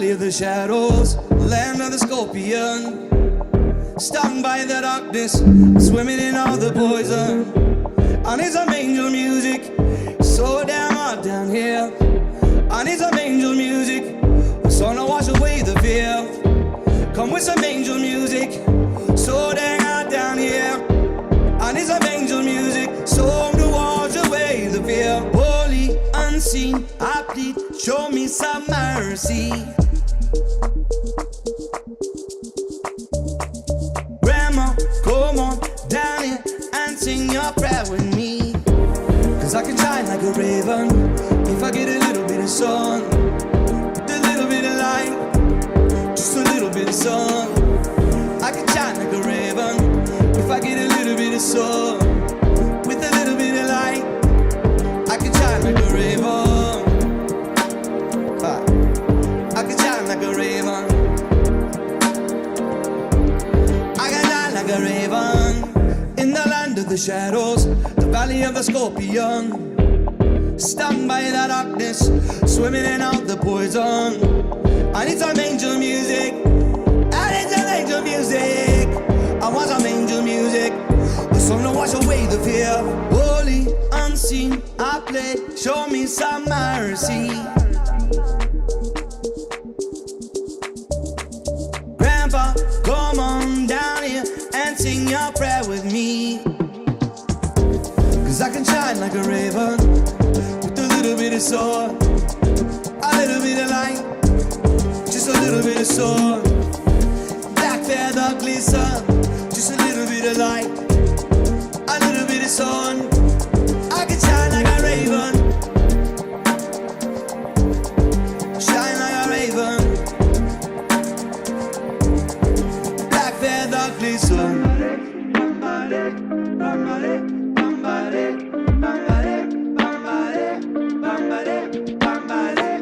valley of the shadows, land of the scorpion. Stung by the darkness, swimming in all the poison. I need some angel music, so damn hot down here. I need some angel music, so to wash away the fear. Come with some angel music, so damn hot down here. I need some angel music, so to wash away the fear. Holy, unseen, I plead, show me some mercy. Grandma, come on down here and sing your prayer with me. Cause I can shine like a raven if I get a little bit of sun. With a little bit of light, just a little bit of sun. I can shine like a raven if I get a little bit of sun. With a little bit of light, I can shine like a raven. I can shine like a raven. I can shine like a raven. In the land of the shadows, the valley of the scorpion. Stung by the darkness, swimming in out the poison. I need some angel music. I need some angel music. I want some angel music. The song to wash away the fear. Holy, unseen, I play. Show me some mercy. Grandpa, come on down here and sing your prayer with me. Cause I can shine like a raven with a little bit of sun, a little bit of light, just a little bit of sun. Black feather glisten, just a little bit of light, a little bit of sun. I can shine like a raven, shine like a raven. Black feather glisten.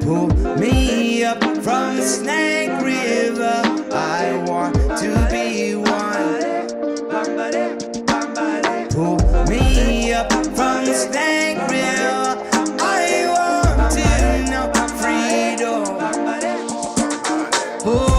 Pull me up from the Snake River. I want to be one. Pull me up from the Snake River. I want to know freedom. Oh,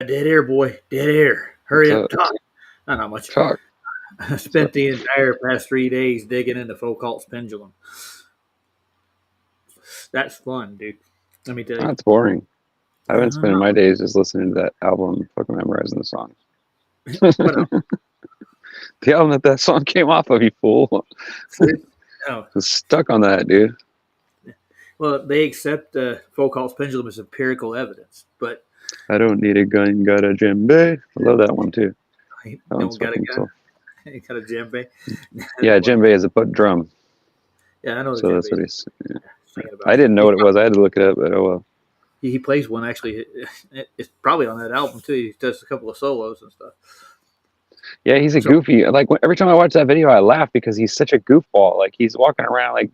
Dead air, boy. Dead air. Hurry up, talk. Not much. Talk. I spent the entire past 3 days digging into Foucault's pendulum. That's fun, dude. Let me tell you. That's boring. I've been spending my days just listening to that album and fucking memorizing the songs. The album that song came off of, you fool. Oh. I was stuck on that, dude. Well, they accept Foucault's pendulum as empirical evidence, but I don't need a gun, got a djembe. I love that one too. I don't got a gun. Cool. Got a djembe. Yeah, djembe is a drum. Yeah, I know. So that's what he's. Yeah. I didn't know what it was. I had to look it up, but oh well. He plays one actually. It's probably on that album too. He does a couple of solos and stuff. Yeah, he's a goofy. Like every time I watch that video, I laugh because he's such a goofball. Like he's walking around like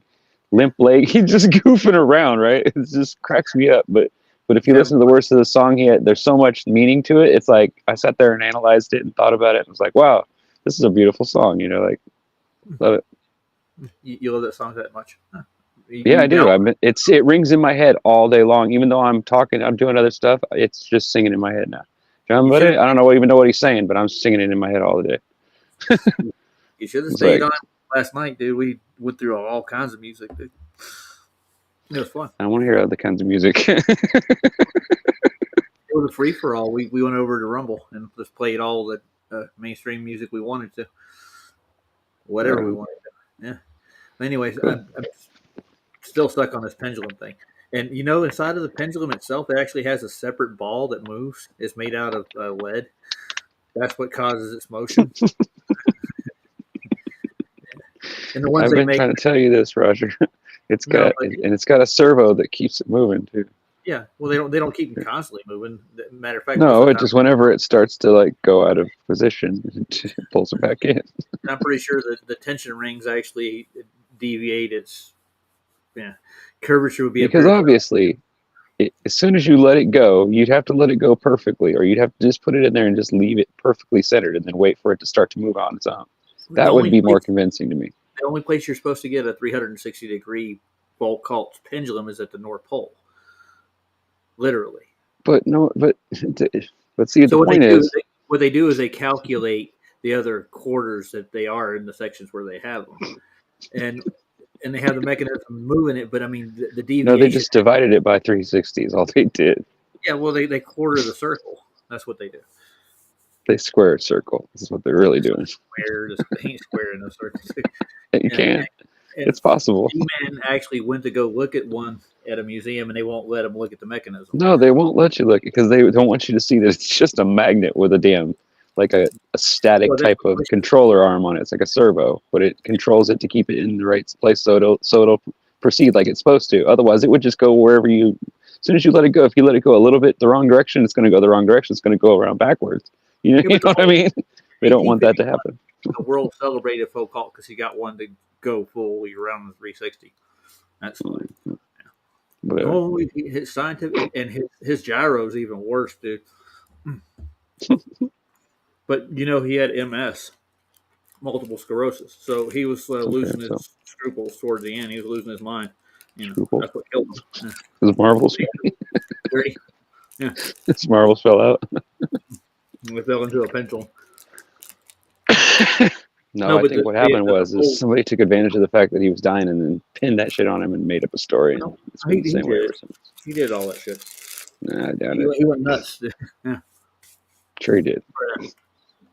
limp leg. He's just goofing around, right? It just cracks me up. But if you listen to the words of the song, there's so much meaning to it. It's like I sat there and analyzed it and thought about it. And was like, wow, this is a beautiful song. Like love it. You love that song that much? Huh. Yeah, I do. It rings in my head all day long. Even though I'm doing other stuff. It's just singing in my head now. John Buddy, I don't even know what he's saying, but I'm singing it in my head all the day. You should have stayed on last night, dude. We went through all kinds of music, dude. It was fun. I want to hear other kinds of music. It was a free for all. We went over to Rumble and just played all the mainstream music we wanted to, whatever we wanted to. Yeah. Anyways, I'm still stuck on this pendulum thing. And inside of the pendulum itself, it actually has a separate ball that moves. It's made out of lead. That's what causes its motion. And the ones I've been trying to tell you this, Roger. It's got a servo that keeps it moving too. Yeah, well, they don't keep them constantly moving. Matter of fact, no, it just whenever it starts to go out of position, it pulls it back in. I'm pretty sure that the tension rings actually deviate its curvature would be because obviously, as soon as you let it go, you'd have to let it go perfectly, or you'd have to just put it in there and just leave it perfectly centered, and then wait for it to start to move on its own. That would be more convincing to me. The only place you're supposed to get a 360-degree foucault pendulum is at the North Pole, literally. But see, so the point is, what they do is they calculate the other quarters that they are in the sections where they have them, and they have the mechanism moving it. But I mean, the deviation. No, they just divided it by 360 is all they did. Yeah, well, they quarter the circle. That's what they do. They square a circle. This is what they're really doing. Square, just paint square in a circle. You can't. It's possible. G-Man actually went to go look at one at a museum, and they won't let him look at the mechanism. No, they won't let you look because they don't want you to see that it's just a magnet with a damn, like a static type of controller arm on it. It's like a servo, but it controls it to keep it in the right place so it'll proceed like it's supposed to. Otherwise, it would just go wherever you. As soon as you let it go, if you let it go a little bit the wrong direction, it's going to go the wrong direction. It's going to go around backwards. You know what I mean? They don't want that to happen. The world celebrated foucault because he got one to go fully around the 360. That's fine. Yeah. Oh, his scientific and his gyro is even worse, dude. But he had MS, multiple sclerosis, so he was losing his scruples towards the end. He was losing his mind. That's what killed him. His marbles. Yeah. His marbles fell out. We fell into a pendulum. No, I think what happened was somebody took advantage of the fact that he was dying and then pinned that shit on him and made up a story. And it's been the same way ever since. He did all that shit. Nah, I doubt it. He went nuts. Yeah. Sure he did.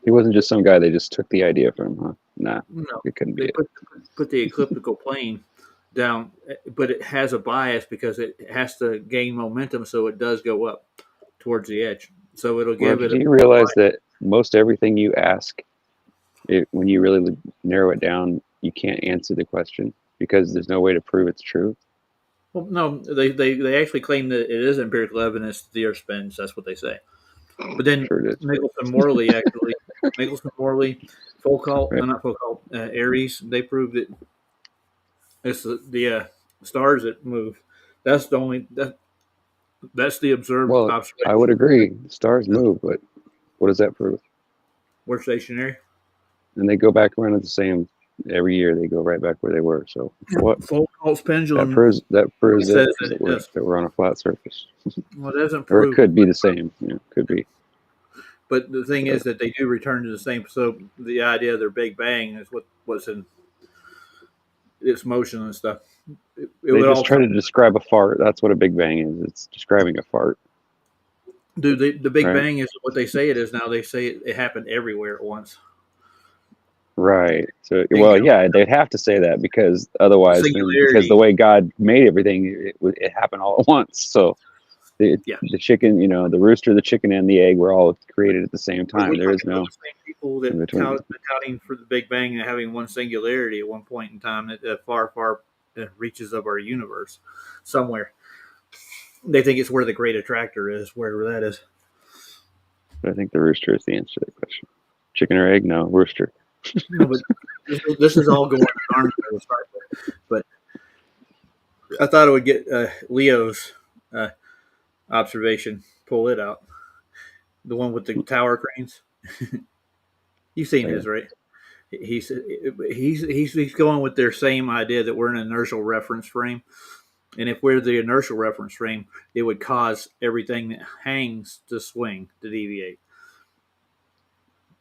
He wasn't just some guy they just took the idea from, huh? Nah, no, it couldn't be. Put the elliptical plane down, but it has a bias because it has to gain momentum, so it does go up towards the edge. So it'll give it. Do you realize that most everything you ask, when you really narrow it down, you can't answer the question because there's no way to prove it's true? Well, no, they actually claim that it is empirical evidence that the Earth spins. That's what they say. But then Michelson-Morley Foucault, not Foucault, Aries, they proved that it's the stars that move. That's the only that's the observed observation. I would agree. Stars move, but what does that prove? We're stationary. And they go back around at the same every year. They go right back where they were. So what? Foucault's pendulum. That proves that we're on a flat surface. Well, it doesn't prove. Or it could be the same. Yeah, could be. But the thing is that they do return to the same. So the idea of their Big Bang is what's in its motion and stuff. They just try to describe a fart. That's what a Big Bang is. It's describing a fart. Dude, the Big Bang is what they say it is now. They say it happened everywhere at once. Right. So, they'd have to say that because otherwise, because the way God made everything, it happened all at once. So the chicken, the rooster, the chicken, and the egg were all created at the same time. There is no people that touting for the Big Bang and having one singularity at one point in time at far, far reaches of our universe somewhere. They think it's where the great attractor is, wherever that is. I think the rooster is the answer to that question. Chicken or egg? No, rooster. No, but this is all going on. But I thought it would get Leo's uh, observation. Pull it out. The one with the tower cranes. You've seen his, right? He's going with their same idea that we're an inertial reference frame, and if we're the inertial reference frame, it would cause everything that hangs to swing, to deviate.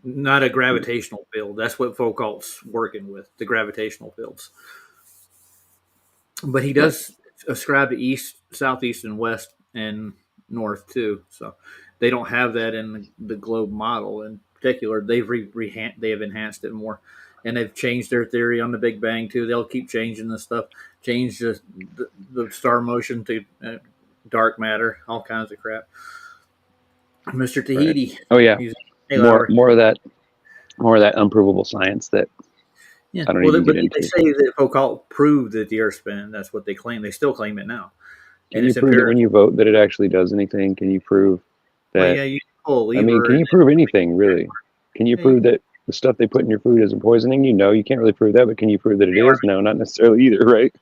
Not a gravitational field. That's what Foucault's working with, the gravitational fields. But he does ascribe to east, southeast, and west, and north too. So they don't have that in the globe model. In particular, they've they have enhanced it more, and they've changed their theory on the Big Bang too. They'll keep changing this stuff, change the star motion to dark matter, all kinds of crap. Mr. Tahiti. Right. Oh yeah, more of that unprovable science that. Yeah, well, but they say that Foucault proved that the Earth spin. That's what they claim. They still claim it now. Can you prove that when you vote that it actually does anything? Can you prove that? Well, yeah, you pull a lever. I mean, can you prove anything really? Can you prove that the stuff they put in your food isn't poisoning you? No, you can't really prove that. But can you prove that it is? No, not necessarily either, right?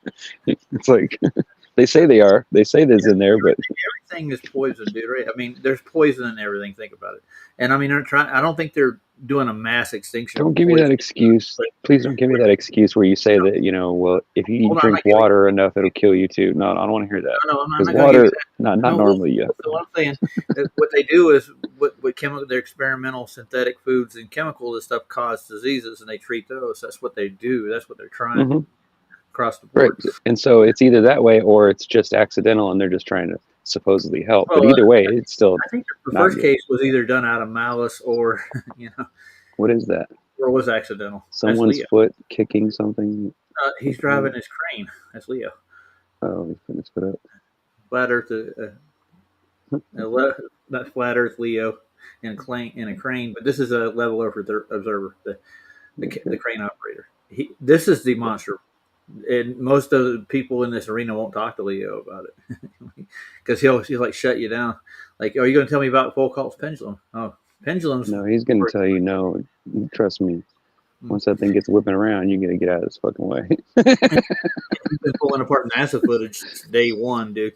It's like they say they are. They say there's in there, but everything is poison, dude. Right? I mean, there's poison in everything. Think about it. And I mean, they're trying. I don't think they're doing a mass extinction. Don't give me that excuse. Please don't give me that excuse where you say that, well, if you drink water enough, it'll kill you too. No, I don't want to hear that. No, because water, not normally, yeah. So what I'm saying, what they do is what their experimental synthetic foods and chemical and stuff cause diseases, and they treat those. That's what they do. That's what they're trying across the board. Right. And so it's either that way or it's just accidental, and they're just trying to supposedly help. But either way, it's still. I think the first case was either done out of malice or, What is that? Or was accidental. Someone's foot kicking something. He's driving his crane. That's Leo. Oh, he's putting his foot up. Flat Earth, not flat Earth Leo in a crane, but this is a level observer, the crane operator. This is the monster. And most of the people in this arena won't talk to Leo about it because he'll like shut you down. Like, are you going to tell me about Foucault's pendulum? Oh, pendulums. No, he's going to tell you no. Trust me. Once that thing gets whipping around, you're going to get out of this fucking way. You've been pulling apart NASA footage day one, dude.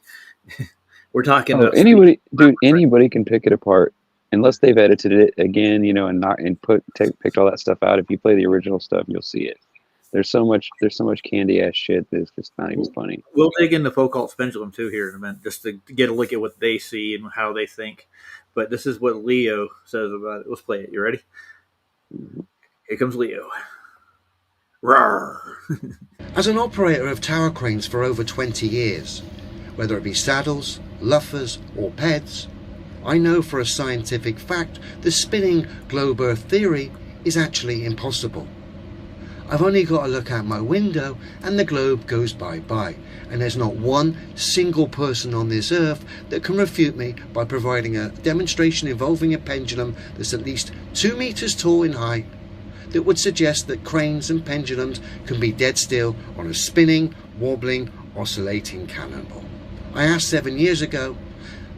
We're talking about anybody can pick it apart unless they've edited it again, and picked all that stuff out. If you play the original stuff, you'll see it. There's so much candy ass shit that's just not even funny. We'll dig into Foucault's pendulum too here in a minute, just to get a look at what they see and how they think. But this is what Leo says about it. Let's play it. You ready? Mm-hmm. Here comes Leo. Rawr. As an operator of tower cranes for over 20 years, whether it be saddles, luffers or PEDs, I know for a scientific fact the spinning globe Earth theory is actually impossible. I've only got to look out my window and the globe goes bye-bye, and there's not one single person on this earth that can refute me by providing a demonstration involving a pendulum that's at least 2 meters tall in height that would suggest that cranes and pendulums can be dead still on a spinning, wobbling, oscillating cannonball. I asked 7 years ago.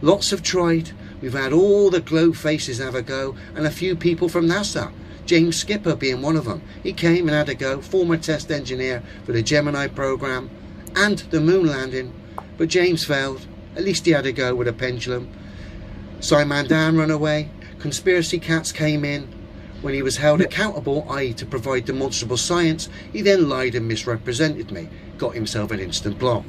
Lots have tried. We've had all the globe faces have a go, and a few people from NASA. James Skipper being one of them. He came and had a go, former test engineer for the Gemini program and the moon landing, but James failed. At least he had a go with a pendulum. Simon Dan ran away. Conspiracy cats came in. When he was held accountable, i.e. to provide demonstrable science, he then lied and misrepresented me, got himself an instant block.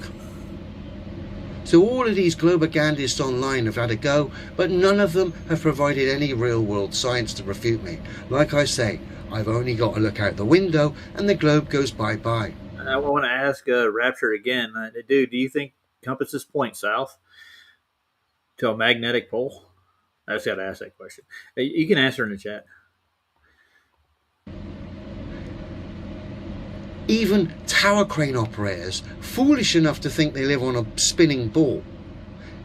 So all of these globogandists online have had a go, but none of them have provided any real world science to refute me. Like I say, I've only got to look out the window and the globe goes bye-bye. I want to ask Rapture again, dude, do you think compasses point south to a magnetic pole? I just got to ask that question. You can answer in the chat. Even tower crane operators, foolish enough to think they live on a spinning ball.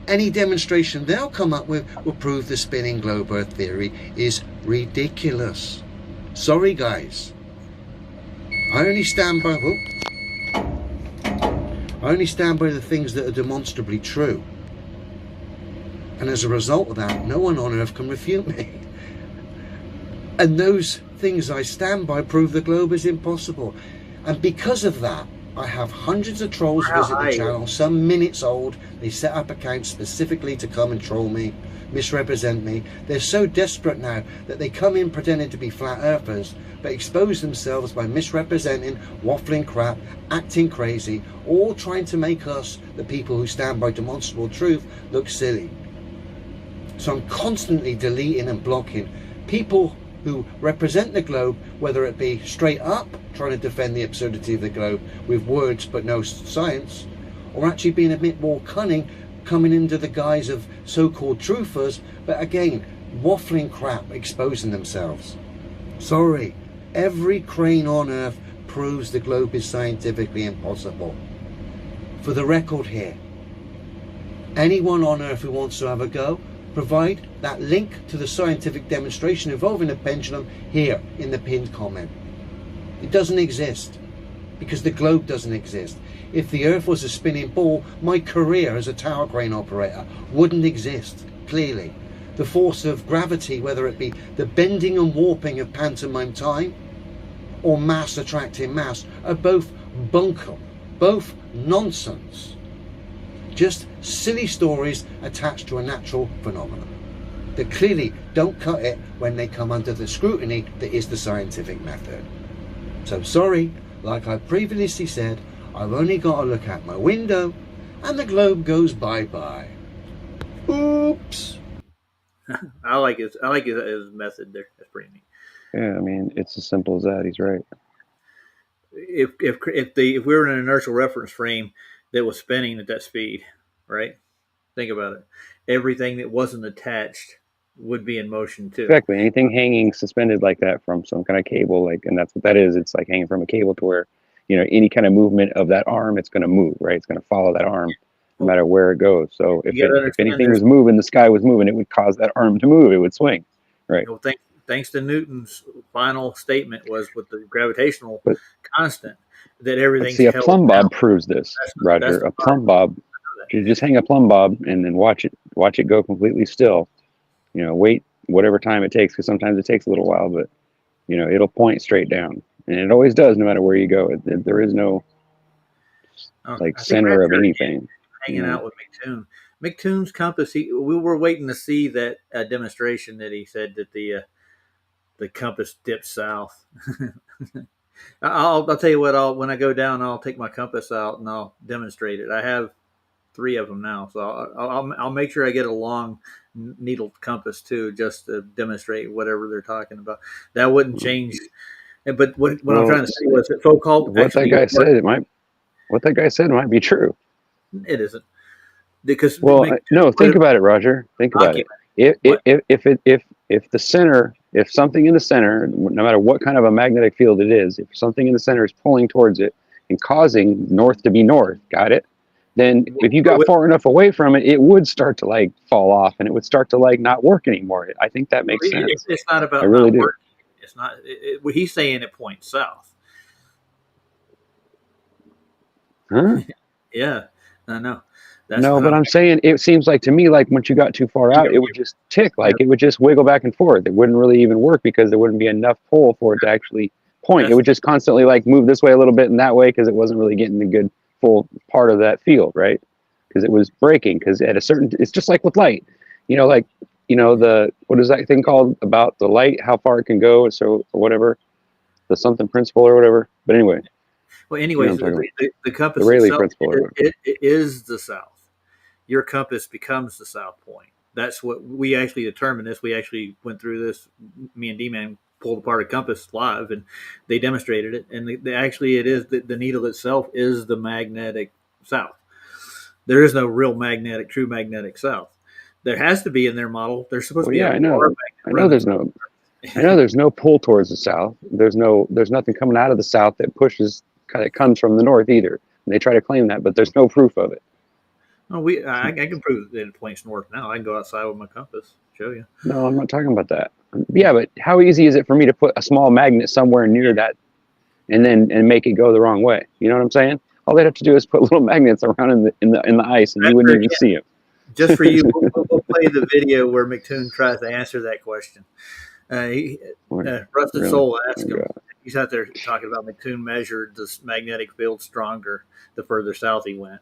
Any demonstration they'll come up with will prove the spinning globe Earth theory is ridiculous. Sorry guys. I only stand by the things that are demonstrably true. And as a result of that, no one on earth can refute me. And those things I stand by prove the globe is impossible. And because of that, I have hundreds of trolls How visit high the is channel, some minutes old. They set up accounts specifically to come and troll me, misrepresent me. They're so desperate now that they come in pretending to be flat earthers, but expose themselves by misrepresenting, waffling crap, acting crazy, all trying to make us, the people who stand by demonstrable truth, look silly. So I'm constantly deleting and blocking people who represent the globe, whether it be straight up trying to defend the absurdity of the globe with words but no science, or actually being a bit more cunning, coming into the guise of so-called truthers, but again, waffling crap, exposing themselves. Sorry, every crane on Earth proves the globe is scientifically impossible. For the record here, anyone on Earth who wants to have a go, provide that link to the scientific demonstration involving a pendulum here in the pinned comment. It doesn't exist because the globe doesn't exist. If the Earth was a spinning ball, my career as a tower crane operator wouldn't exist, clearly. The force of gravity, whether it be the bending and warping of pantomime time or mass attracting mass, are both bunkum, both nonsense. Just silly stories attached to a natural phenomenon that clearly don't cut it when they come under the scrutiny that is the scientific method. So sorry, like I previously said, I've only got to look out my window and the globe goes bye-bye. Oops. I like his method there. That's pretty neat. Yeah, I mean, it's as simple as that. He's right. If we were in an inertial reference frame that was spinning at that speed, right? Think about it. Everything that wasn't attached would be in motion too. Exactly. Anything hanging suspended like that from some kind of cable, like, and that's what that is. It's like hanging from a cable to where, you know, any kind of movement of that arm, it's going to move, right? It's going to follow that arm no matter where it goes. So if anything was moving, the sky was moving, it would cause that arm to move. It would swing, right? You know, thanks to Newton's final statement was with the gravitational constant that everything's see, a held plumb bob down. proves this, Roger. A plumb bob. You just hang a plumb bob and then watch it go completely still. You know, wait whatever time it takes, because sometimes it takes a little while, but you know, it'll point straight down, and it always does, no matter where you go. There is no like center of anything. Hanging out with McToon. McToon's compass. We were waiting to see that demonstration that he said that the compass dipped south. I'll tell you what. When I go down, I'll take my compass out and I'll demonstrate it. I have 3 of them now, so I'll make sure I get a long needle compass too, just to demonstrate whatever they're talking about. That wouldn't change. But what I'm trying to say was that foucault. What that guy said might be true. It isn't, because no. Think about it, Roger. Think about it. If the center, if something in the center, no matter what kind of a magnetic field it is, if something in the center is pulling towards it and causing north to be north, got it? Then if you got far enough away from it, it would start to like fall off, and it would start to like not work anymore. I think that makes sense. It's not about. I really do. Working. It's not. He's saying it points south. Huh? Yeah, I know. No, but I'm saying it seems like to me, like once you got too far out, it would just tick, like it would just wiggle back and forth. It wouldn't really even work because there wouldn't be enough pull for it to actually point. It would just constantly like move this way a little bit and that way because it wasn't really getting the good full part of that field, right? Because it was breaking. Because at a certain, it's just like with light, you know, like, you know, what is that thing called about the light, how far it can go, so or whatever, the something principle or whatever. But anyway. Well, anyways, you know the compass the Rayleigh itself, principle. It is the south. Your compass becomes the south point. That's what we actually determined. This we actually went through this. Me and D-Man pulled apart a compass live, and they demonstrated it. And actually, it is the needle itself is the magnetic south. There is no real true magnetic south. There has to be in their model. There's supposed to be. I know there's no pull towards the south. There's nothing coming out of the south that pushes. It comes from the north either. And they try to claim that, but there's no proof of it. Oh, I can prove that it points north now. I can go outside with my compass, show you. No, I'm not talking about that. Yeah, but how easy is it for me to put a small magnet somewhere near that and make it go the wrong way? You know what I'm saying? All they'd have to do is put little magnets around in the ice, and you wouldn't even see them. Just for you, we'll play the video where McToon tries to answer that question. Rusted Soul asked him, He's out there talking about McToon measured this magnetic field stronger the further south he went.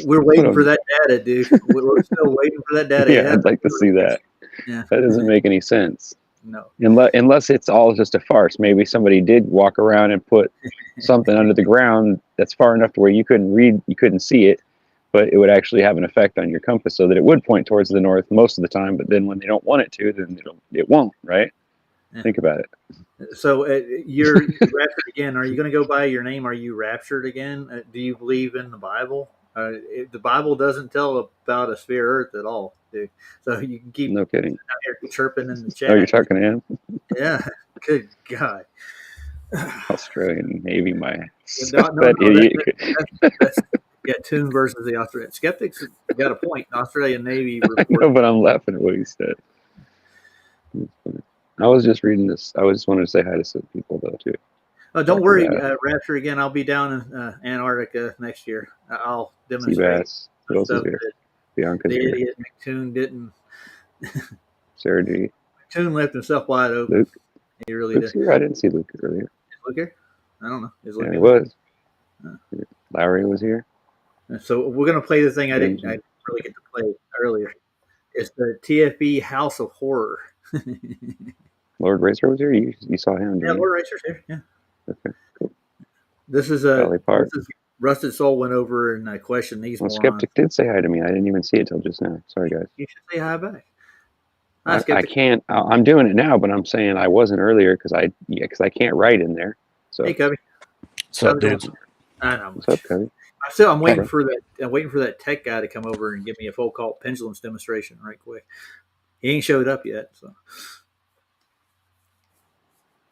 We're waiting for that data, dude. We're still waiting for that data. Yeah, I'd like to see that. Yeah. That doesn't make any sense. No. Unless it's all just a farce. Maybe somebody did walk around and put something under the ground that's far enough to where you couldn't see it, but it would actually have an effect on your compass so that it would point towards the north most of the time. But then when they don't want it to, then it won't, right? Yeah. Think about it. So you're raptured again. Are you going to go by your name? Are you raptured again? Do you believe in the Bible? The Bible doesn't tell about a sphere Earth at all, dude. So you can keep no kidding out here chirping in the chat. Oh, you're talking to him? Yeah. Good God. Australian Navy, my that idiot. That's Toon versus the Australian skeptics. Got a point. Australian Navy report. No, but I'm laughing at what he said. I was just reading this. I just wanted to say hi to some people though too. Oh, don't worry, Rapture again. I'll be down in Antarctica next year. I'll demonstrate. Who else is here? Bianca's the here. Idiot McToon didn't. Sarah G. McToon left himself wide open. Luke. He really Luke's did. Here. I didn't see Luke earlier. Is Luke here? I don't know. Is Luke yeah, he was. Huh. Larry was here. So we're gonna play the thing I didn't really get to play earlier. It's the TFE House of Horror. Lord Racer was here. You saw him? Yeah, Lord Racer's here. Yeah. Okay. Cool. This is Rusted Soul went over and questioned these. Well, Skeptic did say hi to me. I didn't even see it till just now. Sorry, guys. You should say hi back. I can't. I'm doing it now, but I'm saying I wasn't earlier because I can't write in there. So. Hey, Cubby. What's up, dudes? I know. What's up, Cubby? I'm waiting for that. I'm waiting for that tech guy to come over and give me a foucault pendulums demonstration right quick. He ain't showed up yet, so.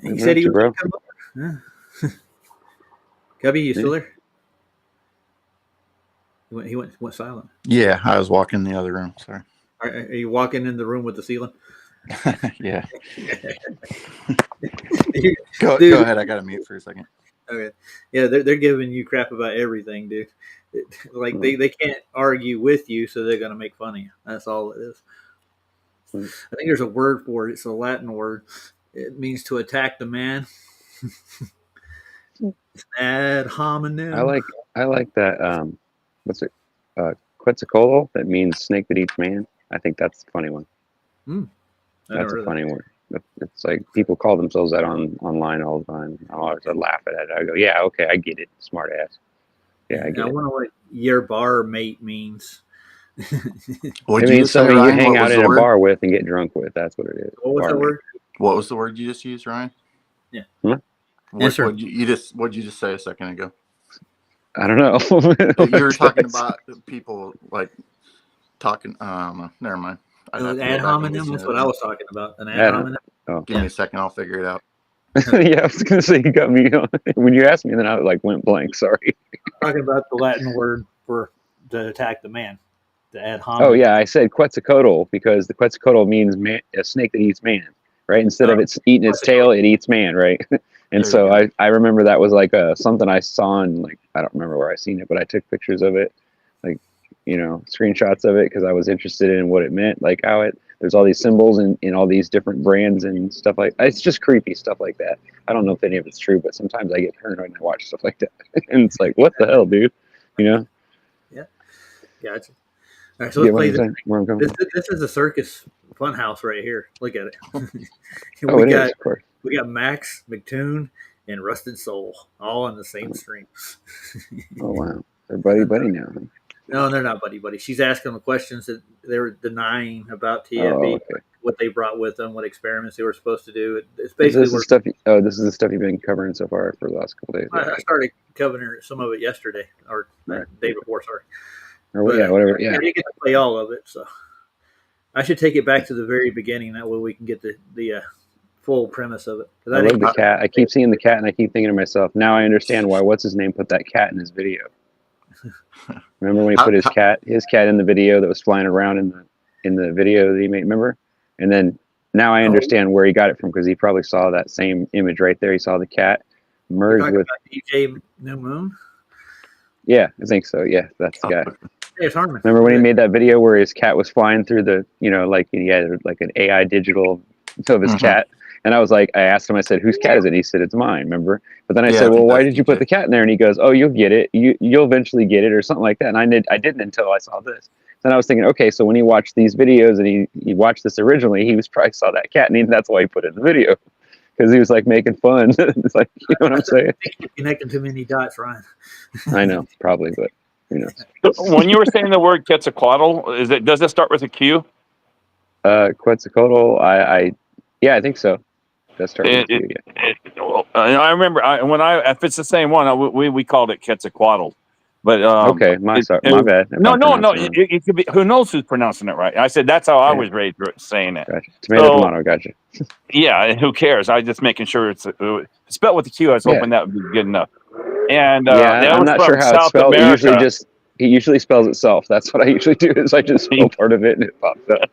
He said he was going to come over. Yeah. Cubby, you still there? He went silent. Yeah, I was walking in the other room. Sorry. Are you walking in the room with the ceiling? Yeah. Dude, go ahead. I got to mute for a second. Okay. Yeah, they're giving you crap about everything, dude. They can't argue with you, so they're going to make fun of you. That's all it is. I think there's a word for it. It's a Latin word. It means to attack the man. Ad hominem. I like that. What's it? Quetzalcoatl. That means snake that eats man. I think that's a funny one. That's a funny one. It's like people call themselves that online all the time. I always laugh at it. I go, yeah, okay, I get it, smart ass. Yeah, I get it. I wonder what your bar mate means. It means somebody you hang out in a bar with and get drunk with. That's what it is. What was the word? What was the word you just used, Ryan? Yeah. What you just say a second ago? I don't know. You were talking about people like talking. Never mind. Ad hominem. That's what I was talking about. An ad hominem. Oh. Give me a second. I'll figure it out. Yeah, I was gonna say you got me when you asked me, then I went blank. Sorry. Talking about the Latin word for to attack the man. The ad hominem. Oh yeah, I said Quetzalcoatl because the Quetzalcoatl means a snake that eats man, right? Instead of it's eating its tail, it eats man, right? And so I remember that was like something I saw and I don't remember where I seen it, but I took pictures of it, screenshots of it because I was interested in what it meant, like how there's all these symbols in all these different brands and stuff like that. It's just creepy stuff like that. I don't know if any of it's true, but sometimes I get paranoid and I watch stuff like that. And it's like, what the hell, dude? Yeah. Gotcha. All right, so let's play where I'm going. This is a circus fun house right here. Look at it. We got Max, McToon, and Rusted Soul all on the same stream. Oh, wow. They're buddy now. Huh? No, they're not buddy. She's asking the questions that they were denying about TFE, what they brought with them, what experiments they were supposed to do. It's basically this is the stuff you've been covering so far for the last couple of days. I started covering some of it yesterday or the day before, sorry. Whatever. Yeah. I didn't get to play all of it, so I should take it back to the very beginning. That way we can get the full premise of it. I love the cat. I keep seeing the cat, and I keep thinking to myself, now I understand why what's his name put that cat in his video. Remember when he put his cat in the video that was flying around in the video that he made? Remember? And then now I understand where he got it from because he probably saw that same image right there. He saw the cat merge with DJ New Moon. Yeah, I think so. Yeah, that's the guy. Hey, it's Harmon. Remember when he made that video where his cat was flying through the, like he had like an AI digital of his cat, And I was like, I asked him, I said, whose cat is it? And he said, it's mine, remember? But then I Yeah, said, I well, think why that's did you put DJ. the cat in there? And he goes, oh, you'll get it. You'll eventually get it or something like that. And I didn't until I saw this. Then I was thinking, okay, so when he watched these videos and he watched this originally, he was probably saw that cat and that's why he put it in the video. Because he was like making fun. It's like, you know what I'm saying? think you're connecting too many dots, Ryan. I know, probably, but who knows? When you were saying the word Quetzalcoatl, does it start with a Q? Quetzalcoatl, yeah, I think so. That's starting with you, yeah. I remember if it's the same one, we called it Quetzalcoatl. But Okay, my bad. No, I'm pronouncing it wrong. it could be. Who knows who's pronouncing it right? I said that's how I was raised saying it. Gotcha. Tomato, gotcha. Yeah, who cares? I just making sure it's spelled with a Q. I was hoping that would be good enough. And yeah, I'm not sure how it's spelled. America. It usually spells itself. That's what I usually do. Is I just spell part of it and it pops up.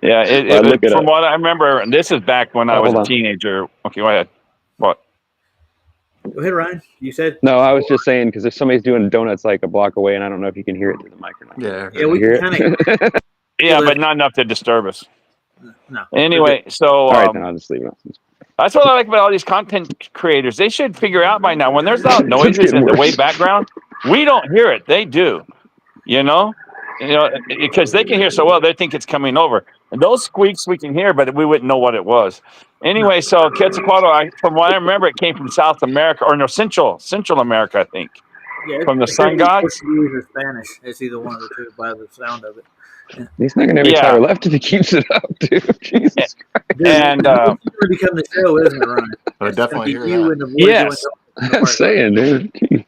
Yeah, from what I remember, and this is back when I was a teenager. Okay, go ahead. What? Go ahead, Ryan. You said no. I was just saying because if somebody's doing donuts like a block away, and I don't know if you can hear it through the mic or not. Yeah, we can kind of. Yeah, but not enough to disturb us. No. Anyway, so all right, then I'll just leave it. That's what I like about all these content creators. They should figure out by now when there's loud noises in the way background, we don't hear it. They do, you know, because they can hear so well. They think it's coming over. And those squeaks we can hear, but we wouldn't know what it was. Anyway, so Quetzalcoatl, from what I remember, it came from South America or no Central America, I think. Yeah, from the sun gods. Portuguese or Spanish. It's either one of the two by the sound of it. Yeah. He's not going to have any power left if he keeps it up, dude. Jesus Christ. And it's going to become the show, isn't it, Ryan? I definitely hear you that. and the boy Yes. I'm saying, dude.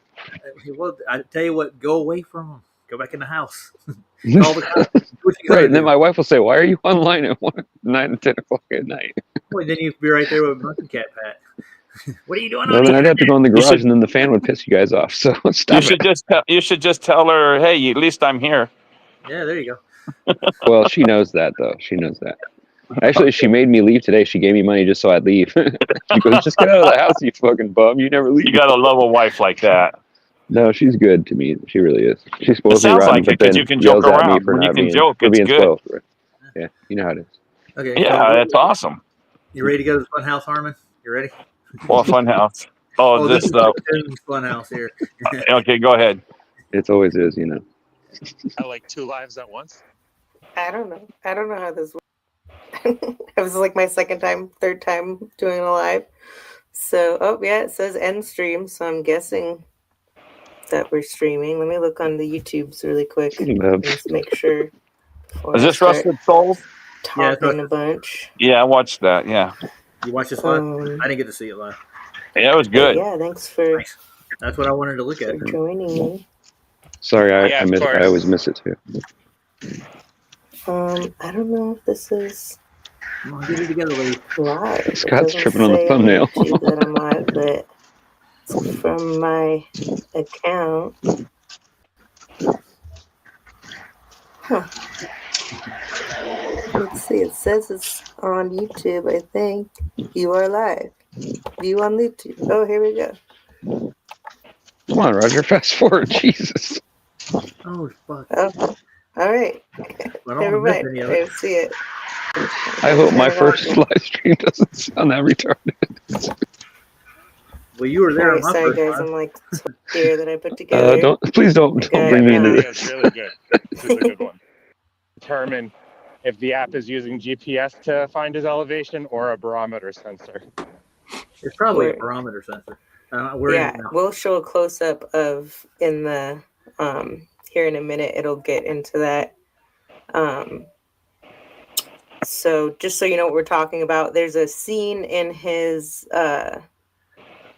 Well, I tell you what, go away from him. Go back in the house. Call the cops. Right, and then my wife will say, "Why are you online at 9 and 10 o'clock at night?" Well, then you'd be right there with a monkey cat pat. What are you doing? Well, then I'd have to go in the garage, and then the fan would piss you guys off. So stop. You should just tell her, "Hey, at least I'm here." Yeah, there you go. Well, she knows that, though. She knows that. Actually, she made me leave today. She gave me money just so I'd leave. She goes, "Just get out of the house, you fucking bum. You never leave." You gotta love a wife like that. No, she's good to me. She really is. She's supposed to be rotten, like it because you can joke around. When you can joke, it's good. Spoiled. Yeah, you know how it is. Okay. Yeah, that's awesome. You ready to go to the fun house, Harmon? You ready? Well, fun house. Oh, this stuff. Fun house here. Okay, go ahead. It always is, you know. I like 2 lives at once. I don't know how this works. It was like my third time doing a live. So, it says end stream. So I'm guessing that we're streaming. Let me look on the YouTubes really quick. Just make sure. Is this Rusted Souls? Talking a bunch. Yeah, I watched that. Yeah. You watched this live? I didn't get to see it live. Yeah, it was good. Yeah, thanks for. That's what I wanted to look at. Joining me. Sorry, I always miss it too. I don't know if this is. Come on, get it together, lady. Live. Scott's tripping on the thumbnail. That I'm live, but it's from my account. Huh. Let's see. It says it's on YouTube. I think you are live. View on YouTube. Oh, here we go. Come on, Roger. Fast forward. Jesus. Oh, fuck. Oh, all right. Never mind. I see it. I hope my first live stream doesn't sound that retarded. Well, you were there. Sorry, guys. I'm like here that I put together. Please don't bring me into this. It's really good. This is a good one. Determine if the app is using GPS to find his elevation or a barometer sensor. It's probably a barometer sensor. We'll show a close up of in the here in a minute. It'll get into that. So just so you know what we're talking about, there's a scene in his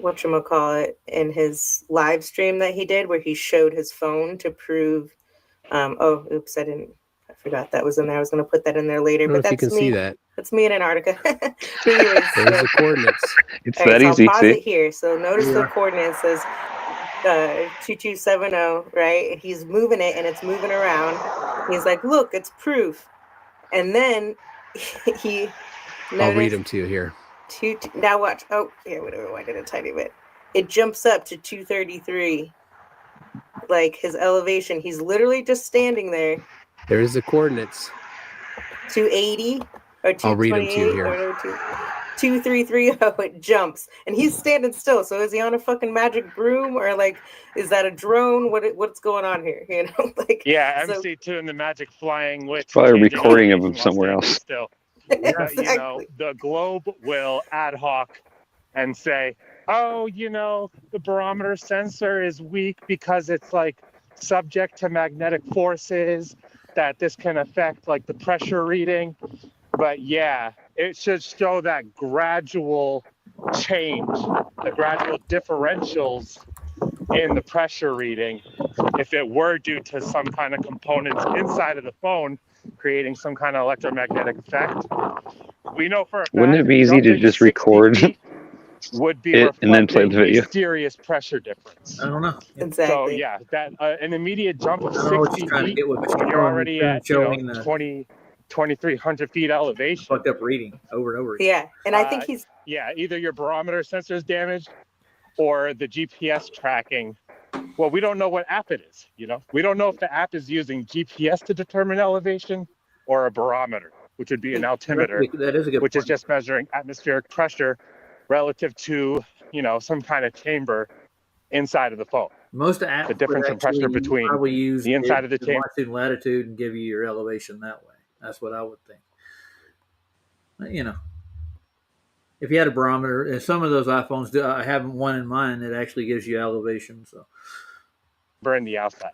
whatchamacallit, in his live stream that he did where he showed his phone to prove I forgot that was in there. I was going to put that in there later, but that's you can see that. That's me in Antarctica. There's the coordinates. It's that easy. I'll pause it here. So notice the coordinates says 2270, right? He's moving it and it's moving around. He's like, look, it's proof. And then I'll read them to you here. Now watch. Oh, here, whatever. I did a tiny bit. It jumps up to 233. Like his elevation. He's literally just standing there. There's the coordinates. 280 or 228. I'll read them to you here. 2330, it jumps, and he's standing still. So is he on a fucking magic broom, or like, is that a drone? What's going on here? You know, like, Yeah, so, MC2 and the magic flying with Probably a changing recording of elevation him while somewhere standing else. still. exactly. But you know, the globe will ad hoc and say, oh, you know, the barometer sensor is weak because it's like subject to magnetic forces, that this can affect like the pressure reading. But yeah, it should show that gradual change, the gradual differentials in the pressure reading if it were due to some kind of components inside of the phone creating some kind of electromagnetic effect. We know for a fact Wouldn't it be easy to jumping just 60 record feet would be it and then play reflecting the video? a serious pressure difference. I don't know. Yeah. Exactly. So yeah, that an immediate jump of I don't know what 60 you're trying to feet get with, but when you're already at, you know, 2,300 feet elevation. Fucked up reading over and over again. Yeah, and I think he's yeah, either your barometer sensor is damaged or the GPS tracking. Well, we don't know what app it is, you know? We don't know if the app is using GPS to determine elevation or a barometer, which would be an altimeter, That is a good which point. is just measuring atmospheric pressure relative to, you know, some kind of chamber inside of the phone. Most apps The difference in pressure between probably use the inside of the chamber. longitude and latitude and give you your elevation that way. That's what I would think. You know, if you had a barometer, and some of those iPhones do, I have one in mine that actually gives you elevation. So Burn the outside.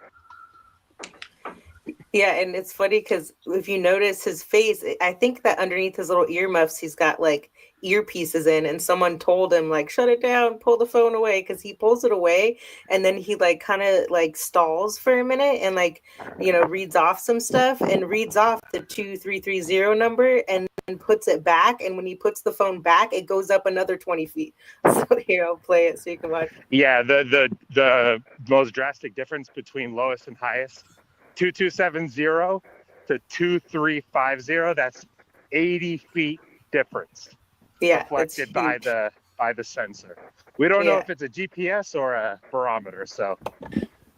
Yeah, and it's funny because if you notice his face, I think that underneath his little earmuffs, he's got like earpieces in, and someone told him like, shut it down, pull the phone away, because he pulls it away and then he like kind of like stalls for a minute and like, you know, reads off some stuff and reads off the 2330 number and puts it back. And when he puts the phone back, it goes up another 20 feet. So here, I'll play it so you can watch. Yeah, the most drastic difference between lowest and highest, 2270 to 2350, that's 80 feet difference. Yeah, reflected by the sensor. We don't know if it's a GPS or a barometer, so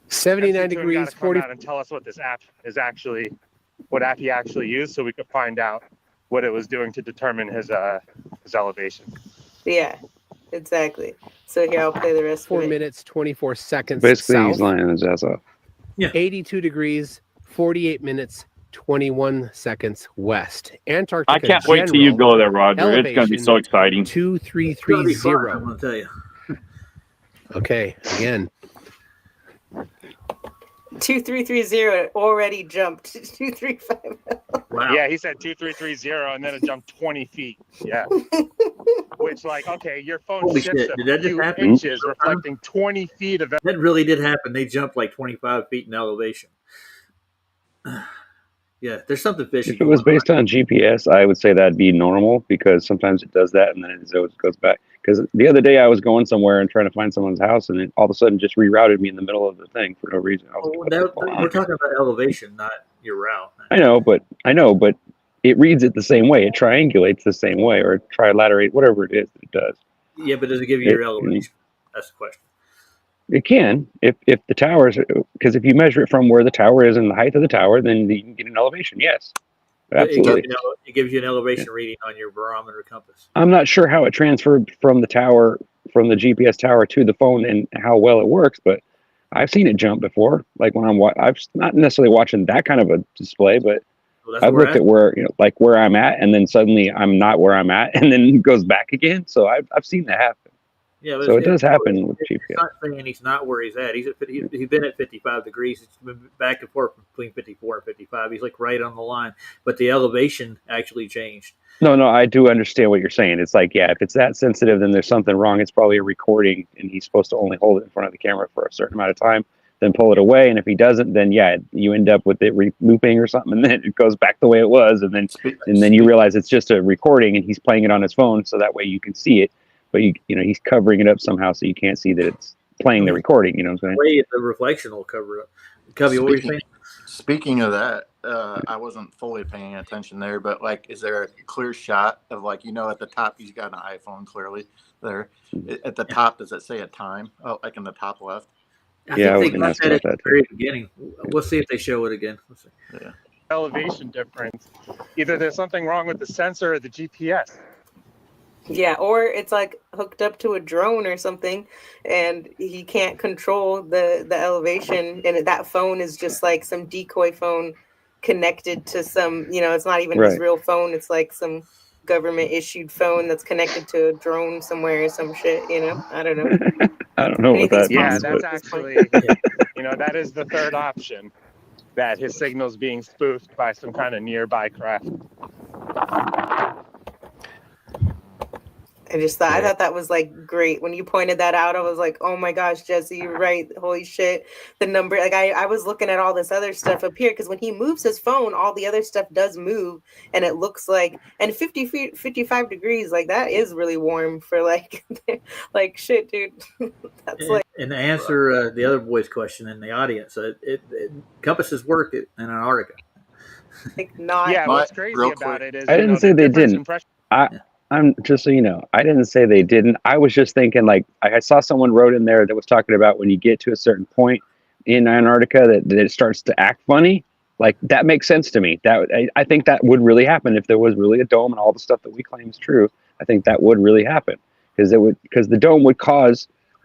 79 degrees, 40. Out and tell us what this app is actually, what app he actually used, so we could find out what it was doing to determine his elevation. Yeah, exactly. So here, I'll play the rest. 4 minutes, 24 seconds. Basically, south. he's lying his ass off. Yeah. 82 degrees, 48 minutes, 21 seconds west. Antarctica. I can't wait till you go there, Roger. It's going to be so exciting. 2330. I'm going to tell you. Okay, again. 2330 already jumped to 235. Wow. Yeah, he said 2330, and then it jumped 20 feet. Yeah. Which, like, okay, your phone Holy shifts shit, a did that just few happen? inches, reflecting 20 feet of. That really did happen. They jumped like 25 feet in elevation. Yeah, there's something fishy. If it was based on GPS, I would say that'd be normal because sometimes it does that and then it always goes back. Because the other day I was going somewhere and trying to find someone's house and it all of a sudden just rerouted me in the middle of the thing for no reason. I was like, we're talking about elevation, not your route. I know, but it reads it the same way. It triangulates the same way or trilaterate, whatever it is that it does. Yeah, but does it give you your elevation? That's the question. It can, if the towers, because if you measure it from where the tower is and the height of the tower, then you can get an elevation. Yes, absolutely. It gives you an elevation reading on your barometer compass. I'm not sure how it transferred from the tower, from the GPS tower to the phone, and how well it works, but I've seen it jump before. Like when I'm not necessarily watching that kind of a display, but I've looked at where where I'm at, and then suddenly I'm not where I'm at, and then it goes back again. So I've seen that happen. Yeah, so it does happen with GPS. It's not saying he's not where he's at. He's been at 55 degrees. It's been back and forth between 54 and 55. He's like right on the line, but the elevation actually changed. No, I do understand what you're saying. It's like, yeah, if it's that sensitive, then there's something wrong. It's probably a recording, and he's supposed to only hold it in front of the camera for a certain amount of time, then pull it away. And if he doesn't, then yeah, you end up with it looping or something, and then it goes back the way it was, and then you realize it's just a recording, and he's playing it on his phone, so that way you can see it. But he's covering it up somehow so you can't see that it's playing the recording. You know what I'm saying? The reflection will cover it up. Cubby, what were you saying? Speaking of that, I wasn't fully paying attention there, but like, is there a clear shot of at the top, he's got an iPhone clearly there. At the top, does it say a time? Oh, like in the top left? I think they got that at the very beginning. We'll see if they show it again. Let's see. Yeah. Elevation difference. Either there's something wrong with the sensor or the GPS. Yeah, or it's like hooked up to a drone or something, and he can't control the elevation, and that phone is just like some decoy phone connected to some, it's not even his Right. real phone. It's like some government issued phone that's connected to a drone somewhere or some shit. I don't know. I don't know what Anything's that Yeah, means, possible that's but at this point. actually, that is the third option, that his signal's being spoofed by some kind of nearby craft. I thought that was like great when you pointed that out. I was like, oh my gosh, Jesse, you're right. Holy shit. The number, like I was looking at all this other stuff up here because when he moves his phone, all the other stuff does move, and it looks like, and 50 feet, 55 degrees, like that is really warm for like, like shit, dude. That's like, And to answer the other boy's question in the audience, compasses work in Antarctica. not. Yeah, My what's crazy real about quick. it is, I didn't say the they difference didn't. in pressure. I Yeah. I'm just so you know, I didn't say they didn't. I was just thinking like I saw someone wrote in there that was talking about when you get to a certain point in Antarctica that it starts to act funny. Like that makes sense to me. That I think that would really happen if there was really a dome and all the stuff that we claim is true. I think that would really happen because the dome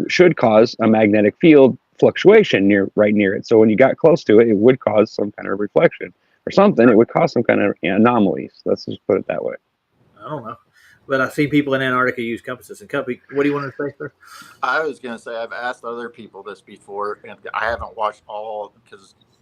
should cause a magnetic field fluctuation right near it. So when you got close to it, it would cause some kind of reflection or something. It would cause some kind of anomalies. Let's just put it that way. I don't know. But I've seen people in Antarctica use compasses. And what do you want to say, sir? I was gonna say I've asked other people this before, and I haven't watched all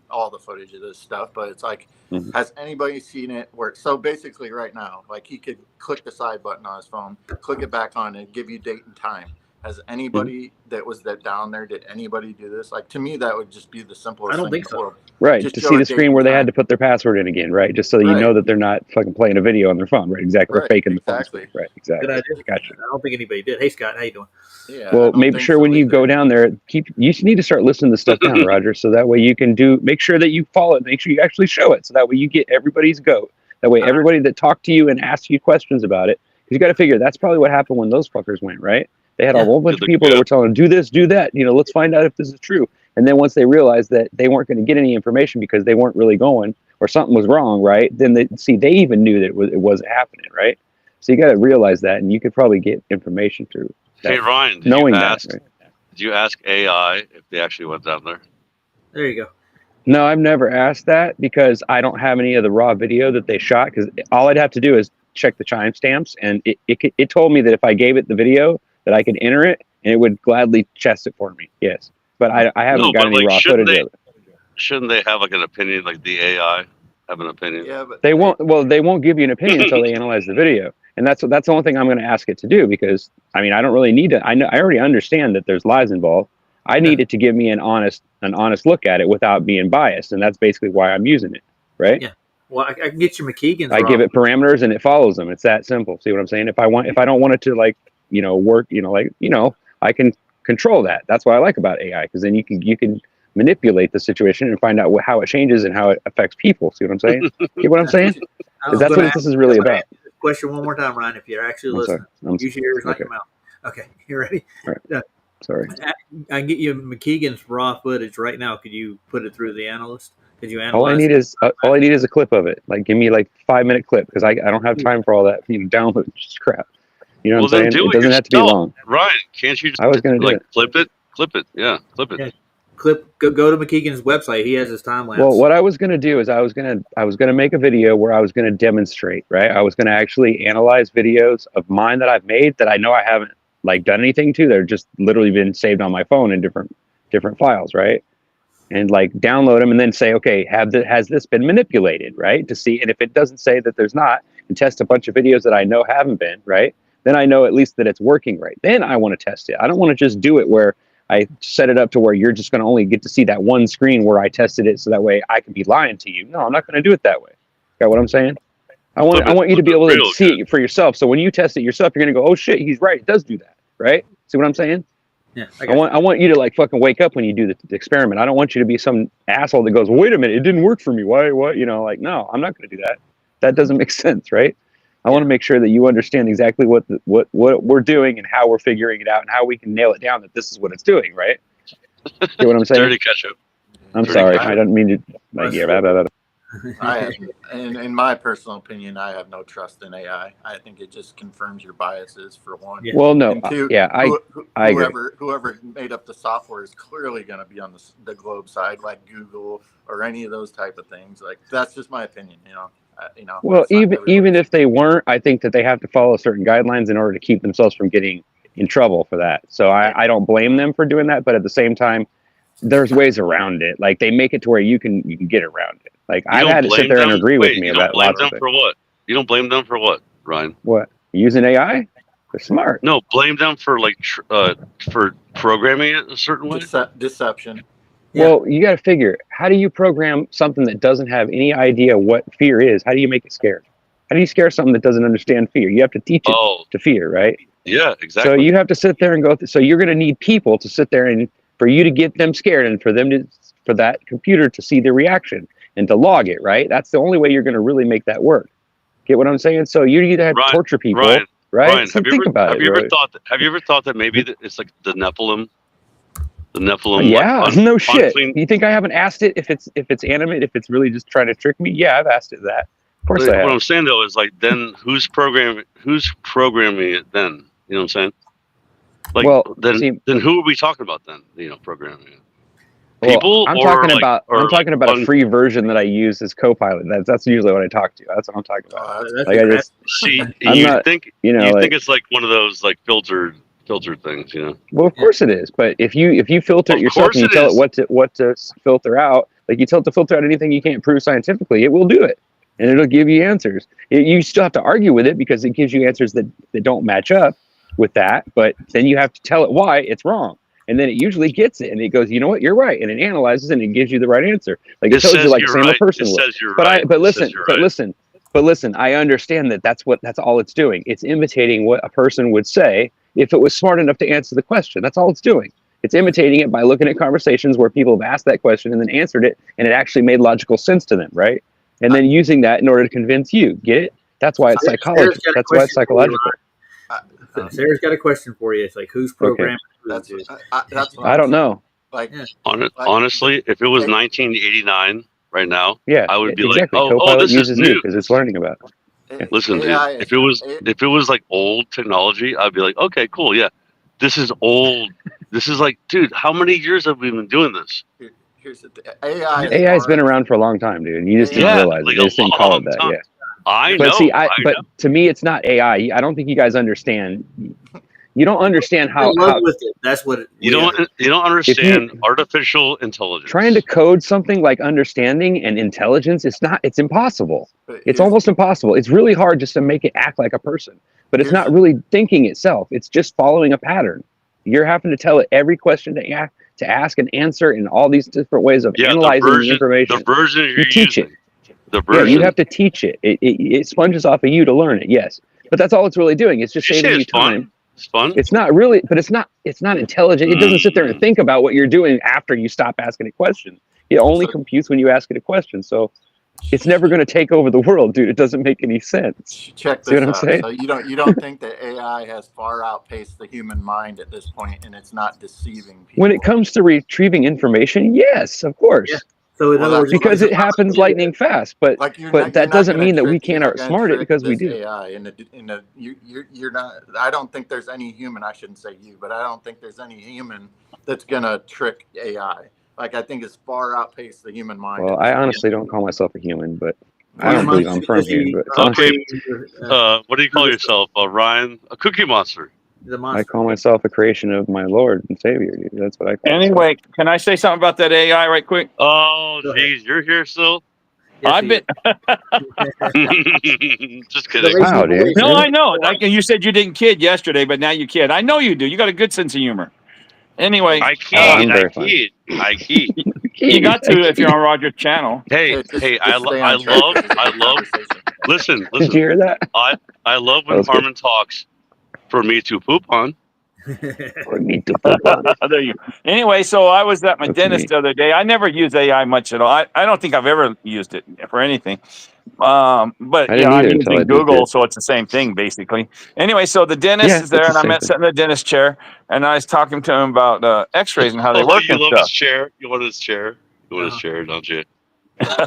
the footage of this stuff. But it's like, Mhm. has anybody seen it? Where so basically right now, like he could click the side button on his phone, click it back on, and give you date and time. Has anybody that was down there? Did anybody do this? Like to me, that would just be the I simplest don't thing in think the so. world. Right, Just to show see a the date screen and where they had time. to put their password in again, right? Just so that you Right. know that they're not fucking playing a video on their phone, right? Exactly, or Right. faking the phone Exactly. screen, right? Good Exactly. idea. Gotcha. I don't think anybody did. Hey, Scott, how you doing? Yeah, I Well, don't make think sure so when you either. go down there, you need to start listening to stuff down, Roger, so that way you can make sure that you follow it, make sure you actually show it, so that way you get everybody's goat. That way, All right. everybody that talked to you and asked you questions about it, because you got to figure that's probably what happened when those fuckers went, right? They had a Yeah. whole bunch of people that were telling them, do this, do that, let's find out if this is true. And then once they realized that they weren't going to get any information because they weren't really going, or something was wrong, right? Then they even knew that it wasn't happening, right? So you got to realize that, and you could probably get information through that, Hey Ryan, knowing that, right? did you ask AI if they actually went down there? There you go. No, I've never asked that because I don't have any of the raw video that they shot. Because all I'd have to do is check the timestamps, and it told me that if I gave it the video, that I could enter it, and it would gladly chest it for me. Yes, but I haven't No, got but any raw footage of it. shouldn't they have like an opinion? Like the AI have an opinion? Yeah, but They won't. Well, they won't give you an opinion until they analyze the video, and that's the only thing I'm going to ask it to do. Because I mean, I don't really need to. I already understand that there's lies involved. I need it to give me an honest look at it without being biased, and that's basically why I'm using it, right? Yeah. Well, I can get you McKeegan's. I give it parameters and it follows them. It's that simple. See what I'm saying? If I don't want it to work, I can control that. That's what I like about AI, because then you can manipulate the situation and find out how it changes and how it affects people. See what I'm saying? Get what I'm saying? That's what this is really about. Question one more time, Ryan, if you're actually listening. Use your ears, not your mouth. Okay, you ready? All right. Sorry. I can get you McKeegan's raw footage right now. Could you put it through the analyst? Could you analyze? All I need is a clip of it. Like, give me like 5-minute clip, because I don't have time for all that download just crap. You know what I'm saying? It doesn't have to be long. Ryan, can't you just I was gonna do it. clip it? Yeah, clip it. Yeah. Go to McKeegan's website. He has his time lapse. Well, what I was gonna do is I was gonna make a video where I was gonna demonstrate. Right? I was gonna actually analyze videos of mine that I've made that I know I haven't done anything to. They're just literally been saved on my phone in different files, right? And download them and then say, okay, has this been manipulated, right? To see, and if it doesn't say that there's not, and test a bunch of videos that I know haven't been, right? Then I know at least that it's working right. Then I want to test it. I don't want to just do it where I set it up to where you're just going to only get to see that one screen where I tested it, so that way I can be lying to you. No, I'm not going to do it that way. Got what I'm saying? I want you to be able to see it for yourself. So when you test it yourself, you're going to go, oh shit, he's right. It does do that, right? See what I'm saying? Yeah, I want you to fucking wake up when you do the experiment. I don't want you to be some asshole that goes, well, wait a minute, it didn't work for me. Why? What? No, I'm not going to do that. That doesn't make sense, right? I want to make sure that you understand exactly what we're doing and how we're figuring it out and how we can nail it down that this is what it's doing, right? Get what I'm saying? Dirty ketchup. I'm sorry. I don't mean to. In my personal opinion, I have no trust in AI. I think it just confirms your biases for one. Yeah. Well, no, And two, I agree. whoever made up the software is clearly going to be on the Globe side, like Google or any of those type of things. Like that's just my opinion. Well, even if they weren't, I think that they have to follow certain guidelines in order to keep themselves from getting in trouble for that. So I don't blame them for doing that, but at the same time, there's ways around it. Like they make it to where you can get around it. Like I've had to sit there and agree with me about lots of things. For what? You don't blame them for what, Ryan? What? Using AI? They're smart. No, blame them for for programming it a certain way. Deception. Well, you got to figure, how do you program something that doesn't have any idea what fear is? How do you make it scared? How do you scare something that doesn't understand fear? You have to teach it to fear, right? Yeah, exactly. So you have to sit there and go through. So you're going to need people to sit there and for you to get them scared and for that computer to see the reaction and to log it, right? That's the only way you're going to really make that work. Get what I'm saying? So you either have to torture people, right? Ryan, so think about it. Have you ever thought that maybe it's like the Nephilim? The Nephilim. Yeah, no shit. You think I haven't asked it if it's animate, if it's really just trying to trick me? Yeah, I've asked it that. Of course I have. What I'm saying though is like, then who's programming it then? You know what I'm saying? Like, well, then who are we talking about then? Programming it. People. Well, I'm talking about a free version that I use as Copilot. That's usually what I talk to. That's what I'm talking about. You think it's like one of those like filtered things, Well, of course it is. But if you filter it yourself and you tell it what to filter out, like you tell it to filter out anything you can't prove scientifically, it will do it, and it'll give you answers. You still have to argue with it because it gives you answers that don't match up with that. But then you have to tell it why it's wrong, and then it usually gets it, and it goes, you know what, you're right, and it analyzes and it gives you the right answer. Like it tells you like the same person would. But listen, I understand that that's all it's doing. It's imitating what a person would say if it was smart enough to answer the question. That's all it's doing. It's imitating it by looking at conversations where people have asked that question and then answered it, and it actually made logical sense to them, right? And then using that in order to convince you. Get it? That's why it's psychology. That's why it's psychological. Sarah's got a question for you. It's like, who's programming? Okay. I don't know. Honestly, if it was 1989 right now, I would be exactly. like, Copilot this uses is new because it's learning about it. Yeah. Listen, dude, if it was like old technology, I'd be like, okay, cool, yeah, this is old. This is like, dude, how many years have we been doing this? Here's the thing. AI's been around for a long time, dude. You just didn't realize it. They just didn't call it that. Yeah. I know. But to me, it's not AI. I don't think you guys understand. You don't understand how with it. That's what you don't understand artificial intelligence. Trying to code something like understanding and intelligence, it's impossible. It's almost impossible. It's really hard just to make it act like a person, but it's not really thinking itself. It's just following a pattern. You're having to tell it every question to ask and answer in all these different ways of analyzing the information. The version you teach using. The version. Yeah, you have to teach it. It sponges off of you to learn it. Yes, but that's all it's really doing. It's just saving you time. It's fun. It's not really, but it's not intelligent. It doesn't sit there and think about what you're doing after you stop asking a question. It only computes when you ask it a question. So it's never going to take over the world, dude. It doesn't make any sense. Check this out. So you don't think that AI has far outpaced the human mind at this point, and it's not deceiving people? When it comes to retrieving information, yes, of course. Yeah. So in other words, because it happens lightning fast, but that doesn't mean that we can't outsmart it because we do. AI you're not. I don't think there's any human. I shouldn't say you, but I don't think there's any human that's gonna trick AI. Like I think it's far outpaced the human mind. Well, I honestly don't call myself a human, but I don't believe I'm from here. But okay, what do you call yourself, Ryan? A Cookie Monster. I call myself a creation of my Lord and Savior. Dude. That's what I call myself. Can I say something about that AI right quick? Oh, geez, you're here still? Yes, I've been. Just kidding. Wow, dude. No, I know. Like you said, you didn't kid yesterday, but now you kid. I know you do. You got a good sense of humor. Anyway, I kid. You got to if you're on Roger's channel. Hey, I love. Listen. Did you hear that? I love when Harmon talks. For me to poop on. For me to poop on. There you. Anyway, so I was at my dentist the other day. I never use AI much at all. I don't think I've ever used it for anything. But I'm using Google, so it's the same thing basically. Anyway, so the dentist is there, and I'm sitting in the dentist chair, and I was talking to him about X-rays and how they work and love stuff. His chair. You want his chair? You want his chair, don't you?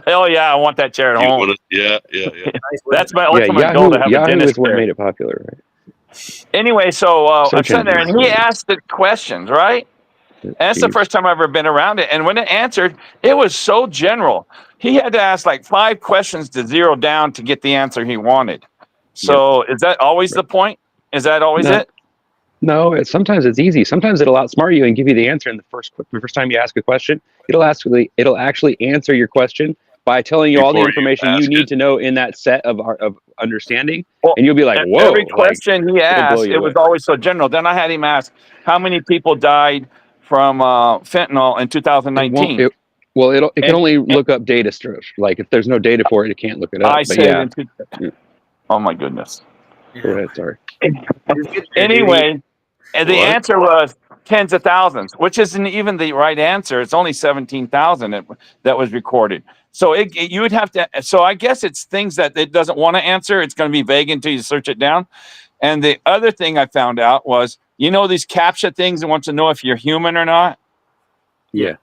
Hell yeah, I want that chair at home. Yeah. That's my ultimate goal to have a Yahoo dentist is what chair. made it popular, right? Anyway, so I'm sitting there, and he engines. asked the questions, right? And that's the first time I've ever been around it. And when it answered, it was so general. He had to ask like 5 questions to zero down to get the answer he wanted. So is that always the point? Is that always it? No, sometimes it's easy. Sometimes it'll outsmart you and give you the answer in the first time you ask a question. It'll actually answer your question by telling you all the information you need to know in that set of understanding, and you'll be like, "Whoa!" Every question he asked, it was always so general. Then I had him ask, "How many people died from fentanyl in 2019?" It can only look up data strips. Like if there's no data for it, it can't look it up. I said, "Oh my goodness!" Go ahead, sorry. Anyway, and the answer was tens of thousands, which isn't even the right answer. It's only 17,000 that was recorded. So you would have to. So I guess it's things that it doesn't want to answer. It's going to be vague until you search it down. And the other thing I found out was, these CAPTCHA things that want to know if you're human or not. Yeah,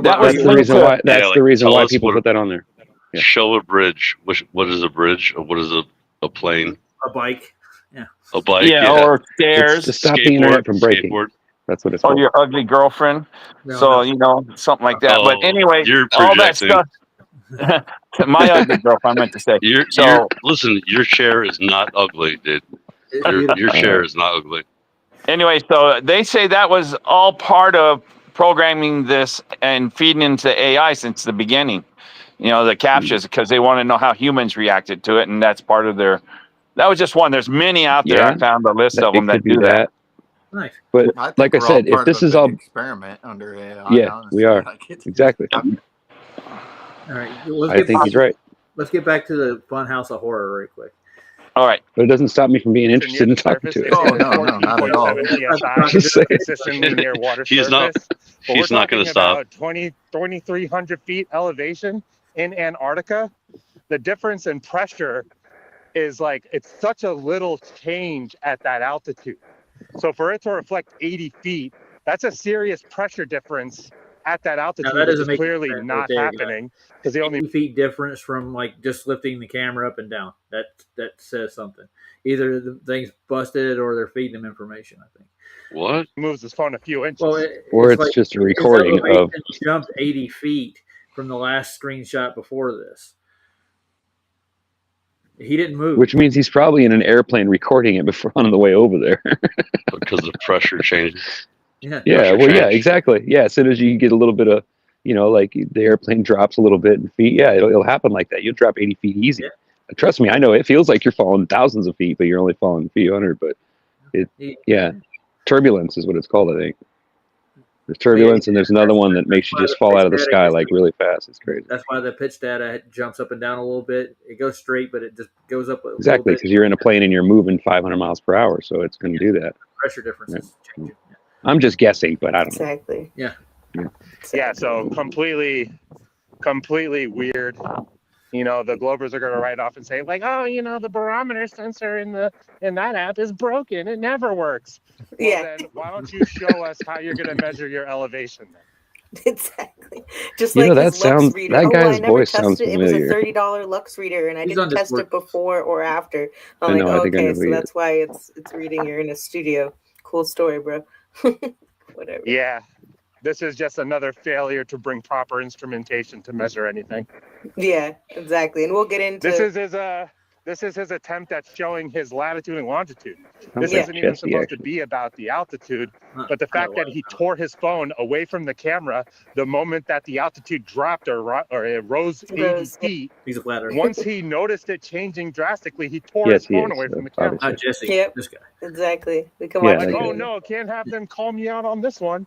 that's the reason why. That's the reason why people put that on there. Yeah. Show a bridge. What is a bridge? Or what is a plane? A bike. Yeah. A bike. Yeah, or stairs. It's to stop the internet from breaking. That's what it's called. Or your ugly girlfriend. So something like that. But anyway, all that stuff. My ugly girlfriend, I meant to say. Listen, your chair is not ugly, dude. Your chair is not ugly. Anyway, so they say that was all part of programming this and feeding into AI since the beginning. The CAPTCHAs, because they want to know how humans reacted to it, and that's part of their. That was just one. There's many out there. I found a list of them that do that. Nice. But like I said, if this is all experiment under AI, honestly, we are exactly. All right, I think he's right. Let's get back to the Fun House of Horror really quick. All right, but it doesn't stop me from being interested in talking to it. Oh no, not at all. Consistently near water surface. He's not going to stop. 2,300 feet elevation in Antarctica. The difference in pressure is it's such a little change at that altitude. So for it to reflect 80 feet, that's a serious pressure difference at that altitude. That is clearly not happening because the only feet difference from just lifting the camera up and down. That says something. Either the thing's busted or they're feeding them information. I think. What moves his phone a few inches? Well, it's just a recording of jumped 80 feet from the last screenshot before this. He didn't move. Which means he's probably in an airplane recording it before on the way over there. Because the pressure changes. Yeah. Yeah. Well, yeah, exactly. Yeah. As soon as you get a little bit of, the airplane drops a little bit in feet. Yeah. It'll happen like that. You'll drop 80 feet easy. Yeah. Trust me. I know it feels like you're falling thousands of feet, but you're only falling a few hundred, but turbulence is what it's called. I think there's turbulence and there's another one that makes you just fall out of the sky really fast. It's crazy. That's why the pitch data jumps up and down a little bit. It goes straight, but it just goes up exactly because you're in a plane and you're moving 500 miles per hour, so it's going to do that. Pressure differences changing. Yeah. I'm just guessing, but I don't know. Exactly. Yeah. Yeah. So completely weird. The Globers are going to write off and say the barometer sensor in that app is broken. It never works. Well, then why don't you show us how you're going to measure your elevation then? Exactly. Just like that sounds. Reader. That guy's voice sounds familiar. It was a $30 Lux reader, and I didn't test it before or after. I'm okay, so that's why it's reading. You're in a studio. Cool story, bro. Whatever. Yeah. This is just another failure to bring proper instrumentation to measure anything. Yeah, exactly. And we'll get into this is his attempt at showing his latitude and longitude. This isn't even supposed to be about the altitude, but the fact that he tore his phone away from the camera the moment that the altitude dropped or it rose 80 feet. He's a flat earther. Once he noticed it changing drastically, he tore his phone away from the camera. Jesse, this guy. Exactly. We come on. Oh no, can't have them call me out on this one.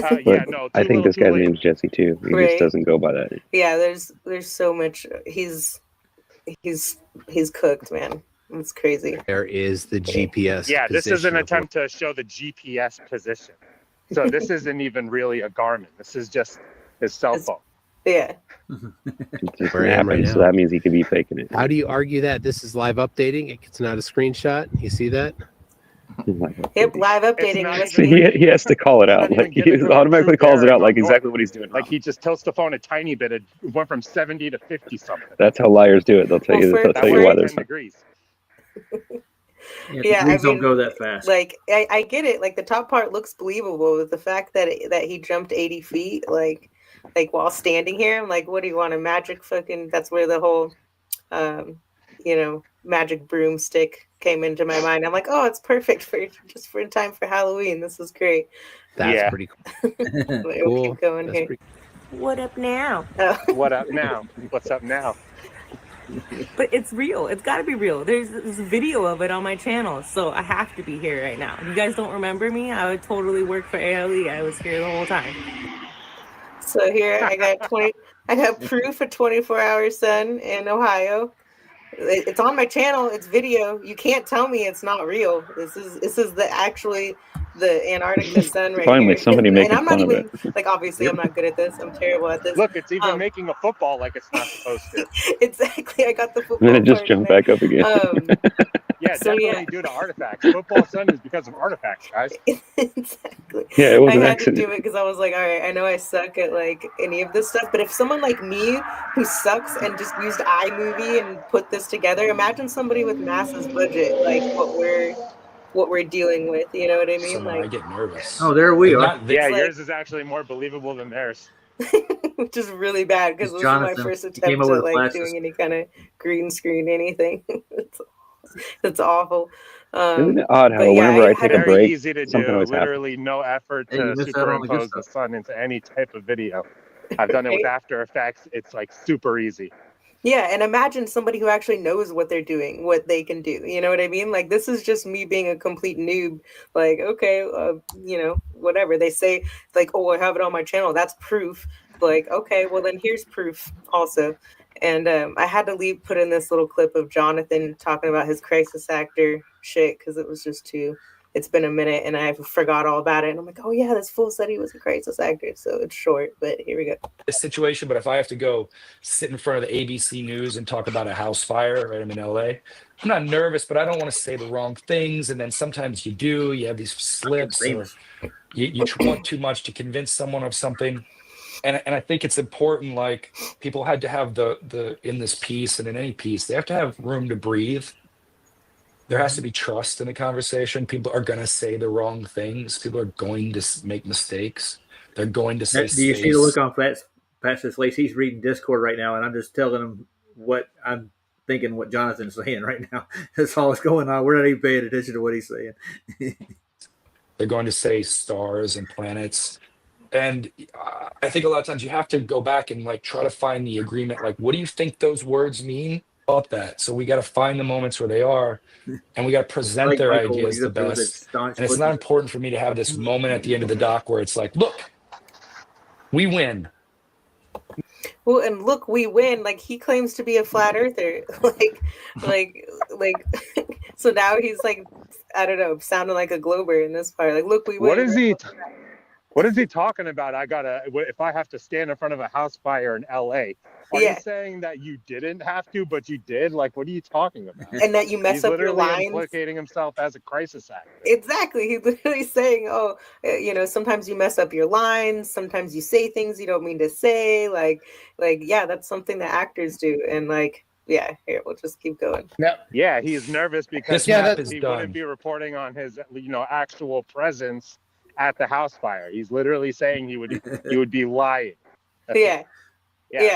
I think this guy's name's Jesse too. He just doesn't go by that. Yeah, there's so much. He's cooked, man. It's crazy. There is the GPS. Yeah, this is an attempt to show the GPS position. So this isn't even really a Garmin. This is just his cell phone. Yeah. Where I am right now. So that means he could be faking it. How do you argue that this is live updating? It's not a screenshot. You see that? Yep, live updating. He has to call it out. Like, he automatically calls it out, like exactly what he's doing wrong. Like, he just tilts the phone a tiny bit. It went from 70 to 50 something. That's how liars do it. They'll tell you. They'll tell you why there's 10 degrees. Yeah, I mean, don't go that fast. Like, I get it. Like, the top part looks believable with the fact that he jumped 80 feet, like while standing here. I'm like, what do you want, a magic fucking? That's where the whole, magic broomstick came into my mind. I'm like, oh, it's perfect for in time for Halloween. This is great. That's pretty cool. We'll keep going here. What up now? What up now? What's up now? But it's real. It's got to be real. There's a video of it on my channel, so I have to be here right now. If you guys don't remember me, I would totally work for ALE. I was here the whole time. So here I got proof of 24-hour sun in Ohio. It's on my channel. It's video. You can't tell me it's not real. This is the Antarctica sun right Finally, here. somebody making and I'm not fun even of it. like, obviously I'm not good at this. I'm terrible at this. Look, it's even making a football like it's not supposed to. Exactly. I got the football. Then it just jumped back up again. Yeah, definitely due to artifacts. Football sun is because of artifacts, guys. Exactly. Yeah, it was an I had accident. to do it because I was like, all right, I know I suck at like any of this stuff, but if someone like me who sucks and just used iMovie and put this together, imagine somebody with Mass's budget, like what we're dealing with. You know what I mean? I get nervous. Oh, there we are. Yeah, yours is actually more believable than theirs. Which is really bad because this is my first attempt at like doing any kind of green screen anything. It's awful. Isn't it odd how whenever I take a break, easy to something do. always Literally no effort to superimpose the sun into any type of video. I've done it with After Effects. It's like super easy. Yeah, and imagine somebody who actually knows what they're doing, what they can do. You know what I mean? Like, this is just me being a complete noob. Like, okay, whatever. They say, like, oh, I have it on my channel. That's proof. Like, okay, well, then here's proof also. And I had to put in this little clip of Jonathan talking about his crisis actor shit because it was just it's been a minute and I forgot all about it. And I'm like, oh yeah, this fool said he was a crisis actor. So it's short, but here we go. This situation, but if I have to go sit in front of the ABC News and talk about a house fire, right? I'm in LA. I'm not nervous, but I don't want to say the wrong things. And then sometimes you do. You have these slips. Or you want too much to convince someone of something. And I think it's important, like people had to have the in this piece and in any piece, they have to have room to breathe. There has to be trust in the conversation. People are going to say the wrong things. People are going to make mistakes. They're going to say Do you see the look on Pat's face? He's reading Discord right now, and I'm just telling him what I'm thinking, what Jonathan's saying right now. That's all that's going on. We're not even paying attention to what he's saying. They're going to say stars and planets. And I think a lot of times you have to go back and like try to find the agreement. Like, what do you think those words mean about that? So we got to find the moments where they are, and we got to present their ideas the best. And it's not important for me to have this moment at the end of the doc where it's like, look, we win. Well, and look, we win. Like, he claims to be a flat earther. like, so now he's like, I don't know, sounding like a glober in this part. Like, look, we win. What is he talking about? If I have to stand in front of a house fire in LA, are you saying that you didn't have to, but you did? Like, what are you talking about? And that you mess up your lines. He's literally implicating himself as a crisis actor. Exactly. He's literally saying, oh, sometimes you mess up your lines. Sometimes you say things you don't mean to say. Like, yeah, that's something that actors do. And like, yeah, here, we'll just keep going. Yeah, he's nervous because he wouldn't be reporting on his, actual presence at the house fire. He's literally saying he would be lying. Yeah.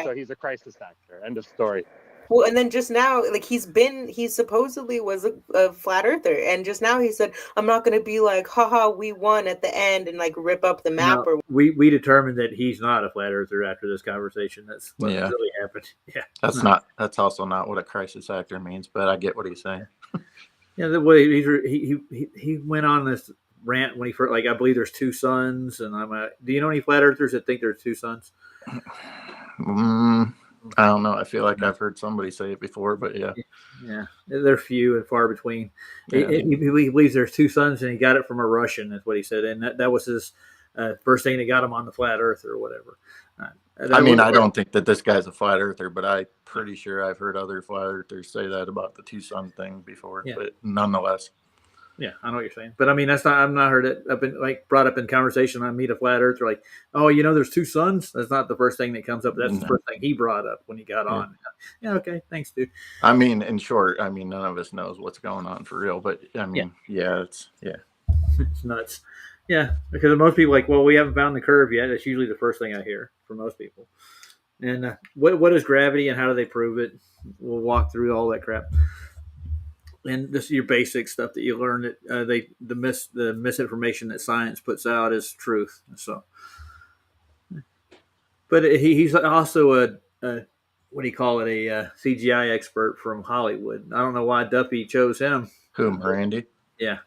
So he's a crisis actor. End of story. Well, and then just now, like he supposedly was a flat earther, and just now he said, "I'm not going to be like, haha, we won at the end," and like rip up the map. No, we determined that he's not a flat earther after this conversation. That's what really happened. Yeah, That's also not what a crisis actor means, but I get what he's saying. Yeah, the way he went on this rant when he first, like, I believe there's two suns, and do you know any flat earthers that think there's two suns? I don't know. I feel like I've heard somebody say it before, but yeah, they're few and far between. Yeah. He believes there's two suns, and he got it from a Russian. Is what he said, and that was his first thing that got him on the flat earth or whatever. I don't think that this guy's a flat earther, but I'm pretty sure I've heard other flat earthers say that about the two sun thing before. Yeah. But nonetheless. Yeah, I know what you're saying, but I mean that's not. I've not heard it. I've been like brought up in conversation. I meet a flat earther, like, oh, there's two suns. That's not the first thing that comes up. That's the first thing he brought up when he got on. Yeah, okay, thanks, dude. I mean, in short, I mean, none of us knows what's going on for real, but I mean, it's nuts. Yeah, because most people like, well, we haven't found the curve yet. That's usually the first thing I hear from most people. And what is gravity and how do they prove it? We'll walk through all that crap. And this is your basic stuff that you learn that the misinformation that science puts out is truth. So, but he's also a what do you call it, a CGI expert from Hollywood. I don't know why Duffy chose him. Who, Randy? Yeah,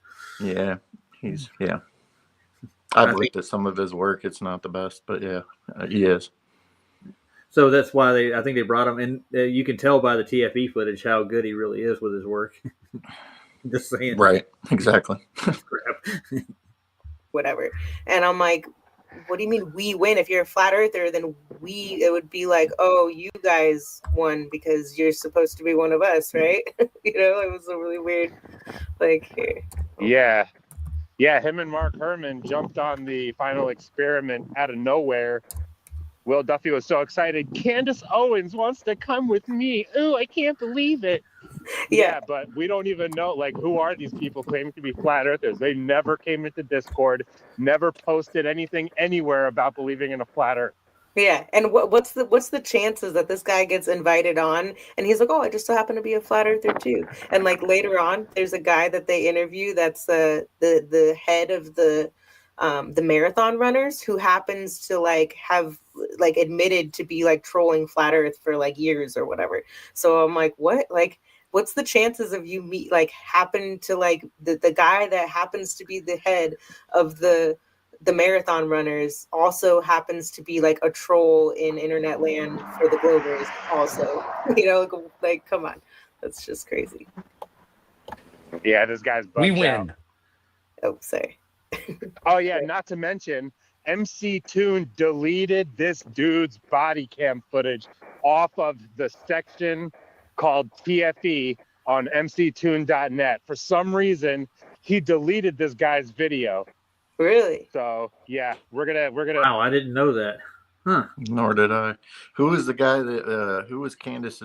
I've looked at some of his work. It's not the best, but he is. So that's why I think they brought him in. You can tell by the TFE footage how good he really is with his work. Just saying. Right. Exactly. Crap. Whatever. And I'm like, what do you mean we win? If you're a flat earther, then it would be like, oh, you guys won because you're supposed to be one of us, right? It was a really weird, like, yeah. Him and Mark Herman jumped on the final experiment out of nowhere. Will Duffy was so excited. Candace Owens wants to come with me. Ooh, I can't believe it. Yeah, but we don't even know, like, who are these people claiming to be flat earthers? They never came into Discord, never posted anything anywhere about believing in a flat earth. Yeah, and what's the chances that this guy gets invited on and he's like, oh, I just so happen to be a flat earther too. And like later on, there's a guy that they interview that's the head of the marathon runners who happens to like have like admitted to be like trolling flat earth for like years or whatever. So I'm like, what? Like, what's the chances of you happen to like the guy that happens to be the head of the marathon runners also happens to be like a troll in internet land for the Globers also, like come on, that's just crazy. Yeah, this guy's bugged we win out. Oh, sorry. Oh yeah, not to mention MC Toon deleted this dude's body cam footage off of the section called TFE on mctoon.net. For some reason, he deleted this guy's video. Really? So yeah, we're gonna. Wow, I didn't know that. Huh? Nor did I. Who was the guy that? Who was Candace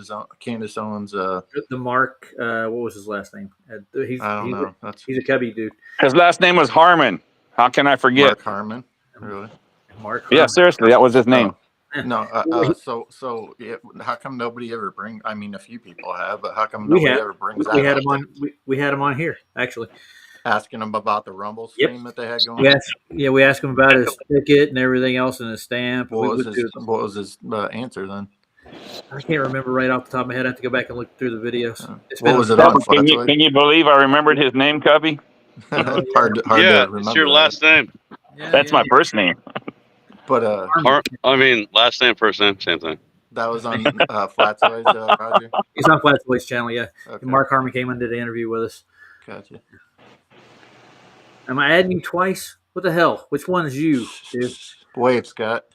Owens? The Mark. What was his last name? I don't know. He's a cubby dude. His last name was Harmon. How can I forget? Mark Harmon. Really? Mark Harmon. Yeah, seriously, that was his name. No. So yeah, how come nobody ever brings? I mean, a few people have, but how come nobody ever brings? We had him on. We had him on here actually. Asking him about the Rumble stream that they had going. Yes, we asked him about his ticket and everything else and his stamp. What was his answer then? I can't remember right off the top of my head. I have to go back and look through the videos. What was it on? Can you believe I remembered his name, Cubby? hard to remember. It's your last name. That's my first name. But last name, first name, same thing. That was on Flatsoy's, Roger. He's on Flatsoy's channel, yeah. Okay. And Mark Harmon came and did an interview with us. Gotcha. Am I adding you twice? What the hell? Which one is you, dude? Wave, Scott.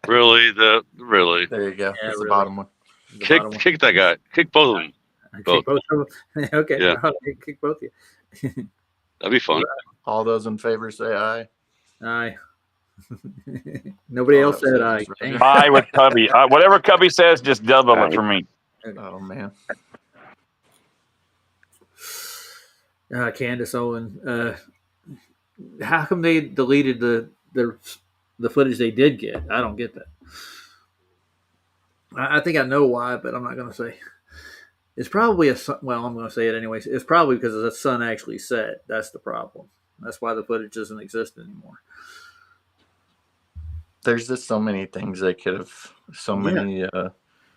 Really? There you go. Yeah, the bottom one. Kick that guy. Kick both of them. Kick both of them? Okay. Yeah. I'll kick both of you. That'd be fun. All those in favor say aye. Aye. Nobody else said aye. Aye with Cubby. Whatever Cubby says, just double it for me. Oh, man. Candace Owen. How come they deleted the footage they did get? I don't get that. I think I know why, but I'm not going to say. It's probably I'm going to say it anyways. It's probably because the sun actually set. That's the problem. That's why the footage doesn't exist anymore. There's just so many things they could have, many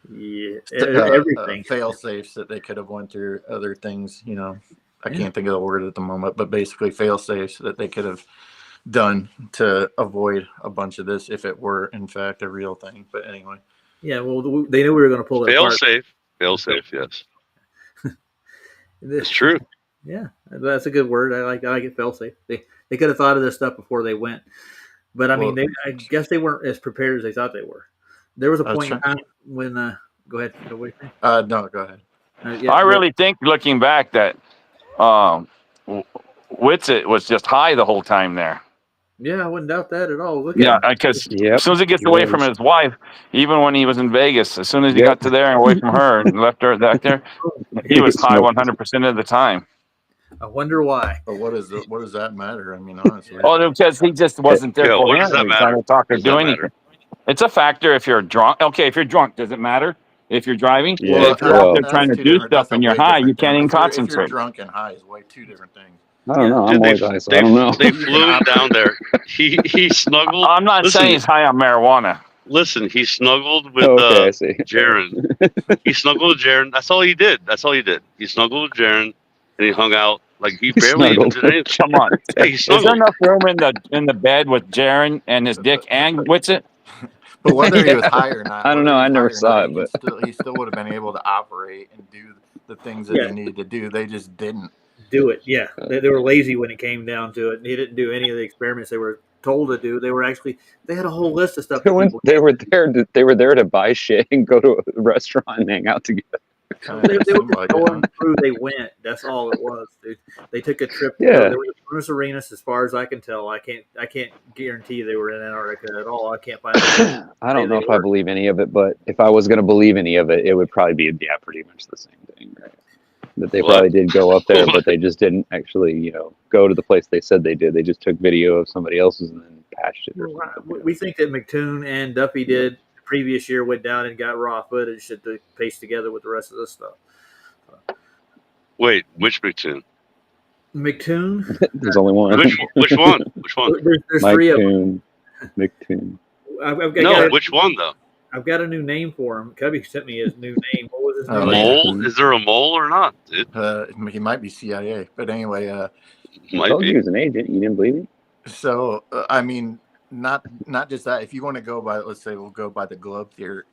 everything. Fail safes that they could have went through, other things, I can't think of the word at the moment, but basically fail safes that they could have done to avoid a bunch of this if it were in fact a real thing. But anyway. Yeah, well, they knew we were going to pull it apart. Fail safe, yes. It's true. Yeah, that's a good word. I like it. Fail safe. They could have thought of this stuff before they went, but I guess they weren't as prepared as they thought they were. There was a point in time when. Go ahead. No, go ahead. I really think, looking back, that Witsit was just high the whole time there. Yeah, I wouldn't doubt that at all. Look Yeah, at him. because as soon as he gets away from his wife, even when he was in Vegas, as soon as he got to there and away from her and left her back there, he was high 100% of the time. I wonder why. But what does that matter? I mean, honestly. Oh, because he just wasn't there what does that coherently matter? trying to talk or Does do that anything. matter? It's a factor if you're drunk. Okay, if you're drunk, does it matter? If you're driving, Yeah, if you're out there that's trying to two do different. stuff That's a and you're way high, you different can't thing. even If you're concentrate. drunk and high, is way two different things. I don't know. I'm Dude, always high, so I don't know. They flew him down there. He snuggled. I'm not saying he's high on marijuana. Listen, he snuggled with Okay, I see. Jaron. He snuggled with Jaron. That's all he did. He snuggled with Jaron, and he hung out. Like he barely even did anything. Come on. Yeah, he Is there snuggled. enough room in the bed with Jaron and his dick and Witsit? But whether he was high or not, I don't know. I never saw it, but he still would have been able to operate and do the things that he needed to do. They just didn't do it. Yeah, they were lazy when it came down to it. He didn't do any of the experiments they were told to do. They had a whole list of stuff. They were there to buy shit and go to a restaurant and hang out together. They were going through. They went. That's all it was, dude. They took a trip. Yeah. They were in Buenos Aires, as far as I can tell. I can't guarantee they were in Antarctica at all. I can't find. I don't know if I believe any of it, but if I was going to believe any of it, it would probably be pretty much the same thing, right? That they probably did go up there, but they just didn't actually, go to the place they said they did. They just took video of somebody else's and then patched it. We think that McToon and Duffy did. Previous year went down and got raw footage that they paced together with the rest of this stuff. Wait, which McToon? McToon? There's only one. Which one? Which one? There's three of them. McToon. Which one though? I've got a new name for him. Cubby sent me his new name. What was his name? Mole? Is there a mole or not, dude? He might be CIA, but anyway. I told you he was an agent. You didn't believe me? So I mean. Not just that. If you want to go by, let's say we'll go by the globe theory.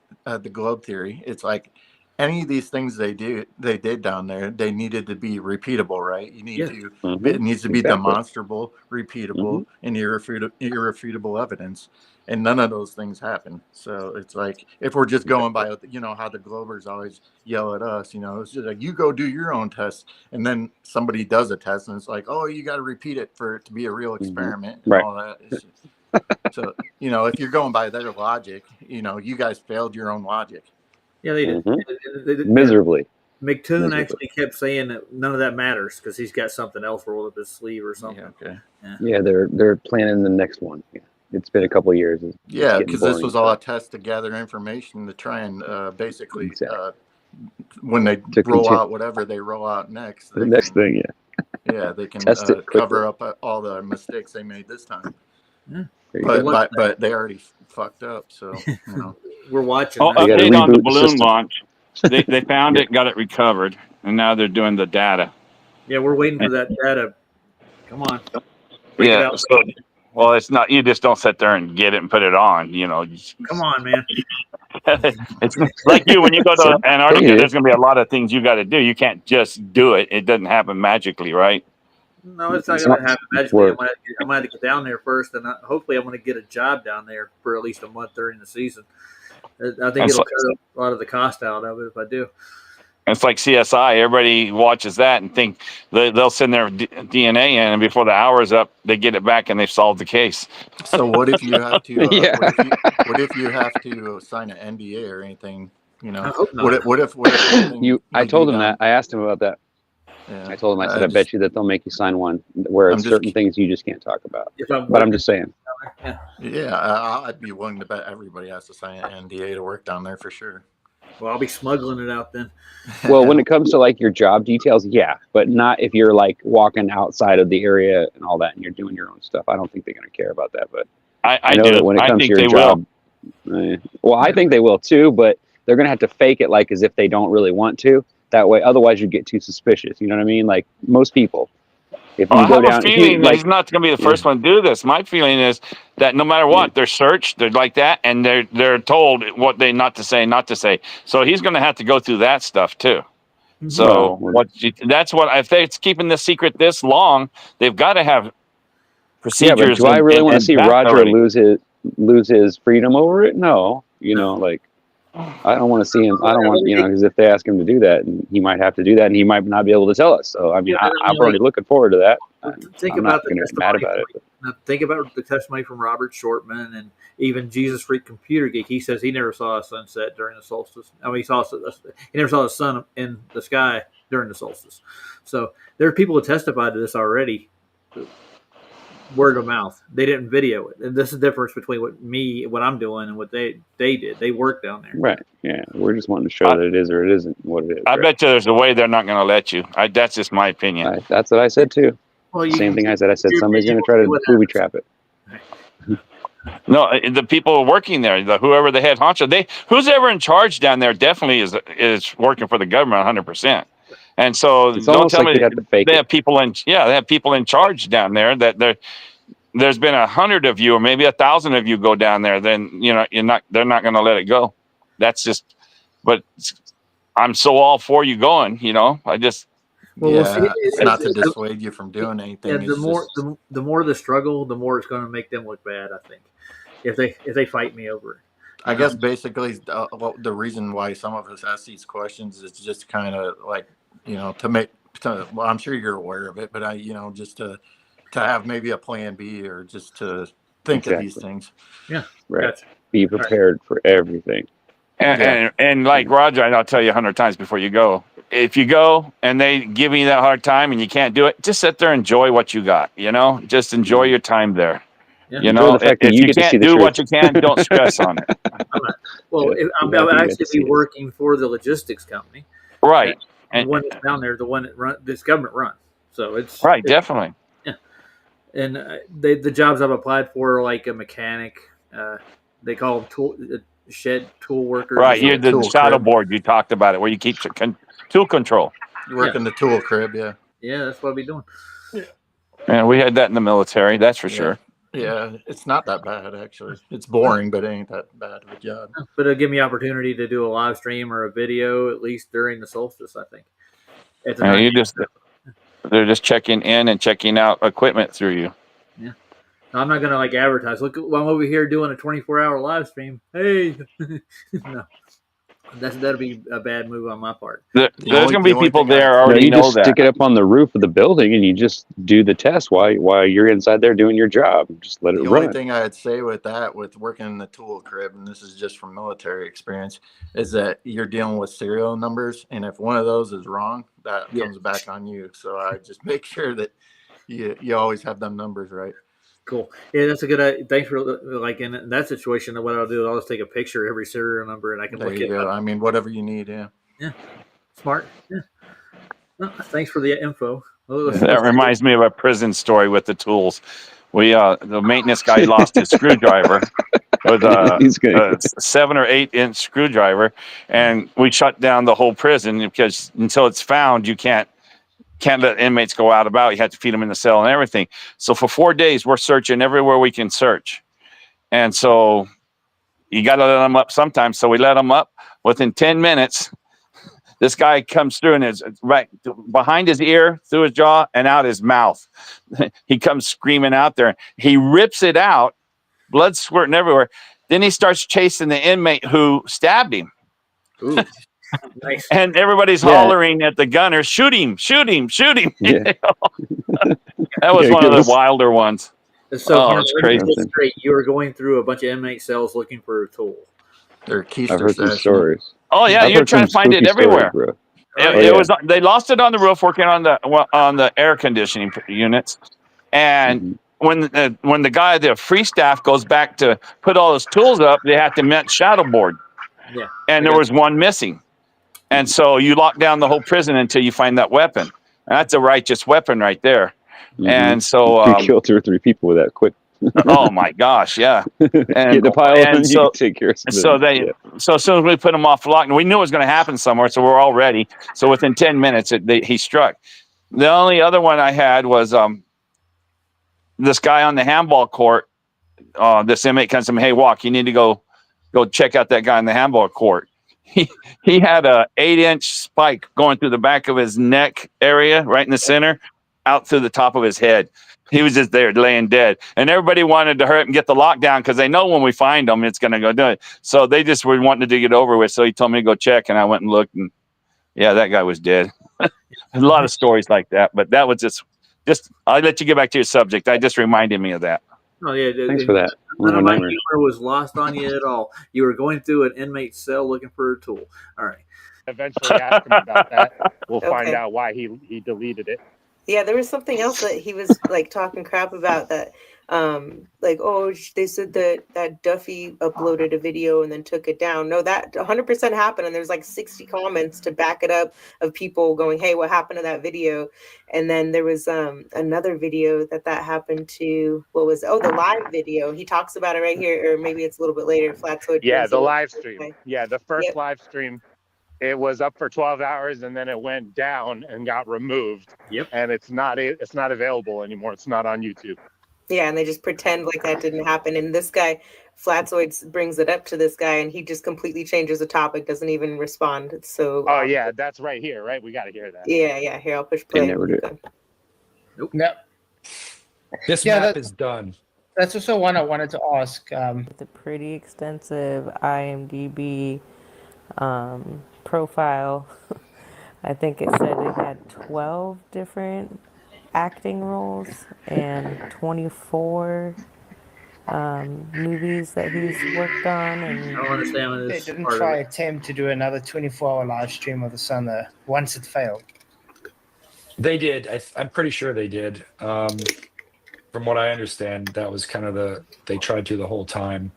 It's like any of these things they did down there, they needed to be repeatable, right? You need to. It needs to be demonstrable, repeatable, and irrefutable evidence. And none of those things happen. So it's like if we're just going by, how the Globers always yell at us, it's just like you go do your own test, and then somebody does a test, and it's like, oh, you got to repeat it for it to be a real experiment and all that. It's just, so, if you're going by their logic, you guys failed your own logic. Yeah, they did. Miserably. McToon actually kept saying that none of that matters because he's got something else rolled up his sleeve or something. Yeah, they're planning the next one. Yeah. It's been a couple of years. Yeah, because this was all a test to gather information to try and basically when they roll out whatever they roll out next. The next thing, yeah, they can cover up all the mistakes they made this time. Yeah. But they already fucked up, so we're watching. Update on the balloon launch. They found it, got it recovered, and now they're doing the data. Yeah, we're waiting for that data. Come on. Yeah. So, well, it's not. You just don't sit there and get it and put it on. Come on, man. It's like when you go to Antarctica. There's going to be a lot of things you got to do. You can't just do it. It doesn't happen magically, right? No, it's not going to happen magically. I'm going to get down there first, and hopefully I'm going to get a job down there for at least a month during the season. I think it'll cut a lot of the cost out of it if I do. It's like CSI. Everybody watches that and think they'll send their DNA in, and before the hour's up, they get it back and they've solved the case. So what if you have to? What if you have to sign an NDA or anything? I hope not. What if I told him that. I asked him about that. Yeah. I told him, I said, I bet you that they'll make you sign one where it's certain things you just can't talk about. But I'm just saying. Yeah, I'd be willing to bet everybody has to sign an NDA to work down there for sure. Well, I'll be smuggling it out then. Well, when it comes to like your job details, yeah, but not if you're like walking outside of the area and all that and you're doing your own stuff. I don't think they're going to care about that. But I know do. that when it comes to your job, I think they will too, but they're going to have to fake it like as if they don't really want to. That way, otherwise you get too suspicious. You know what I mean? Like most people. If you I go have down, a feeling he's not going to be the first one to do this. My feeling is that no matter what, they're searched, they're like that, and they're told what they not to say. So he's going to have to go through that stuff too. So that's what if it's keeping the secret this long, they've got to have procedures. Yeah, but do I really want to see Roger lose his freedom over it? No, like. I don't want to see him. I don't want, because if they ask him to do that, and he might have to do that, and he might not be able to tell us. So, I mean, I'm already looking forward to that. I'm not going to get mad about it. Think about the testimony from Robert Shortman and even Jesus Freak Computer Geek. He says he never saw a sunset during the solstice. I mean, he never saw the sun in the sky during the solstice. So there are people who testified to this already. Word of mouth. They didn't video it. And this is the difference between what I'm doing and what they did. They worked down there. Right. Yeah. We're just wanting to show that it is or it isn't what it is. I bet you there's a way they're not going to let you. That's just my opinion. That's what I said too. Well, same thing I said. I said somebody's going to try to booby trap it. No, the people working there, whoever the head honcho, who's ever in charge down there definitely is working for the government 100%. And so don't tell me they have people in charge down there there's been 100 of you or maybe 1,000 of you go down there, then they're not going to let it go. That's just, but I'm so all for you going, I just. It's not to dissuade you from doing anything. Yeah, the more the struggle, the more it's going to make them look bad, I think, if they fight me over it. I guess basically the reason why some of us ask these questions is just kind of like, well, I'm sure you're aware of it, but just to have maybe a plan B or just to think of these things. Yeah. Right. Gotcha. Be prepared for everything. And like Roger, I'll tell you 100 times before you go, if you go and they give you that hard time and you can't do it, just sit there and enjoy what you got, just enjoy your time there. Yeah. If you can't do what you can, don't stress on it. I'll actually be working for the logistics company. Right. And the one that's down there, the one that this government run. So it's right, definitely. Yeah. And the jobs I've applied for are like a mechanic. They call them shed tool workers. Right, you're the saddle board. You talked about it, where you keep tool control. You work in the tool crib, yeah. Yeah, that's what I'll be doing. Yeah. And we had that in the military, that's for sure. Yeah, it's not that bad, actually. It's boring, but it ain't that bad of a job. But it'll give me opportunity to do a live stream or a video, at least during the solstice, I think. They're just checking in and checking out equipment through you. Yeah. No, I'm not going to advertise. Look, I'm over here doing a 24-hour live stream. Hey. No. That'll be a bad move on my part. There's going to be people there already. You just stick it up on the roof of the building and you just do the test while you're inside there doing your job. Just let it run. The only thing I'd say with working in the tool crib, and this is just from military experience, is that you're dealing with serial numbers, and if one of those is wrong, that comes back on you. So I just make sure that you always have them numbers right. Cool. Yeah, that's a good. Thanks for in that situation. What I'll do is I'll just take a picture of every serial number and I can look it up. I mean, whatever you need. Yeah. Yeah. Smart. Yeah. Well, thanks for the info. That reminds me of a prison story with the tools. The maintenance guy lost his screwdriver with a 7 or 8 inch screwdriver, and we shut down the whole prison because until it's found, you can't let inmates go out about. You have to feed them in the cell and everything. So for 4 days, we're searching everywhere we can search. And so you got to let them up sometimes. So we let them up. Within 10 minutes, this guy comes through and is right behind his ear, through his jaw, and out his mouth. He comes screaming out there. He rips it out, blood squirting everywhere. Then he starts chasing the inmate who stabbed him. Ooh. Nice. And everybody's hollering at the gunner, shoot him, shoot him, shoot him. Yeah. That was one of the wilder ones. So it's crazy. You were going through a bunch of inmate cells looking for a tool. They're keister. I've heard some stories. Oh yeah, you're trying to find it everywhere. It was. They lost it on the roof working on the air conditioning units, and when the guy, the free staff, goes back to put all those tools up, they have to mint shadow board. Yeah. And there was one missing. And so you lock down the whole prison until you find that weapon. And that's a righteous weapon right there. Mm-hmm. And so you kill 2 or 3 people with that quick. Oh my gosh, yeah. And get the pile and so, you take care of so as soon as we put him off lock, and we knew it was going to happen somewhere, so we're all ready. So within 10 minutes, he struck. The only other one I had was this guy on the handball court. This inmate comes to me, hey, Walk, you need to go check out that guy on the handball court. He had a 8-inch spike going through the back of his neck area, right in the center, out through the top of his head. He was just there laying dead. And everybody wanted to hurry up and get the lockdown because they know when we find him, it's going to go do it. So they just were wanting to get over with. So he told me to go check, and I went and looked, and yeah, that guy was dead. A lot of stories like that, but that was just I'll let you get back to your subject. I just reminded me of that. Oh yeah, thanks for that. None of my humor was lost on you at all. You were going through an inmate cell looking for a tool. All right. Eventually ask him about that. We'll find out why he deleted it. Yeah, there was something else that he was like talking crap about that. Like, oh, they said that Duffy uploaded a video and then took it down. No, that 100% happened, and there's like 60 comments to back it up of people going, "Hey, what happened to that video?" And then there was another video that happened to. What was the live video? He talks about it right here, or maybe it's a little bit later. Flatsoid. Yeah, the live stream. Yeah, the first live stream. It was up for 12 hours and then it went down and got removed. Yep. And it's not available anymore. It's not on YouTube. Yeah, and they just pretend like that didn't happen. And this guy, Flatsoid, brings it up to this guy, and he just completely changes the topic, doesn't even respond. It's so. Oh yeah, that's right here, right? We got to hear that. Yeah. Here, I'll push play. They never do. Nope. No. This map is done. That's also one I wanted to ask. It's a pretty extensive IMDb profile. I think it said it had 12 different acting roles and 24 movies that he's worked on. And I don't understand what this. They didn't try attempt to do another 24-hour live stream of the sun there once it failed. They did. I'm pretty sure they did. From what I understand, that was kind of they tried to the whole time.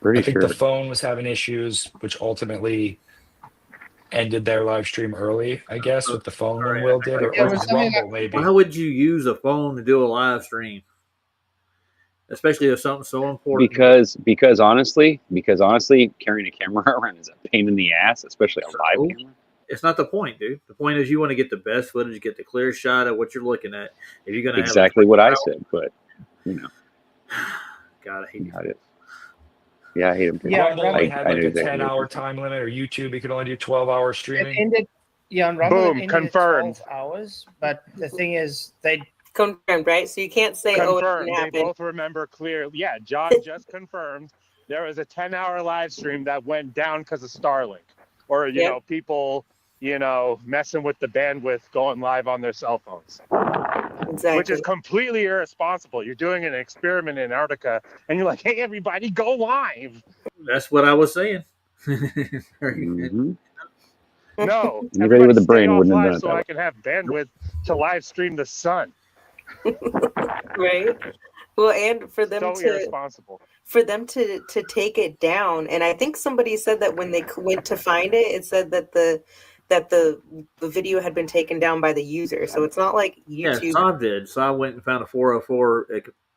I think the phone was having issues, which ultimately ended their live stream early, I guess, with the phone when Will did, or Rumble maybe. How would you use a phone to do a live stream? Especially if something so important. Because honestly, carrying a camera around is a pain in the ass, especially a live camera. It's not the point, dude. The point is you want to get the best footage, get the clear shot of what you're looking at. If you're going to exactly what I said, but God, I hate it. Yeah, I hate him too. Yeah, Rumble only had like a 10-hour time limit, or YouTube, you could only do 12-hour streaming. It ended, on Rumble, boom, it ended confirmed. At 12 hours, but the thing is, they confirmed, right? So you can't say, confirmed. Oh, it didn't They both remember clear. Yeah, John just confirmed there was a 10-hour live stream that went down because of Starlink, or you know, people, messing with the bandwidth, going live on their cell phones. Exactly. Which is completely irresponsible. You're doing an experiment in Antarctica, and you're like, "Hey, everybody, go live." That's what I was saying. Mm-hmm. No, anybody with a brain wouldn't have done it so I can have bandwidth to live stream the sun. Right. Well, and for them irresponsible. For them to take it down, and I think somebody said that when they went to find it, it said that the video had been taken down by the user. So it's not like YouTube. Yeah, Saw did. Saw went and found a 404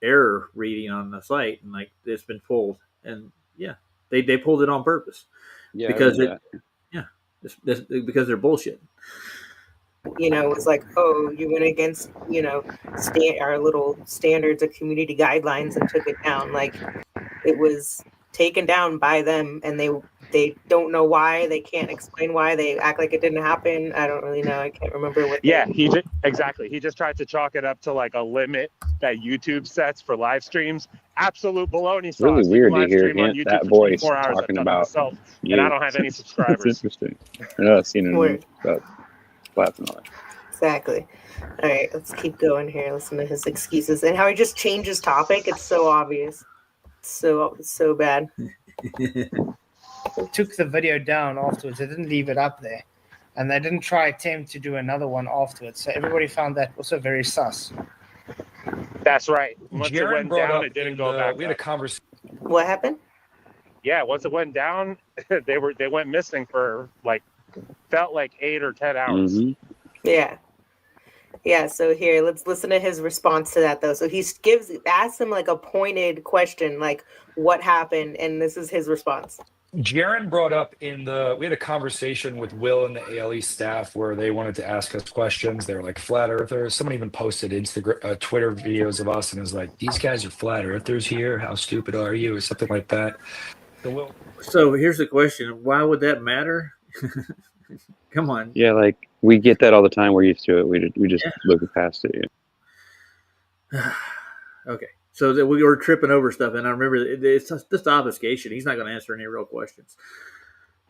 error reading on the site, and like it's been pulled. And yeah, they pulled it on purpose. Yeah, because because they're bullshit. It's like, oh, you went against, our little standards of community guidelines and took it down. Like, it was taken down by them, and they don't know why. They can't explain why. They act like it didn't happen. I don't really know. I can't remember what. Yeah, exactly. He just tried to chalk it up to like a limit that YouTube sets for live streams. Absolute baloney sauce. Really weird to hear that voice talking about myself, and I don't have any subscribers. That's interesting. I've seen it about laughing on it. Exactly. All right, let's keep going here. Listen to his excuses and how he just changes topic. It's so obvious. So bad. They took the video down afterwards. They didn't leave it up there, and they didn't try attempt to do another one afterwards. So everybody found that also very sus. That's right. Once it went down, it didn't go back. We had a conversation. What happened? Yeah, once it went down, they went missing for felt like 8 or 10 hours. Mm-hmm. Yeah. So here, let's listen to his response to that, though. So he asks him like a pointed question, like what happened, and this is his response. Jaron brought up we had a conversation with Will and the ALE staff where they wanted to ask us questions. They were like flat earthers. Someone even posted Instagram, Twitter videos of us and was like, "These guys are flat earthers here. How stupid are you?" or something like that. So here's the question: why would that matter? Come on. Yeah, like we get that all the time. We're used to it. We just look past it. Yeah. Okay, so we were tripping over stuff, and I remember it's just obfuscation. He's not going to answer any real questions.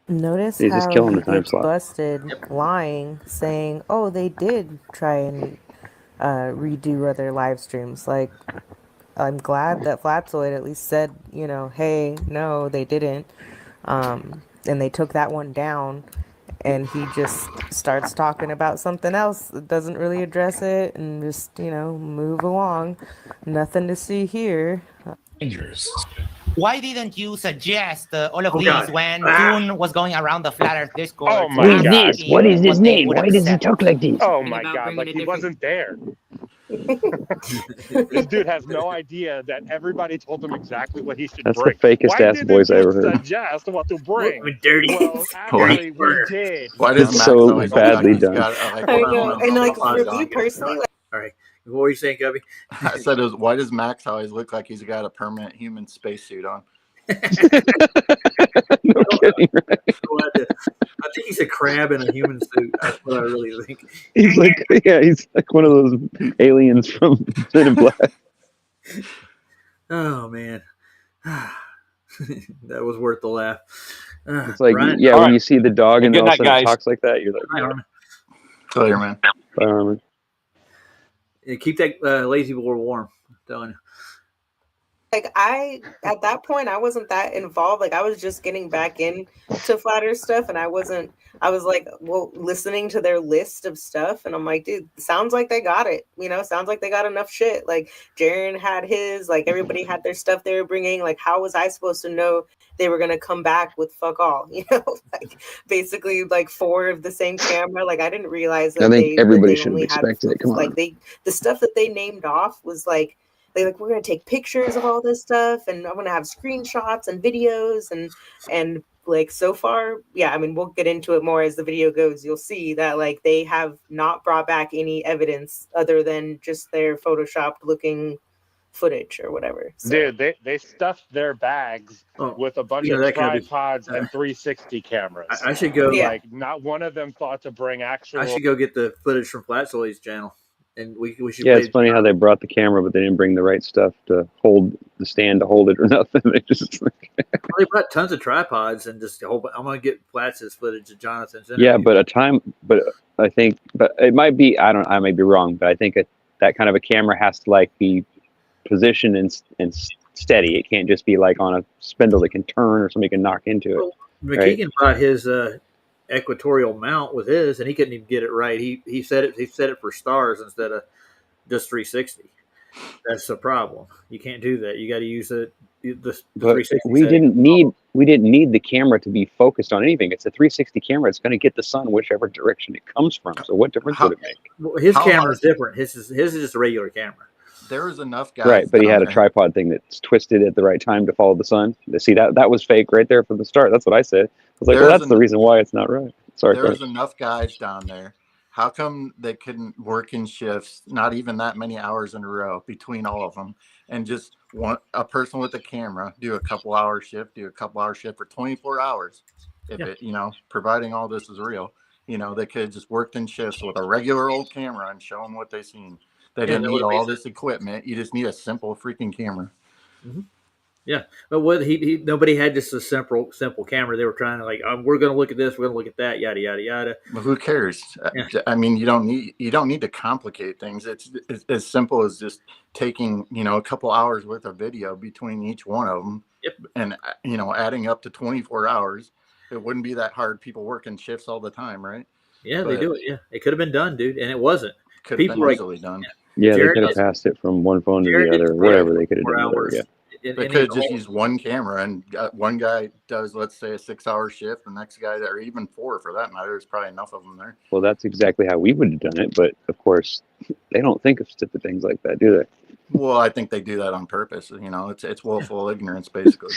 Notice He's just how killing he the time gets slot. busted lying, saying, "Oh, they did try and redo other live streams." Like, I'm glad that Flatzoid at least said, hey, no, they didn't, and they took that one down. And he just starts talking about something else that doesn't really address it, and just move along. Nothing to see here. Dangerous. Why didn't you suggest all of Oh, these God. when Dune was going around the Flat Earth Discord? Oh my God. What is his what they name? would Why does he accept? talk like this? Oh Thinking my about God. bringing Like a he different. wasn't there. This dude has no idea that everybody told him exactly what he should That's the bring. fakest Why ass didn't voice I you ever heard. suggest what to bring? Dirty. Well, actually, we did. Why does It's Max so always look like badly he's done. got like I one know, of and those like for AirPods me on? personally, like, All right, what were you saying, Gubby? I said, why does Max always look like he's got a permanent human spacesuit on? No kidding, right? I think he's a crab in a human suit. That's what I really think. He's like one of those aliens from Men in Black. Oh man, that was worth the laugh. It's like, Ryan, yeah, All when right. you see the dog and Good all of a night, sudden it guys. talks like that, you're like, Hi, Harmon. Clear, man. bye, Harmon. Yeah, keep that lazy boy warm. I'm telling you. like at that point I wasn't that involved. Like I was just getting back in to Flat Earth stuff, and I was like, well, listening to their list of stuff, and I'm like, dude, sounds like they got it. Sounds like they got enough shit. Like Jaren had his, like everybody had their stuff they were bringing. Like how was I supposed to know they were gonna come back with fuck all? Like basically like 4 of the same camera. Like I didn't realize that I think everybody should have only had expected it. Come on. like the stuff that they named off was like we're going to take pictures of all this stuff, and I'm going to have screenshots and videos and like so far, yeah, I mean, we'll get into it more as the video goes. You'll see that like they have not brought back any evidence other than just their photoshopped looking footage or whatever. So. Dude, they stuffed their bags with a bunch of tripods and 360 cameras. I should go. Like not one of them thought to bring actual. I should go get the footage from Flatzoid's channel. And we should. Yeah, it's funny how they brought the camera, but they didn't bring the right stuff to hold the stand to hold it or nothing. They just they brought tons of tripods and just I'm gonna get Platz's footage of Jonathan's interview. Yeah, but I think it might be, I may be wrong, but I think that kind of a camera has to like be positioned and steady. It can't just be like on a spindle that can turn or somebody can knock into it. Well, McKeegan brought his equatorial mount with his, and he couldn't even get it right. He set it for stars instead of just 360. That's the problem. You can't do that. You got to use the 360. We didn't need the camera to be focused on anything. It's a 360 camera. It's going to get the sun whichever direction it comes from. So what difference would it make? Well, his camera is different. His is just a regular camera. There was enough guys. Right, but he had a tripod thing that's twisted at the right time to follow the sun. See, that was fake right there from the start. That's what I said. I was like, well, that's the reason why it's not right. Sorry. There was enough guys down there. How come they couldn't work in shifts, not even that many hours in a row between all of them, and just a person with a camera do a couple hour shift for 24 hours? If it, providing all this is real, they could have just worked in shifts with a regular old camera and show them what they seen. They didn't need all this equipment. You just need a simple freaking camera. Mm-hmm. Yeah, but nobody had just a simple camera. They were trying to like, we're going to look at this, we're going to look at that, yada yada yada. Well, who cares? Yeah. I mean, you don't need to complicate things. It's as simple as just taking a couple hours worth of video between each one of them, and adding up to 24 hours. It wouldn't be that hard. People work in shifts all the time, right? Yeah, they do it. Yeah, it could have been done, dude, and it wasn't. Could have been easily done. Yeah, they could have passed it from one phone to the other, whatever they could have done. Whatever, yeah. They could have just used one camera, and one guy does, let's say, a 6-hour shift. The next guy, or even 4 for that matter, there's probably enough of them there. Well, that's exactly how we would have done it, but of course, they don't think of stupid things like that, do they? Well, I think they do that on purpose. It's willful ignorance, basically.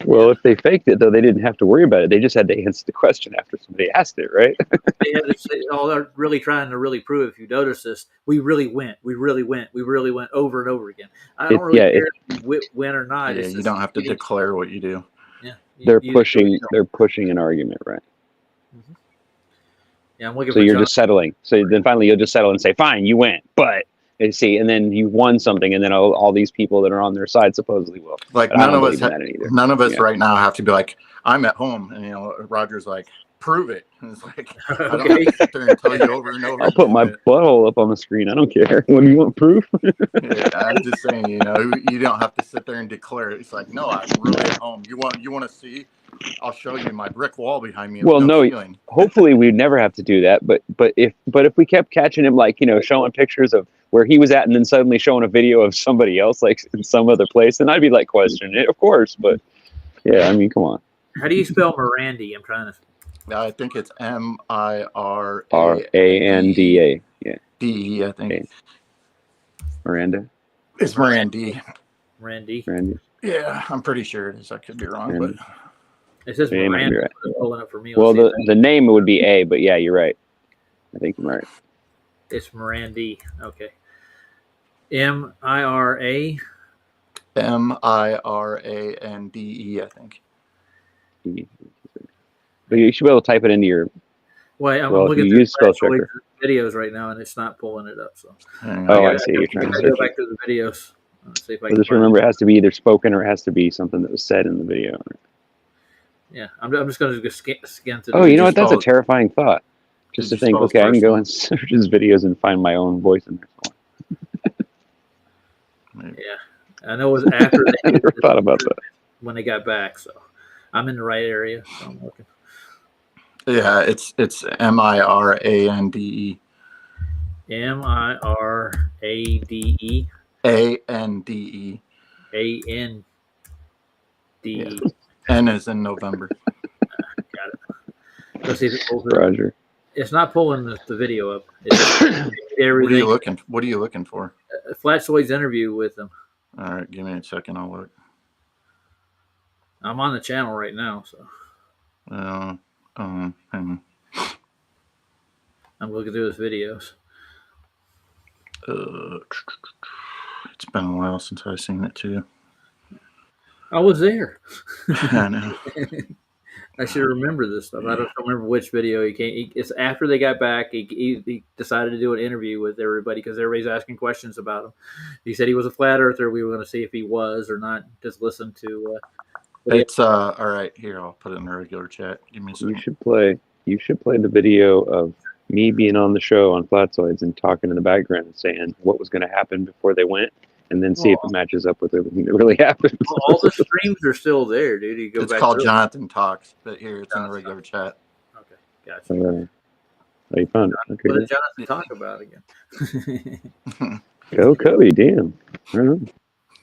Well, if they faked it, though, they didn't have to worry about it. They just had to answer the question after somebody asked it, right? They had to say, they're really trying to really prove. If you notice this, we really went over and over again. I don't really care if you win or not. Yeah, you don't have to declare what you do. Yeah, they're pushing an argument, right? Mm-hmm. Yeah, I'm looking. So you're just settling. So then finally, you'll just settle and say, "Fine, you win," but And see, and then you won something, and then all these people that are on their side supposedly will. Like But none of us Yeah. right now have to be like, I'm at home, and Roger's like, prove it. And it's like, I don't Okay. have to sit there and tell you over and over I'll put again. my butthole up on the screen. I don't care. What do you want proof? Yeah, I'm just saying, you don't have to sit there and declare it. It's like, no, I'm really at home. You want to see? I'll show you my brick wall behind me. Well, no. Ceiling. Hopefully, we'd never have to do that. But if we kept catching him, like showing pictures of where he was at, and then suddenly showing a video of somebody else, like in some other place, then I'd be like questioning it, of course. But yeah, I mean, come on. How do you spell Mirandy? I'm trying to. I think it's MIRANDA. Yeah. D, I think. Miranda. It's Mirandy. Randy. Yeah, I'm pretty sure it is. I could be wrong, but it says yeah, Miranda. right. Pulling up for me. Well, the name would be A, but yeah, you're right. I think you're right. It's Mirandy. Okay. MIRA. MIRANDE, I think. But you should be able to type it into your. Well, I'm if looking you through use spell checker. videos right now, and it's not pulling it up. So. I see. You're trying to go back to the videos. See if I can just remember, it has to be either spoken or it has to be something that was said in the video. Yeah, I'm just going to go scan through. Oh, you know what? That's a terrifying thought. Just to think, okay, I can go and search his videos and find my own voice in there. Yeah, I know it was after they never thought about that when they got back. So I'm in the right area. So I'm looking. Yeah, it's MIRANDE. MIRADE. ANDE. ANDE. Yeah. N is in November. Got it. Let's see if it pulls it Roger. Up. It's not pulling the video up. It's everything. What are you looking for? Flatsoid's interview with them. All right, give me a second. I'll look. I'm on the channel right now, so. Hang on. I'm looking through his videos. It's been a while since I've seen it too. I was there. I know. I should remember this stuff. I don't remember which video he came. It's after they got back. He decided to do an interview with everybody because everybody's asking questions about him. He said he was a flat earther. We were going to see if he was or not. Just listen to. It's all right. Here, I'll put it in the regular chat. Give me a second. You should play the video of me being on the show on Flatsoids and talking in the background and saying what was going to happen before they went, and then see if it matches up with everything that really happened. All the streams are still there, dude. You go it's back. Called Jonathan Talks, but here it's in the regular chat. Okay, gotcha. You found it. Okay. What did Jonathan talk about again? Go Cubby, damn.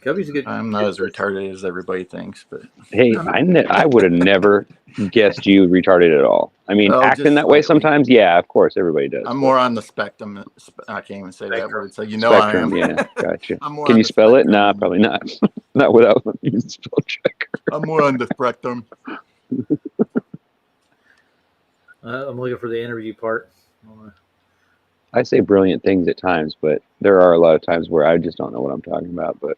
Cubby's a good. I'm not as retarded as everybody thinks, but hey, I would have never guessed you retarded at all. I mean, acting that way sometimes, yeah, of course, everybody does. I'm more on the spectrum. I can't even say that word, so spectrum, I am. Yeah, gotcha. Can you spell it? Nah, probably not. Not without using spell checker. I'm more on the spectrum. I'm looking for the interview part. I say brilliant things at times, but there are a lot of times where I just don't know what I'm talking about. But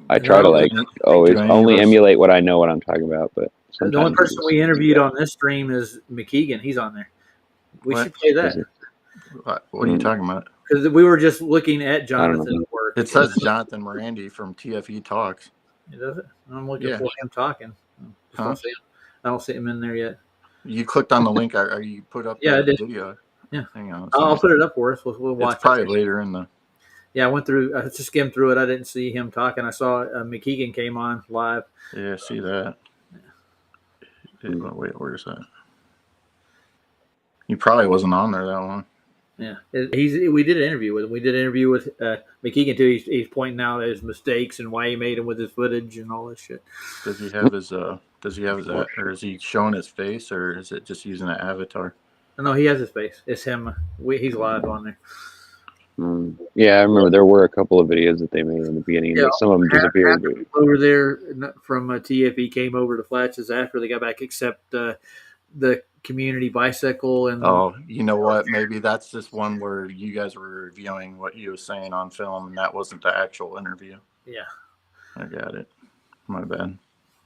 I try to always only emulate what I know what I'm talking about. But the only person we interviewed on this stream is McKeegan. He's on there. We should play that. What are you talking about? Because we were just looking at Jonathan's work. It says Jonathan Mirandy from TFE Talks. Does it? I'm looking for him talking. I don't see him in there yet. You clicked on the link. Are you put up the video? Yeah. Hang on. I'll put it up for us. We'll watch it's probably later in the... Yeah, I went through. I just skimmed through it. I didn't see him talking. I saw McKeegan came on live. Yeah, see that. Wait, where's that? He probably wasn't on there that long. Yeah, we did an interview with him. We did an interview with McKeegan too. He's pointing out his mistakes and why he made them with his footage and all this shit. Does he have his? Or is he showing his face, or is it just using an avatar? No, he has his face. It's him. He's live on there. Yeah, I remember there were a couple of videos that they made in the beginning. Yeah, some of them disappeared. Over there from TFE came over to Flatches after they got back, except the community bicycle and. Oh, you know what? Maybe that's just one where you guys were reviewing what he was saying on film, and that wasn't the actual interview. Yeah, I got it. My bad.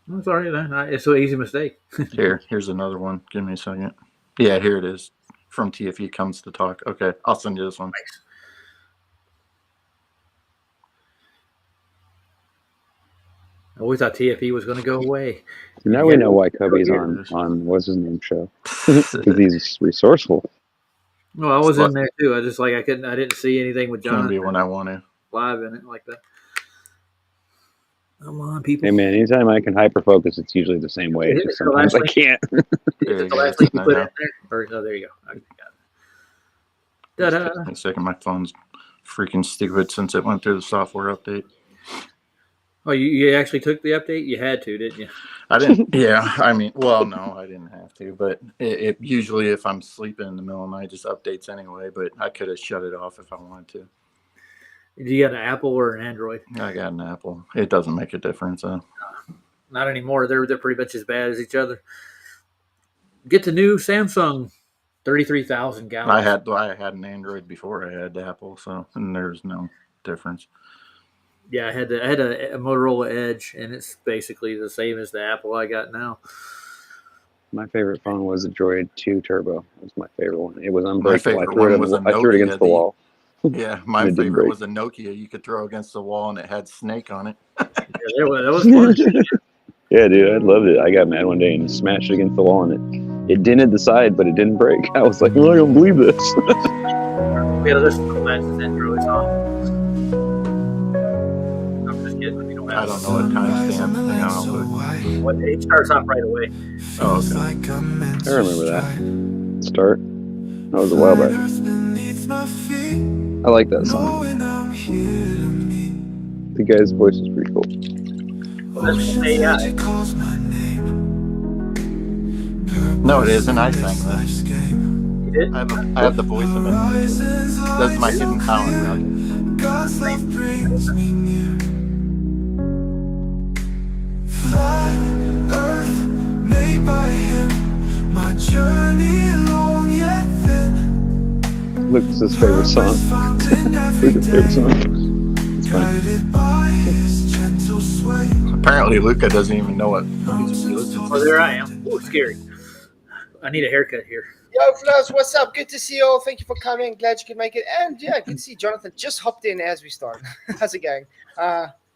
I'm sorry, it's an easy mistake. Here's another one. Give me a second. Yeah, here it is. From TFE Comes to Talk. Okay, I'll send you this one. Thanks. Well, we thought TFE was going to go away. Now we know why Cubby's on what's his name show, because he's resourceful. Well, I was in there too. I just I didn't see anything with John. Can be when I want to live in it like that. Come on, people. Hey man, anytime I can hyper focus, it's usually the same way. Just sometimes I can't. Is it the last link you put in there? Or no, there you go. Okay, got it. I'm sick of my phone's freaking stupid since it went through the software update. Oh, you actually took the update? You had to, didn't you? I didn't. Yeah, I mean, well, no, I didn't have to. But it usually, if I'm sleeping in the middle of the night, just updates anyway. But I could have shut it off if I wanted to. Do you got an Apple or an Android? I got an Apple. It doesn't make a difference. Not anymore. They're pretty much as bad as each other. Get the new Samsung, 33,000 gallons. I had an Android before I had Apple, and there's no difference. Yeah, I had a Motorola Edge, and it's basically the same as the Apple I got now. My favorite phone was the Droid 2 Turbo. It was my favorite one. It was unbreakable. I threw it against the wall. Yeah, my favorite was a Nokia you could throw against the wall, and it had Snake on it. Yeah, that was fun. Yeah, dude, I loved it. I got mad one day and smashed it against the wall, and it dented the side, but it didn't break. I was like, well, I don't believe this. Yeah, there's some matches Android's on. I don't know what timestamp. What it starts off right away. Oh, okay. I remember that. Start. That was a while back. I like that song. The guy's voice is pretty cool. Well, that's AI. No, it isn't. I sang that. You did? I have the voice of it. That's my hidden talent. Earth made by him, my journey long yet thin. Luke's his favorite song. Luke's favorite song. It's funny. Apparently, Luca doesn't even know what music he listens to. Oh, there I am. Oh, scary. I need a haircut here. Yo, Flash, what's up? Good to see you all. Thank you for coming. Glad you could make it. And yeah, good to see Jonathan just hopped in as we start. How's it going?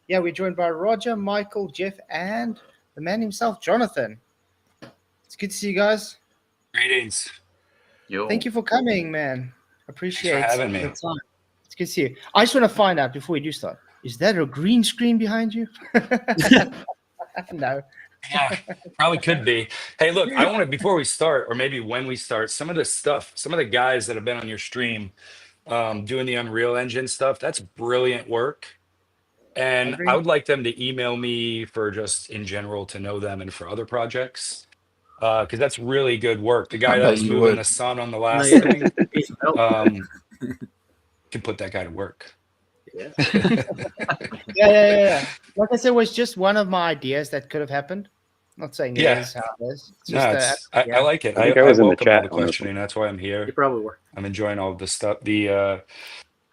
Yeah, we're joined by Roger, Michael, Jeff, and the man himself, Jonathan. It's good to see you guys. Greetings. Yo. Thank you for coming, man. Appreciate Thanks for having me. the time. It's good to see you. I just want to find out before we do start, is that a green screen behind you? No. Yeah, probably could be. Hey, look, I want to, before we start, or maybe when we start, some of the guys that have been on your stream doing the Unreal Engine stuff, that's brilliant work. And I would like them to email me for just in general to know them and for other projects. Because that's really good work. The guy that was moving the sun on the last thing, can put that guy to work. Yeah. Yeah. Like I said, it was just one of my ideas that could have happened. Not saying it is how it is. It's just, I like it. I think I was in the welcome chat all the questioning. That's why I'm here. You probably were. I'm enjoying all of the stuff. The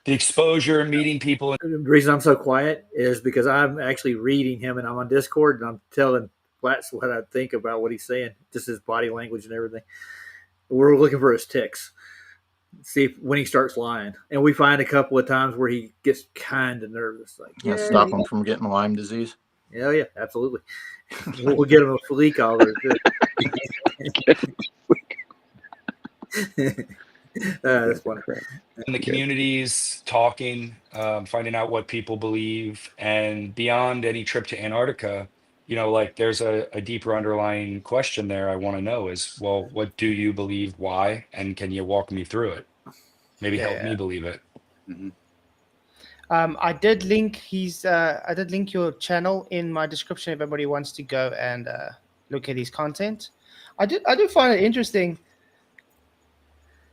exposure, meeting people. The reason I'm so quiet is because I'm actually reading him, and I'm on Discord, and I'm telling Flats what I think about what he's saying, just his body language and everything. We're looking for his tics. See when he starts lying, and we find a couple of times where he gets kind of nervous, like stop him from getting Lyme disease. Yeah, absolutely. We'll get him a fleek all over. That's funny. In the communities, talking, finding out what people believe, and beyond any trip to Antarctica, like there's a deeper underlying question there. I want to know is, well, what do you believe? Why? And can you walk me through it? Maybe help me believe it. Mm-hmm. I did link your channel in my description if anybody wants to go and look at his content. I do find it interesting.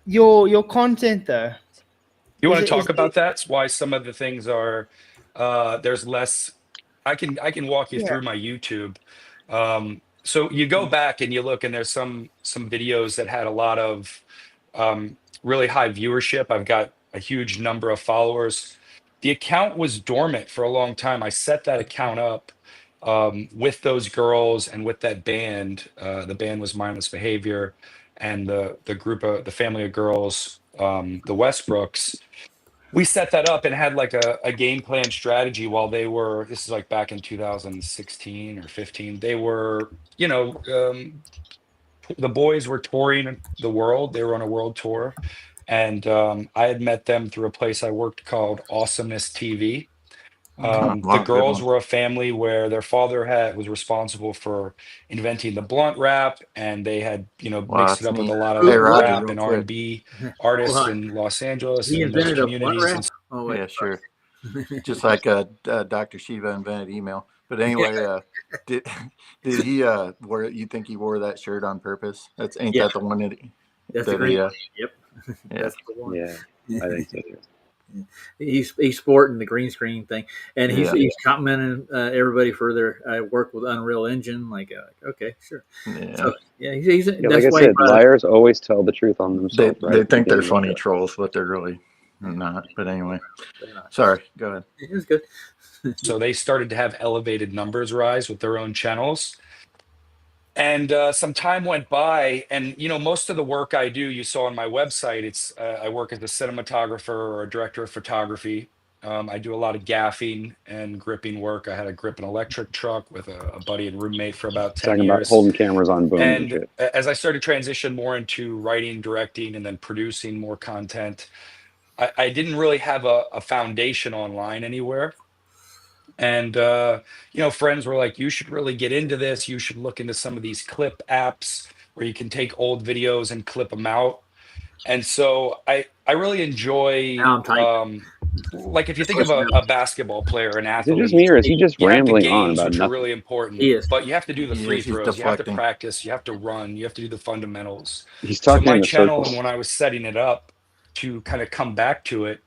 Your content though. You want to talk about that? Why some of the things are there's less. I can walk you through my YouTube. So you go back and you look, and there's some videos that had a lot of really high viewership. I've got a huge number of followers. The account was dormant for a long time. I set that account up with those girls and with that band. The band was Mindless Behavior, and the family of girls, the Westbrooks. we set that up and had like a game plan strategy while they were, this is like back in 2016 or 15. They were, the boys were touring the world. They were on a world tour. And I had met them through a place I worked called Awesomeness TV. The Wow, good girls one. were a family where their father was responsible for inventing the blunt wrap, and they had Wow, mixed it that's up with a neat. lot Hey, of Roger, rap real and R quick. and B Hold artists on. in Los Angeles He and those invented a what communities. rap? Oh wait. Yeah, sure. Just like Dr. Shiva invented email. But anyway, did he wore? You think he wore that shirt on purpose? Ain't Yeah. that the one That's the that green. he? Yep. Yeah. That's the one. Yeah, I think so. He's sporting the green screen thing, and he's Yeah. complimenting everybody for their work with Unreal Engine. Like, okay, sure. Yeah. So yeah, he's Yeah, that's like I why said, liars always tell the truth on themselves, They right? think they're Beginning of funny the- trolls, but they're really not. But anyway, they're not. sorry. Go ahead. It was good. So they started to have elevated numbers rise with their own channels. And some time went by, and most of the work I do, you saw on my website, it's I work as a cinematographer or a director of photography. I do a lot of gaffing and gripping work. I had to grip an electric truck with a buddy and roommate for about 10 Talking about years. holding cameras on booms and And shit. as I started to transition more into writing, directing, and then producing more content, I didn't really have a foundation online anywhere. And friends were like, you should really get into this. You should look into some of these clip apps where you can take old videos and clip them out. And so I really enjoy, Now I'm typing. like if you think of a basketball player, an Is it just me, athlete, or is he just you have the rambling on games, about which are nothing? really important, He is. but you have to do the free He's throws. You have to deflecting. practice. You have to run. You have to do the fundamentals. He's So talking my in a channel, circle. and when I was setting it up to kind of come back to it,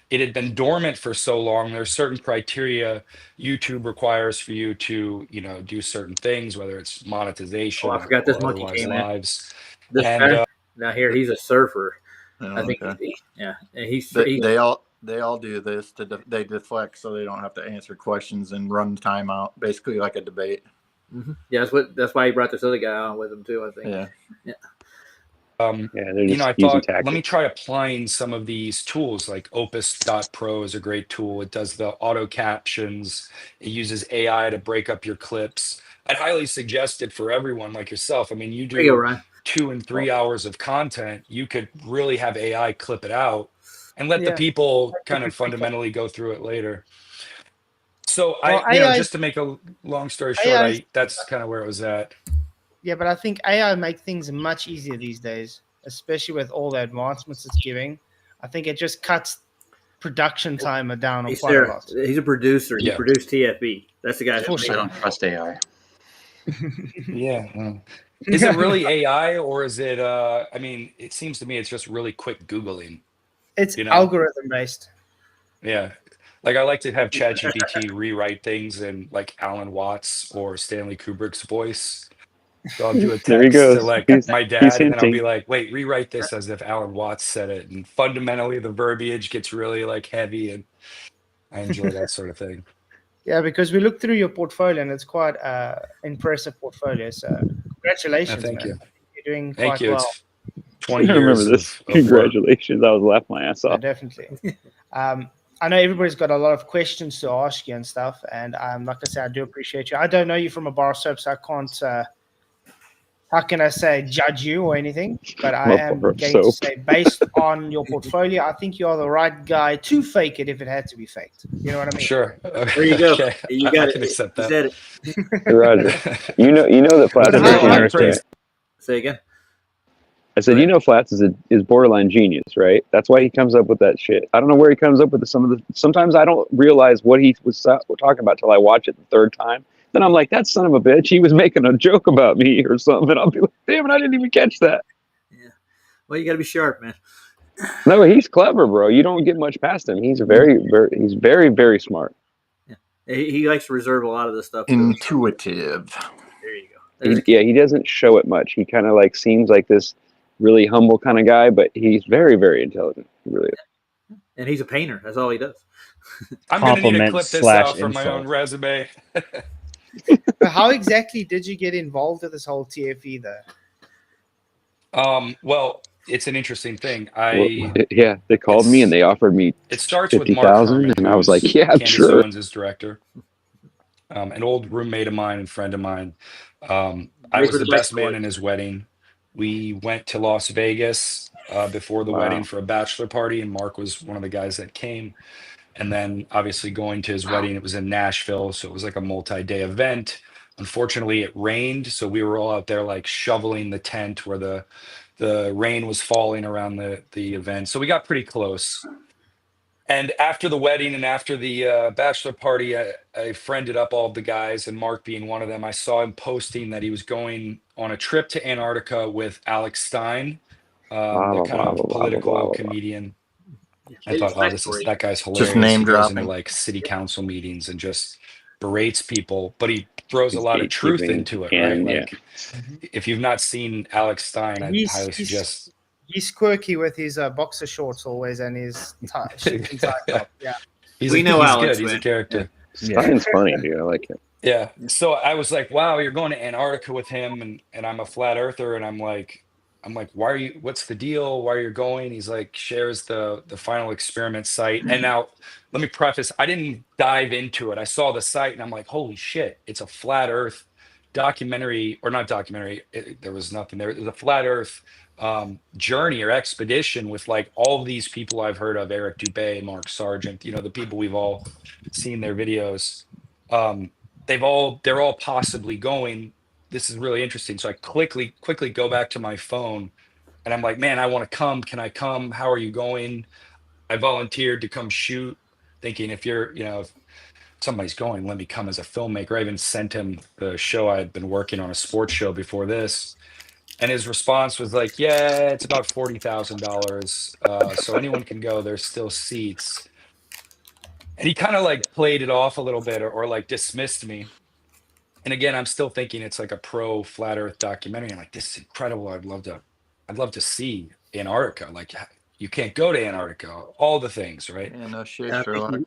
it had been dormant for so long. There's certain criteria YouTube requires for you to, do certain things, whether it's Oh, monetization I forgot this or monkey otherwise came in. lives. This And guy. Now here he's a surfer. Oh, I think. okay. Yeah, and he's They all do this they deflect so they don't have to answer questions and run timeout, basically like a debate. Mm-hmm. Yeah, that's why he brought this other guy on with him too. I think. Yeah. Yeah. They're just I using thought, let me tactics. try applying some of these tools. Like Opus.pro is a great tool. It does the auto captions. It uses AI to break up your clips. I'd highly suggest it for everyone like yourself. I mean, you There you go, do Ryan. 2 and 3 hours of content. You could really have AI clip it out and let the Yeah. people kind Pretty of quicker. fundamentally go through it later. So Well, just to make a long story short, that's kind of where it was at. Yeah, but I think AI make things much easier these days, especially with all the advancements it's giving. I think it just cuts production time down on He's quite there. a lot. He's a producer. He Yeah. produced TFB. That's the guy. For That sure. I don't trust AI. Yeah. Is it really AI, or is it I mean, it seems to me it's just really quick Googling. It's algorithm based. Yeah. Like I like to have ChatGPT rewrite things in like Alan Watts or Stanley Kubrick's voice. So I'll do a There he text to goes. like He's my dad, and then I'll be hinting. like, wait, rewrite this as if Alan Watts said it. And fundamentally the verbiage gets really like heavy, and I enjoy that sort of thing. Yeah, because we looked through your portfolio and it's quite impressive portfolio. So congratulations, Thank man. you. You're doing Thank quite you. well. It's 20 I remember years this. of work. Congratulations. I was laughing my ass Yeah, off. definitely. I know everybody's got a lot of questions to ask you and stuff. And like I said, I do appreciate you. I don't know you from a bar soap, so I can't, how can I say, judge you or anything. But I am going to say, based on your portfolio, I think you are the right guy to fake it if it had to be faked. You know what I mean? Sure. There you go. Okay. You got I it. can accept You that. said it. Hey, Roger, you know that Flats is a genius, right? Say again. I said, Flats is borderline genius, right? That's why he comes up with that shit. I don't know where he comes up with some of the. Sometimes I don't realize what he was talking about till I watch it the third time. Then I'm like, that son of a bitch, he was making a joke about me or something. And I'll be like, damn it, I didn't even catch that. Yeah. Well, you got to be sharp, man. No, he's clever, bro. You don't get much past him. He's he's very, very smart. Yeah. He likes to reserve a lot of this stuff. Intuitive. There you go. He doesn't show it much. He kind of like seems like this really humble kind of guy, but he's very, very intelligent. He really is. And he's a painter. That's all he does. I'm going to need to clip this out for my own resume. How exactly did you get involved with this whole TFE though? Well, it's an interesting thing. Yeah, they called me and they offered me It starts with Mark 50,000, Herman, and I was like, who's yeah, Candace sure. Owens' director, an old roommate of mine and friend of mine. I was the best man in his wedding. We went to Las Vegas before the wedding for a bachelor party, and Mark was one of the guys that came. And then obviously going to his wedding, it was in Nashville, so it was like a multi-day event. Unfortunately, it rained, so we were all out there like shoveling the tent where the rain was falling around the event. So we got pretty close. And after the wedding and after the bachelor party, I friended up all of the guys, and Mark being one of them. I saw him posting that he was going on a trip to Antarctica with Alex Stein, Blah, the blah, kind blah, of blah, blah, blah, political blah, blah. comedian. I thought, oh, that guy's Just hilarious. name He goes into dropping. like city council meetings and just berates people, but he throws a He's lot of truth gatekeeping, into it, right? and Like, if you've not seen Alex Stein, I'd highly suggest. He's quirky with his boxer shorts always and his tie top. Yeah, He's Alex, good. He's a character. Stein's funny, dude. I like him. Yeah. So I was like, wow, you're going to Antarctica with him, and I'm a flat earther, and I'm like, why are you, what's the deal? Why are you going? He's like, shares the final experiment site. And now let me preface, I didn't dive into it. I saw the site and I'm like, holy shit, it's a flat earth documentary, or not documentary. There was nothing there. It was a flat earth journey or expedition with like all these people I've heard of, Eric Dubay, Mark Sargent, the people we've all seen their videos. They're all possibly going. This is really interesting. So I quickly go back to my phone and I'm like, man, I want to come. Can I come? How are you going? I volunteered to come shoot, thinking if somebody's going, let me come as a filmmaker. I even sent him the show. I had been working on a sports show before this. And his response was like, yeah, it's about $40,000. So anyone can go. There's still seats. And he kind of like played it off a little bit or like dismissed me. And again, I'm still thinking it's like a pro flat earth documentary. I'm like, this is incredible. I'd love to see Antarctica. Like, you can't go to Antarctica, all the things, right? Yeah, no shit, Sherlock.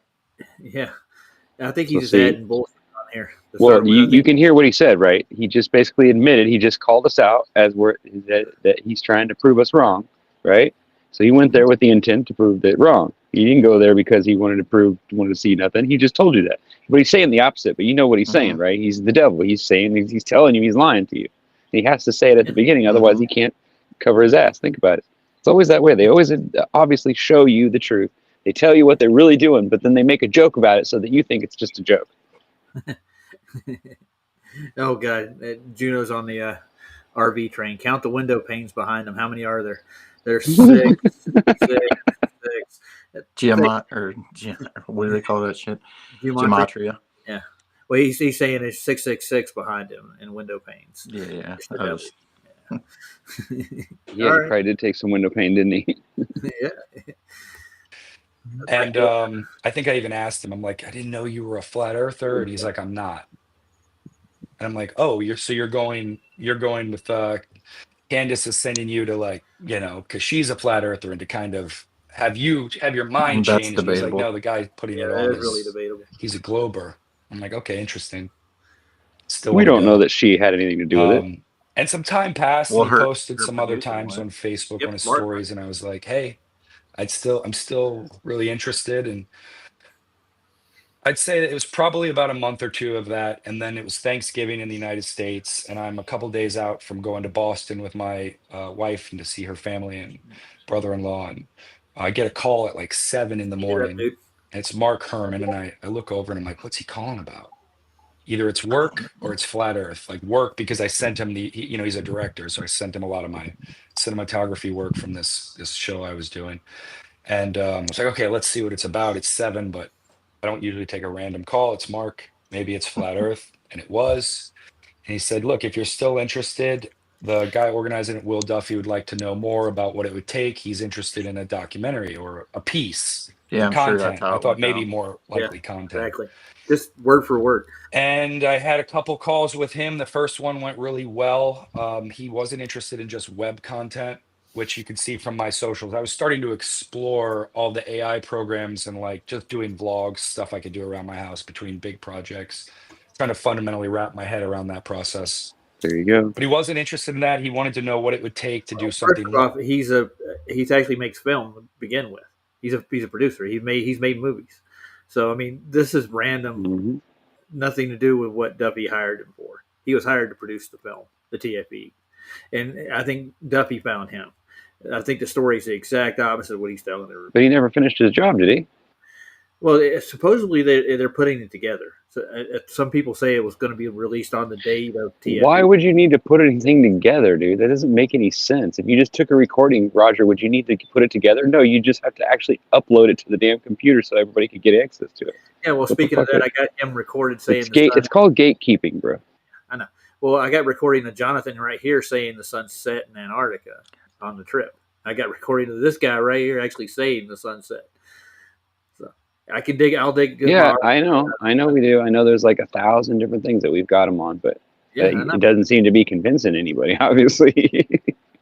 I think he's just adding bullshit on here. Well, you can hear what he said, right? He just basically admitted, he just called us out as that he's trying to prove us wrong, right? So he went there with the intent to prove that wrong. He didn't go there because he wanted to see nothing. He just told you that. But he's saying the opposite, but you know what he's saying, right? He's the devil. He's saying, he's telling you he's lying to you. He has to say it at the beginning, otherwise he can't cover his ass. Think about it. It's always that way. They always obviously show you the truth. They tell you what they're really doing, but then they make a joke about it so that you think it's just a joke. Oh, God. Juno's on the RV train. Count the window panes behind him. How many are there? There's 6. What do they call that shit? Gematria. Yeah. Well, he's saying there's 666 behind him in window panes. Yeah. He probably did take some window pane, didn't he? Yeah. And I think I even asked him, I'm like, I didn't know you were a flat earther. And he's like, I'm not. And I'm like, oh, you're going with Candace is sending you to, like, because she's a flat earther, and to kind of have your mind That's changed. He's like, no, the guy putting it on is really debatable. He's a glober. I'm like, okay, interesting. Still, we don't know that she had anything to do with it. And some time passed. Well, and he posted some other times on Facebook on his stories, and I was like, hey, I'm still really interested. And I'd say that it was probably about a month or two of that, and then it was Thanksgiving in the United States, and I'm a couple days out from going to Boston with my wife and to see her family and brother-in-law, and I get a call at like 7 in the morning, and it's Mark Herman, and I look over and I'm like, what's he calling about? Either it's work or it's flat earth. Like work, because I sent him he's a director, so I sent him a lot of my cinematography work from this show I was doing, and I was like, okay, let's see what it's about. It's 7, but I don't usually take a random call. It's Mark. Maybe it's flat earth. And it was. And he said, look, if you're still interested, the guy organizing it, Will Duffy, would like to know more about what it would take. He's interested in a documentary or a piece. Yeah, I'm content. sure that's how I it thought went maybe down. more likely content. Exactly. Just word for word. And I had a couple calls with him. The first one went really well. He wasn't interested in just web content, which you could see from my socials. I was starting to explore all the AI programs and like just doing vlogs, stuff I could do around my house between big projects, trying to fundamentally wrap my head around that process. There you go. But he wasn't interested in that. He wanted to know what it would take to do First something. off, he's actually makes film to begin with. He's a producer. He's made movies. So I mean, this is random, Mm-hmm. nothing to do with what Duffy hired him for. He was hired to produce the film, the TFE, and I think Duffy found him. I think the story is the exact opposite of what he's telling everybody. But he never finished his job, did he? Well, supposedly they're putting it together. So some people say it was going to be released on the date of TFE. Why would you need to put anything together, dude? That doesn't make any sense. If you just took a recording, Roger, would you need to put it together? No, you just have to actually upload it to the damn computer so everybody could get access to it. Yeah, well, speaking of that, I got him recorded saying it's called gatekeeping, bro. I know. Well, I got recording of Jonathan right here saying the sun set in Antarctica on the trip. I got recording of this guy right here actually saying the sunset. So I can dig. I'll dig. Yeah, I know we do. I know there's like 1,000 different things that we've got him on, but it doesn't seem to be convincing anybody, obviously.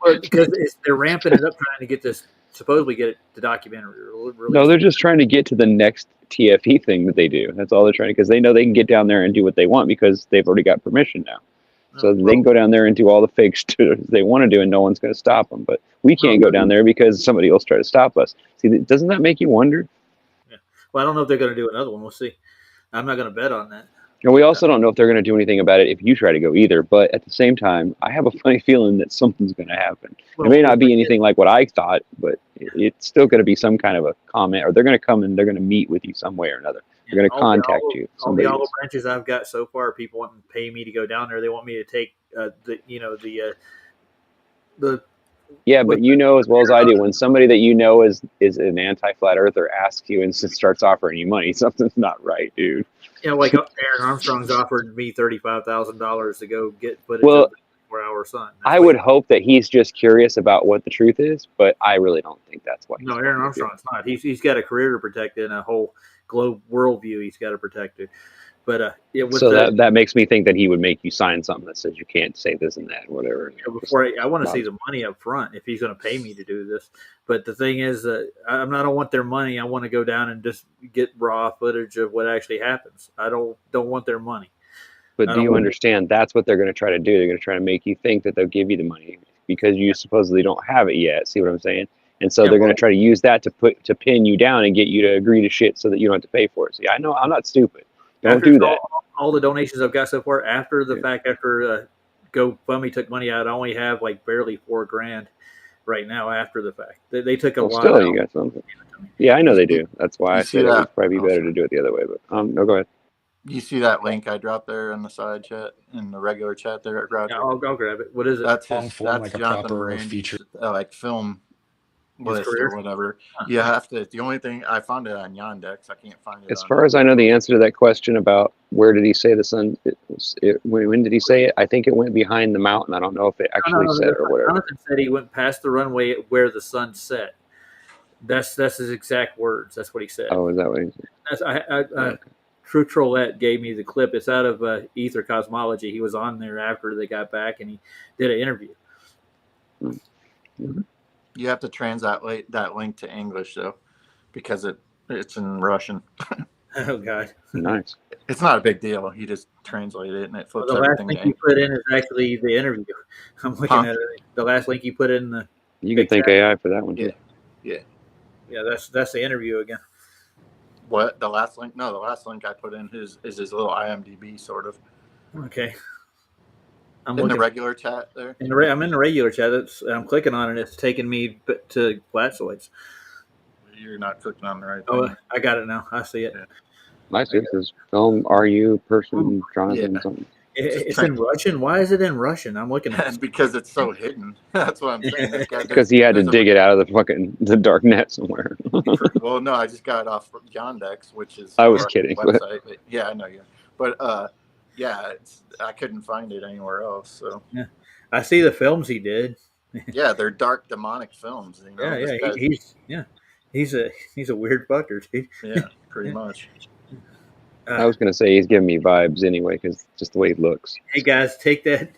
Well, because they're ramping it up, trying to get this, supposedly get it to documentary. No, they're just trying to get to the next TFE thing that they do. That's all they're trying to, because they know they can get down there and do what they want because they've already got permission now. So they can go down there and do all the fake shit they want to do, and no one's going to stop them. But we can't go down there because somebody else try to stop us. See, doesn't that make you wonder? Yeah. Well, I don't know if they're going to do another one. We'll see. I'm not going to bet on that. And we also don't know if they're going to do anything about it if you try to go either. But at the same time, I have a funny feeling that something's going to happen. It may not be anything like what I thought, but it's still going to be some kind of a comment, or they're going to come and they're going to meet with you some way or another. They're going to contact you. All the olive branches I've got so far, people want to pay me to go down there. They want me to take the. Yeah, but you know as well as I do, when somebody that you know is an anti-flat earther asks you and starts offering you money, something's not right, dude. Yeah, like Aaron Armstrong's offered me $35,000 to go get footage of the 24-hour sun. I would hope that he's just curious about what the truth is, but I really don't think that's what. No, Aaron Armstrong's not. He's got a career to protect and a whole globe worldview he's got to protect it. But that makes me think that he would make you sign something that says you can't say this and that, whatever. Before I want to see the money up front if he's going to pay me to do this. But the thing is, I don't want their money. I want to go down and just get raw footage of what actually happens. I don't want their money. But do you understand? That's what they're going to try to do. They're going to try to make you think that they'll give you the money because you supposedly don't have it yet. See what I'm saying? And so they're going to try to use that to pin you down and get you to agree to shit so that you don't have to pay for it. See, I know I'm not stupid. Don't do that. All the donations I've got so far after the fact, after GoFundMe took money out, I only have like barely $4,000 right now after the fact. They took a lot. Still, you got something. Yeah, I know they do. That's why I said it would probably be better to do it the other way. But no, go ahead. You see that link I dropped there in the side chat, in the regular chat there at Roger? Yeah, I'll grab it. What is it? That's like a Jonathan proper Moran, feature. Like film list or whatever. You have to. The only thing I found it on Yandex. I can't find it. As far as I know, the answer to that question about where did he say the sun? When did he say it? I think it went behind the mountain. I don't know if it actually said it or whatever. Jonathan said he went past the runway where the sun set. That's his exact words. That's what he said. Oh, is that what he said? Okay. True Trollette gave me the clip. It's out of Ether Cosmology. He was on there after they got back, and he did an interview. Mm-hmm. You have to translate that link to English though, because it's in Russian. Oh God! Nice. It's not a big deal. You just translate it, and it flips the everything. The last link you put in is actually the interview. I'm looking at it. The last link you put in the. You can thank AI for that one too. Yeah. That's the interview again. What, the last link? No, the last link I put in is his little IMDb sort of. Okay. I'm in the regular chat there. I'm in the regular chat. I'm clicking on it. It's taking me to Flatzoids. You're not clicking on the right thing. Oh, I got it now. I see it. Yeah. I see it says film RU person Jonathan something. It's in Russian. Why is it in Russian? I'm looking at it. Because it's so hidden. That's what I'm saying. Because he had to dig it out of the dark net somewhere. Well, no, I just got it off Yandex, which is. I was kidding. Website. But yeah, I know you. But yeah, I couldn't find it anywhere else. So yeah, I see the films he did. Yeah, they're dark demonic films. You know? He's a weird fucker, dude. Yeah, pretty much. I was gonna say he's giving me vibes anyway because just the way he looks. Hey guys, take that.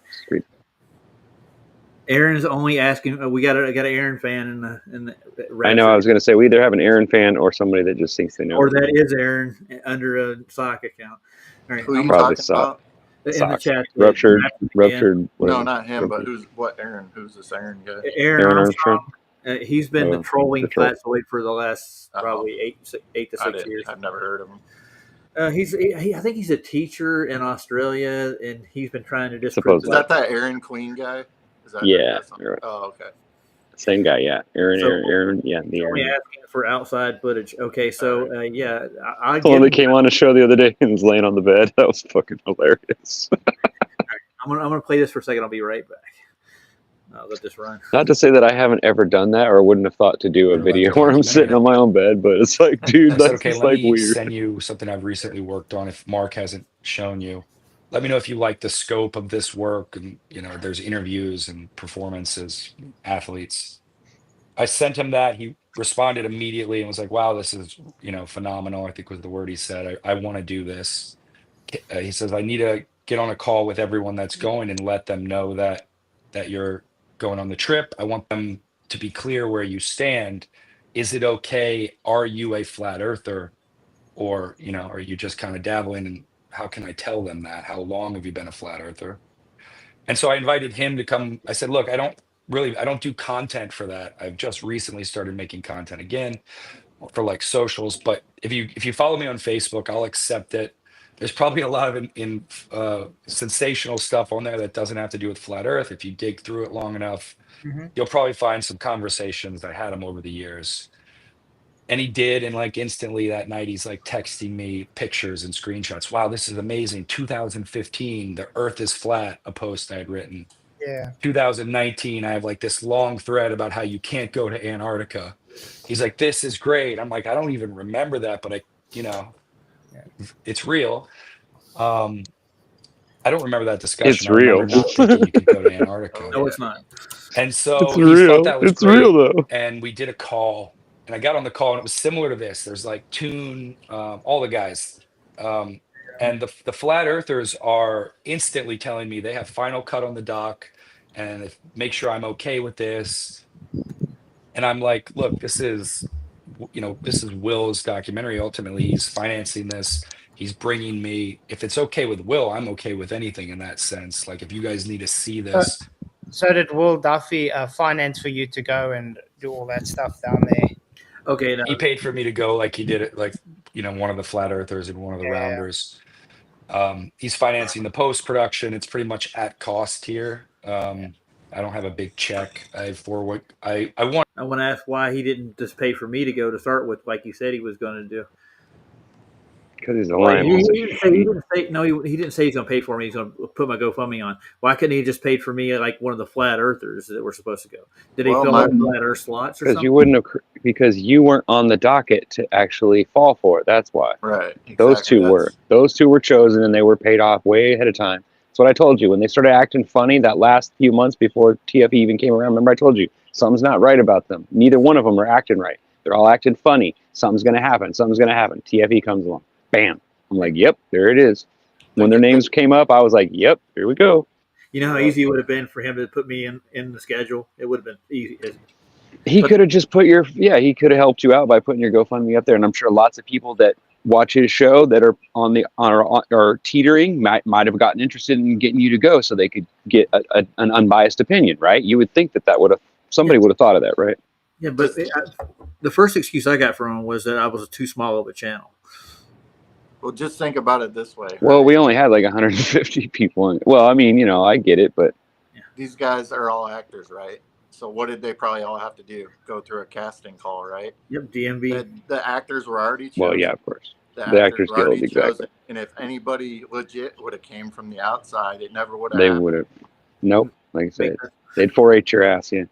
Aaron's only asking. We got an Aaron fan in the. I know. I was gonna say we either have an Aaron fan or somebody that just thinks they know. Or that is Aaron under a sock account. All right, who are you talking about? in the chat. Ruptured. No, Whatever. not him, but Ruptured. Aaron? Who's this Aaron guy? Aaron Armstrong. He's been trolling Flatzoid for the last probably 8 to 6 years. I've never heard of him. I think he's a teacher in Australia, and he's been trying to disprove. Is that Aaron Queen guy? Yeah. Oh, okay. Same guy, yeah. Aaron, yeah. The only Aaron. asking for outside footage. Okay, so yeah, I the one that came on a show the other day and was laying on the bed. That was fucking hilarious. I'm gonna play this for a second. I'll be right back. I'll let this run. Not to say that I haven't ever done that or wouldn't have thought to do a video where I'm sitting on my own bed, but it's like, dude, that's okay, just let like me weird. send you something I've recently worked on. If Mark hasn't shown you, let me know if you like the scope of this work. And there's interviews and performances, athletes. I sent him that. He responded immediately and was like, wow, this is phenomenal, I think was the word he said. I want to do this. He says, I need to get on a call with everyone that's going and let them know that you're going on the trip. I want them to be clear where you stand. Is it okay? Are you a flat earther? Or, are you just kind of dabbling? And how can I tell them that? How long have you been a flat earther? And so I invited him to come. I said, look, I don't do content for that. I've just recently started making content again for like socials. But if you follow me on Facebook, I'll accept it. There's probably a lot of sensational stuff on there that doesn't have to do with flat earth. If you dig through it long enough, you'll probably find some conversations. I had him over the years. And he did, and like instantly that night, he's like texting me pictures and screenshots. Wow, this is amazing. 2015, the earth is flat, a post I had written. Yeah. 2019, I have like this long thread about how you can't go to Antarctica. He's like, this is great. I'm like, I don't even remember that, but it's real. I don't remember that discussion. It's real. Not thinking you could go to Antarctica. No, it's not. And so it's he real. thought that was it's great. real though. And we did a call, and I got on the call, and it was similar to this. There's like Toon, all the guys, and the flat earthers are instantly telling me they have final cut on the doc, and make sure I'm okay with this. And I'm like, look, this is Will's documentary. Ultimately, he's financing this. He's bringing me. If it's okay with Will, I'm okay with anything in that sense. Like, if you guys need to see this. So did Will Duffy finance for you to go and do all that stuff down there? Okay. He paid for me to go, like he did it, like, one of the flat earthers and one of the rounders. He's financing the post-production. It's pretty much at cost here. I don't have a big check. I want to ask why he didn't just pay for me to go to start with, like he said he was going to do. Because he's a lion. He didn't say he's going to pay for me. He's going to put my GoFundMe on. Why couldn't he just pay for me like one of the flat earthers that were supposed to go? Did he fill up flat earth slots or something? You wouldn't have, because you weren't on the docket to actually fall for it. That's why. Right. Exactly. Those two were chosen, and they were paid off way ahead of time. That's what I told you. When they started acting funny that last few months before TFE even came around, remember I told you, something's not right about them. Neither one of them are acting right. They're all acting funny. Something's going to happen. TFE comes along. Bam. I'm like, yep, there it is. When their names came up, I was like, yep, here we go. You know how easy it would have been for him to put me in the schedule? It would have been easy. He could have just he could have helped you out by putting your GoFundMe up there. And I'm sure lots of people that watch his show that are are teetering might have gotten interested in getting you to go so they could get an unbiased opinion, right? You would think that somebody would have thought of that, right? Yeah, but the first excuse I got from him was that I was too small of a channel. Well, just think about it this way. Well, we only had like 150 people. Well, I mean, I get it, but these guys are all actors, right? So what did they probably all have to do? Go through a casting call, right? Yep, DMV. The actors were already chosen. Well, yeah, of course. The Actors Guild, exactly. And if anybody legit would have came from the outside, it never would have. They would have. Nope. Like I said, they'd 4-H your ass, yeah.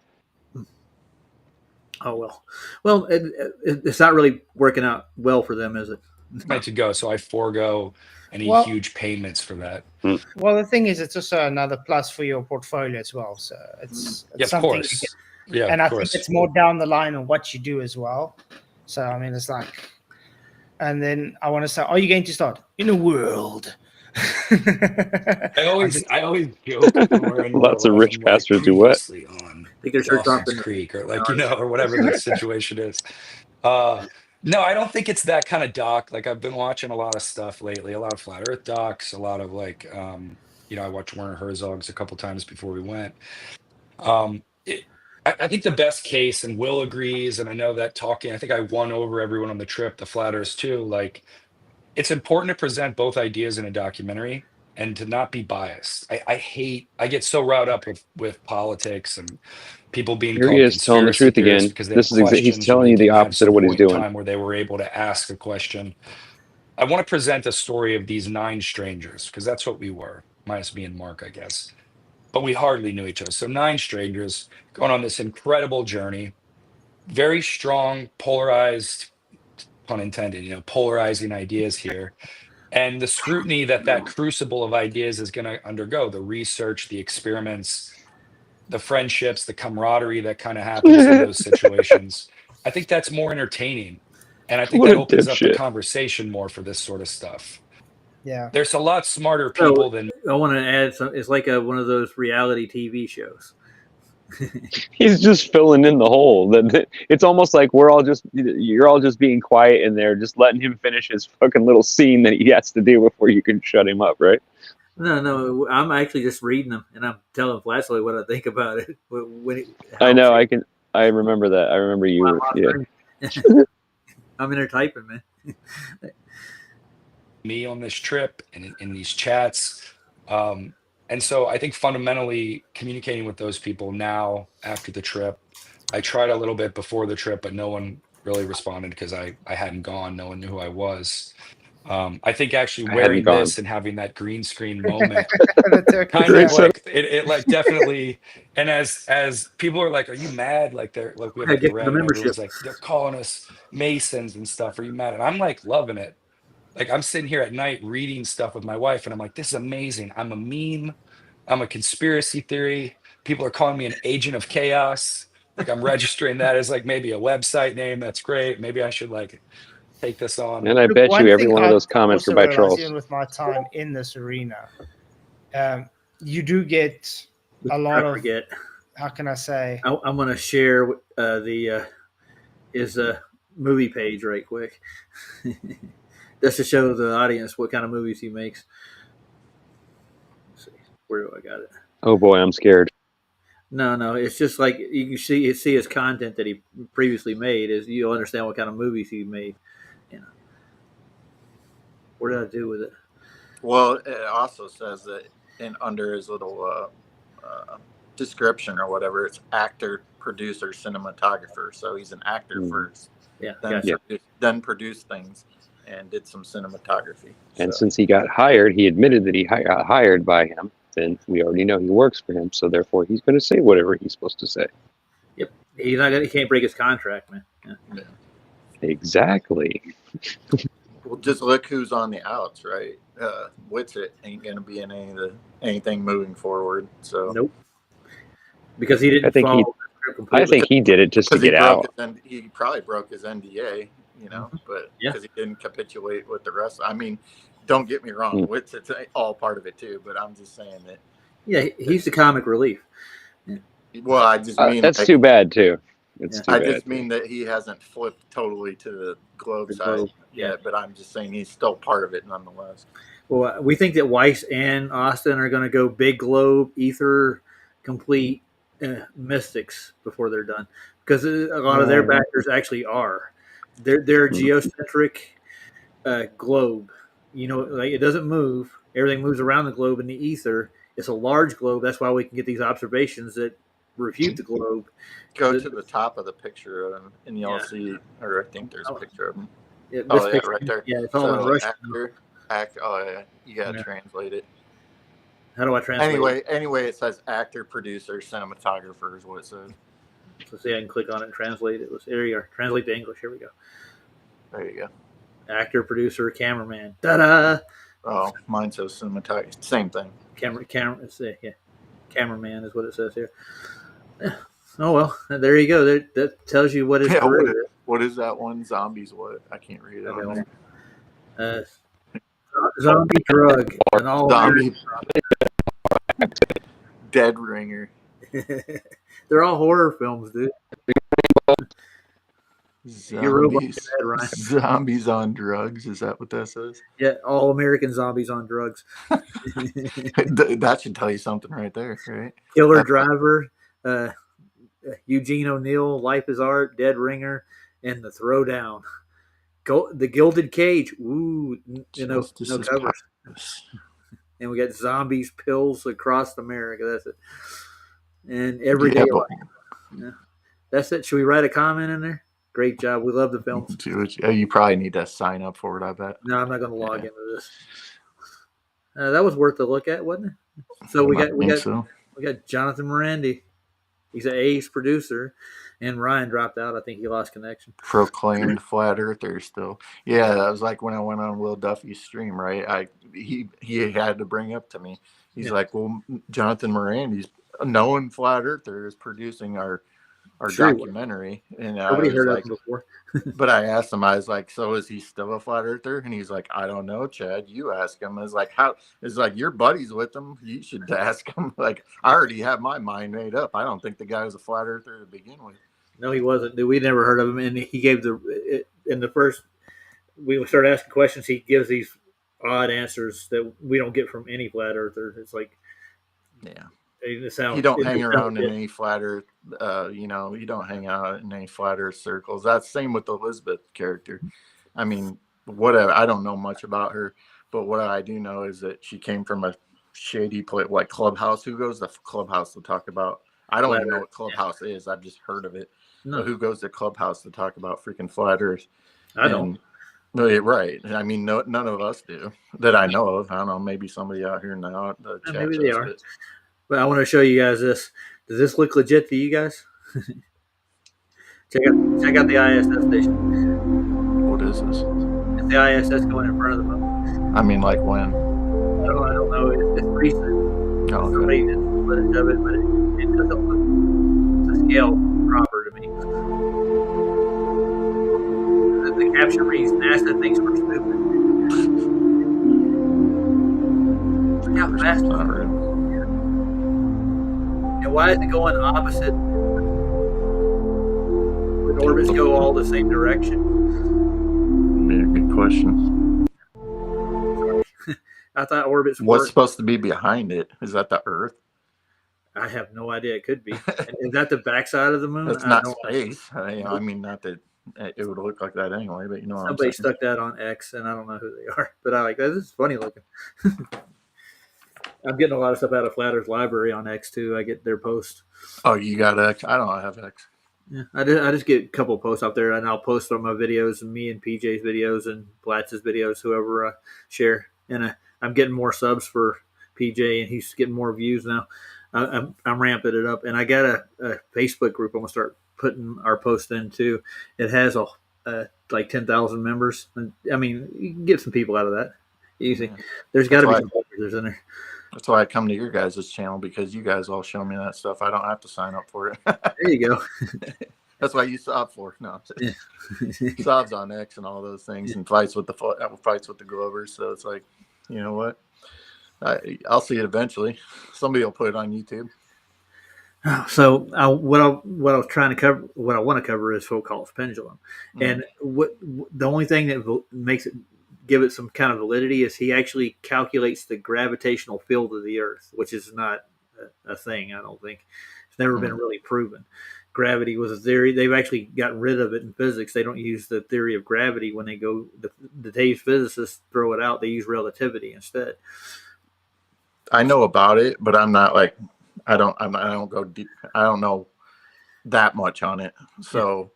Oh well. Well, it's not really working out well for them, is it? Meant to go, so I forego any huge payments for that. Well, the thing is, it's also another plus for your portfolio as well. So it's something. Of course. And I think it's more down the line on what you do as well. So I mean, it's like, and then I want to say, are you going to start in a world? I always joke. Lots of rich pastors do what? On Dawson's Creek, or or whatever the situation is. No, I don't think it's that kind of doc. Like I've been watching a lot of stuff lately, a lot of flat Earth docs, a lot of like, I watched Werner Herzog's a couple times before we went. I think the best case, and Will agrees, and I know that talking, I think I won over everyone on the trip, the flat Earths too. Like, it's important to present both ideas in a documentary and to not be biased. I get so riled up with politics and people being Here he called is telling the conspiracy truth theorists again. because they have This is he's questions or telling they you the didn't have opposite some of what he's point in doing. time where they were able to ask a question. I want to present the story of these 9 strangers because that's what we were, minus me and Mark, I guess. But we hardly knew each other. So 9 strangers going on this incredible journey, very strong, polarized, pun intended, polarizing ideas here. And the scrutiny that crucible of ideas is going to undergo, the research, the experiments, the friendships, the camaraderie that kind of happens in those situations. I think that's more entertaining. And I think What that a opens up the dipshit. conversation more for this sort of stuff. Yeah. There's a lot smarter So people than I want to add some. It's like one of those reality TV shows. He's just filling in the hole. It's almost like you're all just being quiet in there, just letting him finish his fucking little scene that he has to do before you can shut him up, right? No, I'm actually just reading them, and I'm telling Flashlight what I think about it. I know. I remember that. I remember you. Yeah. I'm in there typing, man. me on this trip and in these chats. And so I think fundamentally communicating with those people now after the trip, I tried a little bit before the trip, but no one really responded because I hadn't gone. No one knew who I was. I think actually I hadn't wearing gone. this and having that green screen moment The kind Great of setup. like it like definitely. And as people are like, are you mad? Like they're like, we have I like the get the red and membership. everyone's like, they're calling us Masons and stuff. Are you mad? And I'm like loving it. Like I'm sitting here at night reading stuff with my wife, and I'm like, this is amazing. I'm a meme. I'm a conspiracy theory. People are calling me an agent of chaos. Like I'm registering that as like maybe a website name. That's great. Maybe I should like take this on. And I Look, bet you one every thing one of I've those comments are also by realized, trolls. even with my time in this arena, you do get a lot of. Forget. How can I say? I'm going to share his movie page right quick, just to show the audience what kind of movies he makes. Let's see, where do I got it? Oh boy, I'm scared. No, it's just like you can see his content that he previously made. Is you'll understand what kind of movies he made. What did I do with it? Well, it also says that under his little description or whatever, it's actor, producer, cinematographer. So he's an actor first. Yeah, then produced things and did some cinematography. And since he got hired, he admitted that he got hired by him. Then we already know he works for him. So therefore, he's going to say whatever he's supposed to say. Yep, he can't break his contract, man. Yeah. Exactly. Well, just look who's on the outs, right? Witsit ain't going to be in anything moving forward. So nope. Because he didn't. I think he did it just to get out. He probably broke his NDA, but because he didn't capitulate with the rest. I mean, don't get me wrong, Witsit's all part of it too. But I'm just saying that. Yeah, he's the comic relief. Yeah. Well, I just mean that's too bad too. I just mean that he hasn't flipped totally to the globe side yet, but I'm just saying he's still part of it nonetheless. Well, we think that Weiss and Austin are going to go big globe, ether, complete mystics before they're done, because a lot of their backers actually are. They're geocentric globe. Like it doesn't move. Everything moves around the globe in the ether. It's a large globe. That's why we can get these observations that refute the globe. Go to the top of the picture of him, and you'll see, or I think there's a picture of him. Yeah, picture, right there. Yeah, it's all in Russian. You gotta translate it. How do I translate Anyway, it says actor, producer, cinematographer is what it says. So see, I can click on it and translate it. There you go. Translate to English. Here we go. There you go. Actor, producer, cameraman. Ta-da! Oh, mine says cinematographer. Same thing. Cameraman is what it says here. Oh well, there you go. That tells you what his career is. What is that one? Zombies what? I can't read it on there. Zombie drug. And all zombie. Dead Ringer. They're all horror films, dude. Zombies, zombies on drugs. Is that what that says? Yeah, all American zombies on drugs. That should tell you something right there, right? Killer Driver, Eugene O'Neill, Life is Art, Dead Ringer, and The Throwdown. The Gilded Cage. Ooh, no covers. And we got Zombies, Pills Across America. That's it. And Everyday Life. Yeah. That's it. Should we write a comment in there? Great job. We love the films. You probably need to sign up for it, I bet. No, I'm not going to log into this. That was worth a look at, wasn't it? So we got Jonathan Morandi. He's an ace producer, and Ryan dropped out. I think he lost connection. Proclaimed flat earther still. Yeah, that was like when I went on Will Duffy's stream, right? He had to bring up to me. He's like, well, Jonathan Morandi's a known flat earther is producing our documentary, and nobody heard of him before. But I asked him, I was like, so is he still a flat earther? And he's like, I don't know, Chad. You ask him. It's like, how? It's like, your buddy's with him. You should ask him. Like, I already have my mind made up. I don't think the guy was a flat earther to begin with. No, he wasn't. We never heard of him, and he gave in the first. We started asking questions. He gives these odd answers that we don't get from any flat earther. It's like, yeah. You don't hang around in any flat earth, you don't hang out in any flat earth circles. That's same with the Elizabeth character. I mean, whatever. I don't know much about her, but what I do know is that she came from a shady place, like Clubhouse. Who goes to Clubhouse to talk about? I don't even know what Clubhouse is. I've just heard of it. No. But who goes to Clubhouse to talk about freaking flat earth? I don't. Right. I mean, none of us do that I know of. I don't know. Maybe somebody out here in the chat. Maybe they are. But I want to show you guys this. Does this look legit to you guys? check out the ISS station. What is this? It's the ISS going in front of the moon. I mean, like when? I don't know. It's recent. Oh, okay. Somebody did footage of it, but it doesn't look to scale proper to me. The caption reads, NASA thinks we're stupid. Look how fast it's moving. And why is it going opposite? Would orbits go all the same direction? Yeah, good question. I thought orbits. What's supposed to be behind it? Is that the Earth? I have no idea. It could be. Is that the backside of the moon? It's not space. I mean, not that it would look like that anyway, but you know what somebody stuck that on X, and I don't know who they are, but I like that. This is funny looking. I'm getting a lot of stuff out of Flat Earth Library on X too. I get their posts. Oh, you got X? I don't have X. Yeah, I just get a couple of posts out there, and I'll post on my videos, and me and PJ's videos, and Blatz's videos, whoever share. And I'm getting more subs for PJ, and he's getting more views now. I'm ramping it up, and I got a Facebook group I'm gonna start putting our posts into. It has like 10,000 members. And, I mean, you can get some people out of that easy. Yeah. There's got to be some publishers in there. That's why I come to your guys' channel, because you guys all show me that stuff. I don't have to sign up for it. There you go. That's why you sob for. No, yeah. Sob's on X and all those things, and fights with the Glovers. So it's like, you know what? I'll see it eventually. Somebody will put it on YouTube. So what I was trying to cover, what I want to cover is Foucault's pendulum, and the only thing that makes it give it some kind of validity is he actually calculates the gravitational field of the Earth, which is not a thing. I don't think it's never been really proven. Gravity was a theory. They've actually gotten rid of it in physics. They don't use the theory of gravity when they go. Today's physicists throw it out. They use relativity instead. I know about it, but I'm not like. I don't go deep. I don't know that much on it. So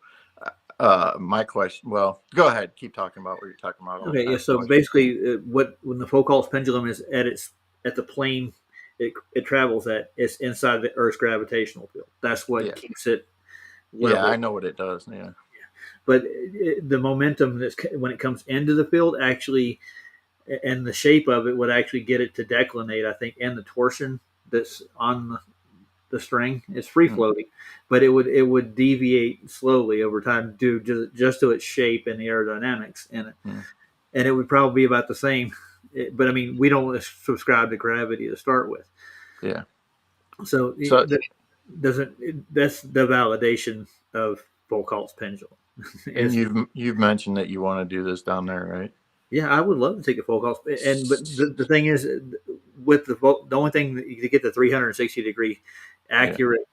my question, well, go ahead. Keep talking about what you're talking about. Okay. Yeah. So basically when the Foucault's pendulum is at the plane it travels at, it's inside the Earth's gravitational field. That's what keeps it level. Yeah. I know what it does. Yeah. But the momentum when it comes into the field actually, and the shape of it would actually get it to declinate, I think, and the torsion that's on the string is free floating, but it would deviate slowly over time due just to its shape and the aerodynamics in it, and it would probably be about the same. But I mean, we don't subscribe to gravity to start with. Yeah. So that's the validation of Foucault's pendulum. And you've mentioned that you want to do this down there, right? Yeah, I would love to take a focus. But the thing is, with the only thing to get the 360-degree accurate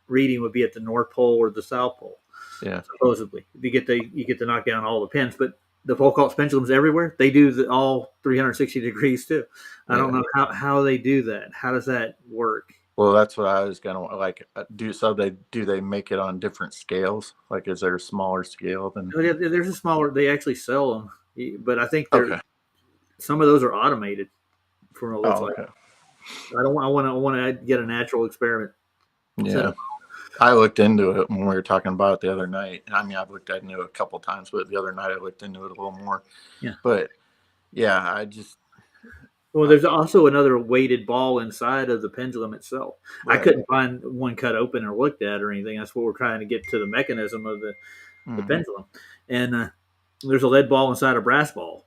reading would be at the North Pole or the South Pole. Yeah, supposedly you get to knock down all the pins, but the Foucault pendulums everywhere, they do all 360 degrees too. I don't know how they do that. How does that work? Well, that's what I was gonna like do. So they make it on different scales? Like, is there a smaller scale than? There's a smaller. They actually sell them, but I think some of those are automated. From what it looks like. I want to get a natural experiment. Yeah. I looked into it when we were talking about it the other night. I mean, I've looked into it a couple of times, but the other night I looked into it a little more. Yeah. But yeah, I just. Well, there's also another weighted ball inside of the pendulum itself. Right. I couldn't find one cut open or looked at or anything. That's what we're trying to get to the mechanism of the pendulum. And there's a lead ball inside a brass ball,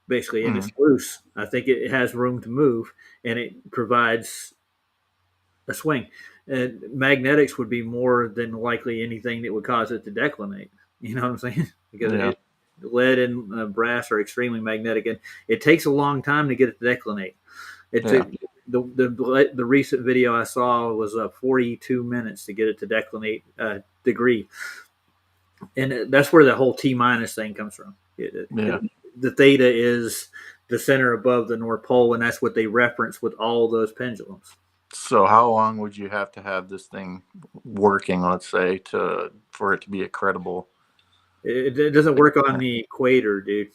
basically, and it's loose. I think it has room to move, and it provides a swing. Magnetics would be more than likely anything that would cause it to declinate. You know what I'm saying? Because lead and brass are extremely magnetic, and it takes a long time to get it to declinate. The recent video I saw was 42 minutes to get it to declinate degree, and that's where the whole T minus thing comes from. The theta is the center above the North Pole, and that's what they reference with all those pendulums. So how long would you have to have this thing working, let's say, for it to be a credible? It doesn't work on the equator, dude.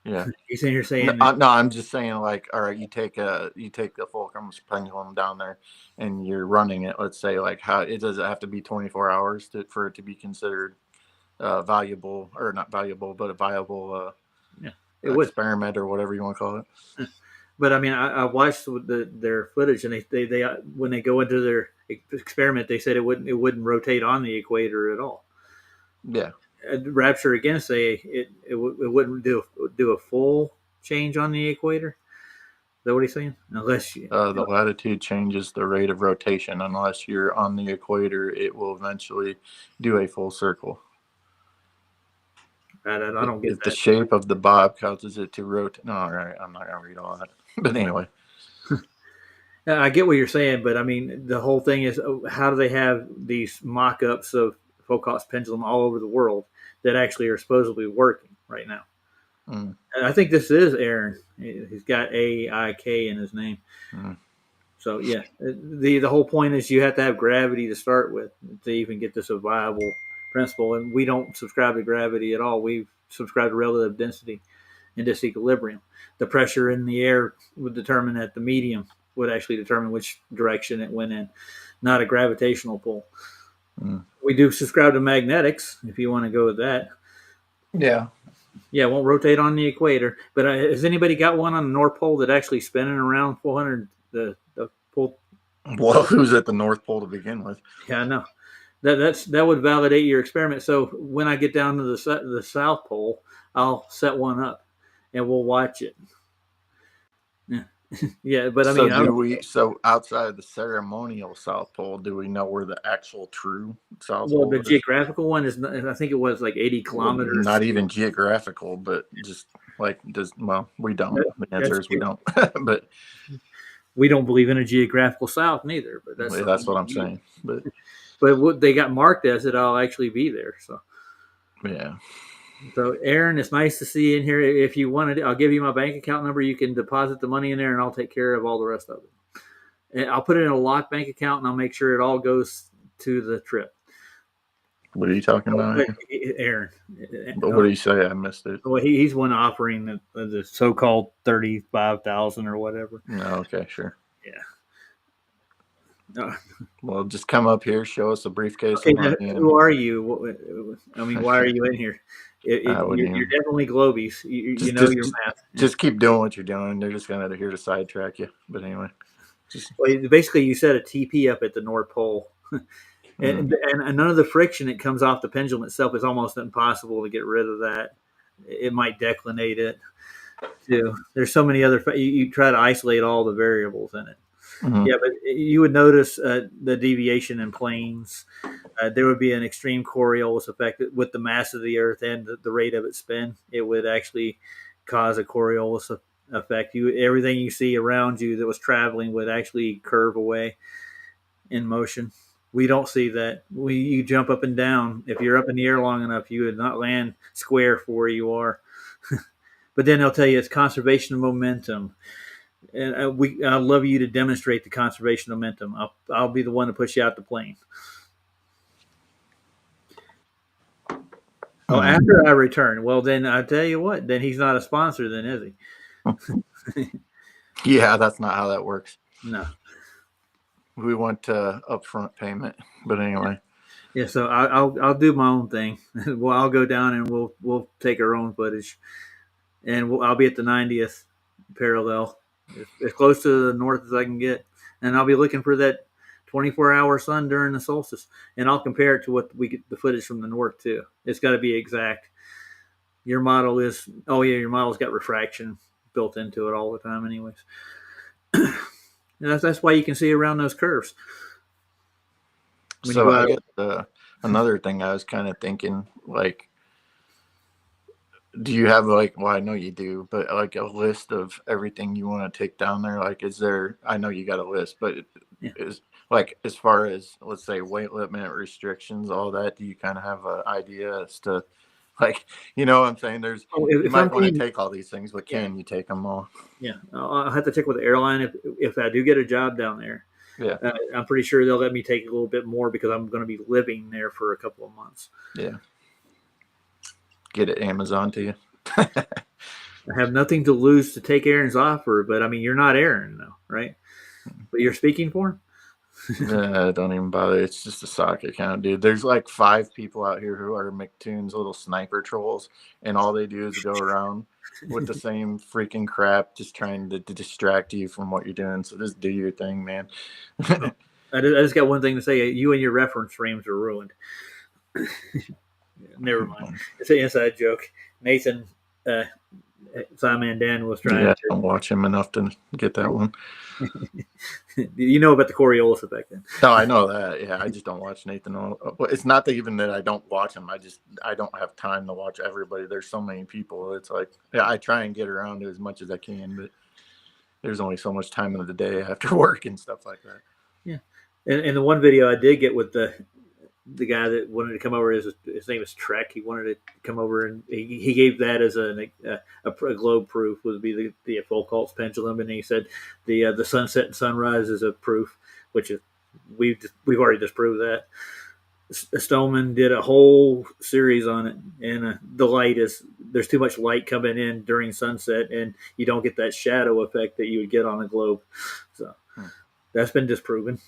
Yeah. You're saying no, I'm just saying, like, all right, you take the Fulcrum's pendulum down there and you're running it, let's say, like, how it does it have to be 24 hours for it to be considered valuable, or not valuable, but a viable experiment or whatever you want to call it. But I mean, I watched their footage, and they when they go into their experiment, they said it wouldn't rotate on the equator at all. Yeah. Rapture again say it wouldn't do a full change on the equator. Is that what he's saying? Unless the latitude changes the rate of rotation. Unless you're on the equator, it will eventually do a full circle. I don't get if that. The shape of the bob causes it to rotate. No, all right, I'm not going to read all that. But anyway. I get what you're saying, but I mean, the whole thing is, how do they have these mock-ups of Foucault's pendulum all over the world that actually are supposedly working right now? And I think this is Aaron. He's got A-I-K in his name. So yeah, the whole point is you have to have gravity to start with to even get this a viable principle. And we don't subscribe to gravity at all. We subscribe to relative density and disequilibrium. The pressure in the air would determine that the medium would actually determine which direction it went in, not a gravitational pull. We do subscribe to magnetics, if you want to go with that. Yeah. Yeah, it won't rotate on the equator. But has anybody got one on the North Pole that actually spinning around 400 the pole? Well, who's at the North Pole to begin with? Yeah, I know. That would validate your experiment. So when I get down to the South Pole, I'll set one up, and we'll watch it. Yeah, yeah. But I mean, so outside of the ceremonial South Pole, do we know where the actual true South Pole? Well, the geographical one is. I think it was like 80 kilometers. Well, not even geographical, but just like we don't. The answer is we don't. But we don't believe in a geographical South neither. But that's what I'm saying. But what they got marked as it, I'll actually be there. So yeah. So Aaron, it's nice to see you in here. If you wanted, I'll give you my bank account number. You can deposit the money in there, and I'll take care of all the rest of it. And I'll put it in a locked bank account, and I'll make sure it all goes to the trip. What are you talking about? Aaron. But what do you say? I missed it. Well, he's one offering the so-called 35,000 or whatever. Oh, okay, sure. Yeah. Well, just come up here, show us a briefcase. Okay, who are you? I mean, why are you in here? You're definitely globies. You know your math. Just keep doing what you're doing. They're just going to here to sidetrack you. But anyway. Basically, you set a TP up at the North Pole. And none of the friction that comes off the pendulum itself is almost impossible to get rid of that. It might declinate it. Too. There's so many other. You try to isolate all the variables in it. Mhm. Yeah, but you would notice the deviation in planes. There would be an extreme Coriolis effect with the mass of the Earth and the rate of its spin. It would actually cause a Coriolis effect. Everything you see around you that was traveling would actually curve away in motion. We don't see that. You jump up and down. If you're up in the air long enough, you would not land square for where you are. But then they'll tell you it's conservation of momentum, and I'd love you to demonstrate the conservation of momentum. I'll be the one to push you out the plane. Oh, after I return. Well, then I tell you what. Then he's not a sponsor, then is he? Yeah, that's not how that works. No. We want upfront payment, but anyway. Yeah, so I'll do my own thing. Well, I'll go down and we'll take our own footage, and I'll be at the 90th parallel, as close to the north as I can get, and I'll be looking for that 24-hour sun during the solstice, and I'll compare it to what we get the footage from the north too. It's got to be exact. Your model's got refraction built into it all the time, anyways. That's why you can see around those curves. So I guess another thing I was kind of thinking, like, do you have well, I know you do, but like a list of everything you want to take down there? Like, is there, I know you got a list, but is like, as far as, let's say, weight limit restrictions, all that, do you kind of have an idea as to, like, you know what I'm saying? You might want to take all these things, but can you take them all? Yeah, I'll have to check with the airline if I do get a job down there. Yeah, I'm pretty sure they'll let me take a little bit more because I'm going to be living there for a couple of months. Yeah, get it Amazon to you. I have nothing to lose to take Aaron's offer, but I mean, you're not Aaron, though, right? But you're speaking for him. Don't even bother. It's just a sock account, dude. There's like 5 people out here who are McToon's little sniper trolls, and all they do is go around with the same freaking crap, just trying to distract you from what you're doing. So just do your thing, man. I just got one thing to say. You and your reference frames are ruined. Never mind. It's an inside joke. Nathan, Simon Dan was trying to. I don't watch him enough to get that one. You know about the Coriolis effect, then? No, I know that. Yeah, I just don't watch Nathan. It's not that even that I don't watch him. I don't have time to watch everybody. There's so many people. It's like, yeah, I try and get around to as much as I can, but there's only so much time in the day after work and stuff like that. Yeah, and the one video I did get with the guy that wanted to come over, his name is Trek. He wanted to come over, and he gave that as a globe proof, would be the Foucault's pendulum, and he said the sunset and sunrise is a proof, which is we've already disproved that. Stoneman did a whole series on it, and the light there's too much light coming in during sunset, and you don't get that shadow effect that you would get on a globe. So that's been disproven.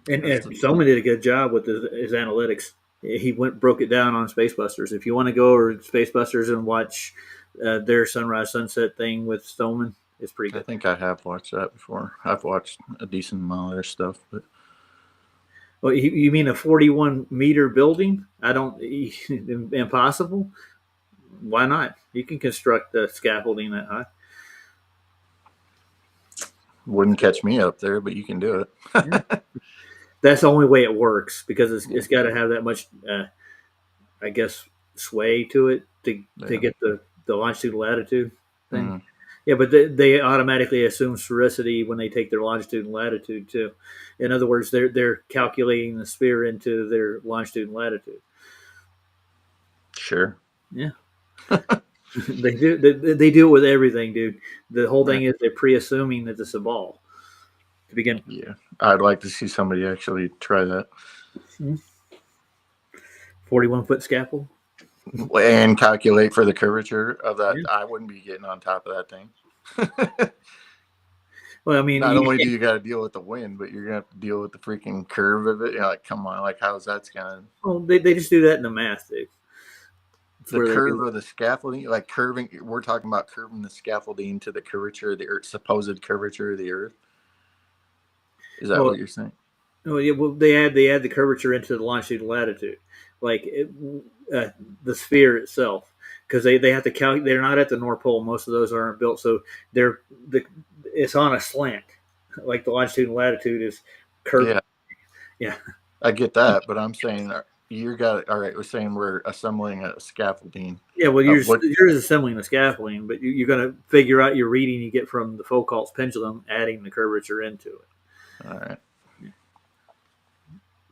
And Stoneman did a good job with his analytics. He broke it down on Spacebusters. If you want to go over Spacebusters and watch their sunrise sunset thing with Stoneman, it's pretty good. I think I have watched that before. I've watched a decent amount of their stuff, but. Well, you mean a 41-meter building? Impossible. Why not? You can construct the scaffolding that high. Wouldn't catch me up there, but you can do it. Yeah. That's the only way it works, because it's got to have that much, I guess, sway to it to get the longitude latitude thing. Mm. Yeah, but they automatically assume sphericity when they take their longitude and latitude too. In other words, they're calculating the sphere into their longitude and latitude. Sure. Yeah. They do. They do it with everything, dude. The whole thing is they're pre-assuming that it's a ball to begin. Yeah, I'd like to see somebody actually try that. 41-foot scaffold. And calculate for the curvature of that. Yeah. I wouldn't be getting on top of that thing. Well, I mean, not only do you got to deal with the wind, but you're gonna have to deal with the freaking curve of it. You're like, come on, like how's that gonna? Well, they just do that in the math, dude. The curve of the scaffolding, like curving. We're talking about curving the scaffolding to the curvature of the Earth, supposed curvature of the Earth. Is that what you're saying? Oh yeah. Well, they add the curvature into the longitude and latitude, like the sphere itself, because they have to calculate. They're not at the North Pole. Most of those aren't built, so it's on a slant, like the longitude and latitude is curved. Yeah, yeah. I get that, but I'm saying you got all right. We're saying we're assembling a scaffolding. Yeah, well, you're What? assembling the scaffolding, but you're going to figure out your reading you get from the Foucault's pendulum, adding the curvature into it. All right.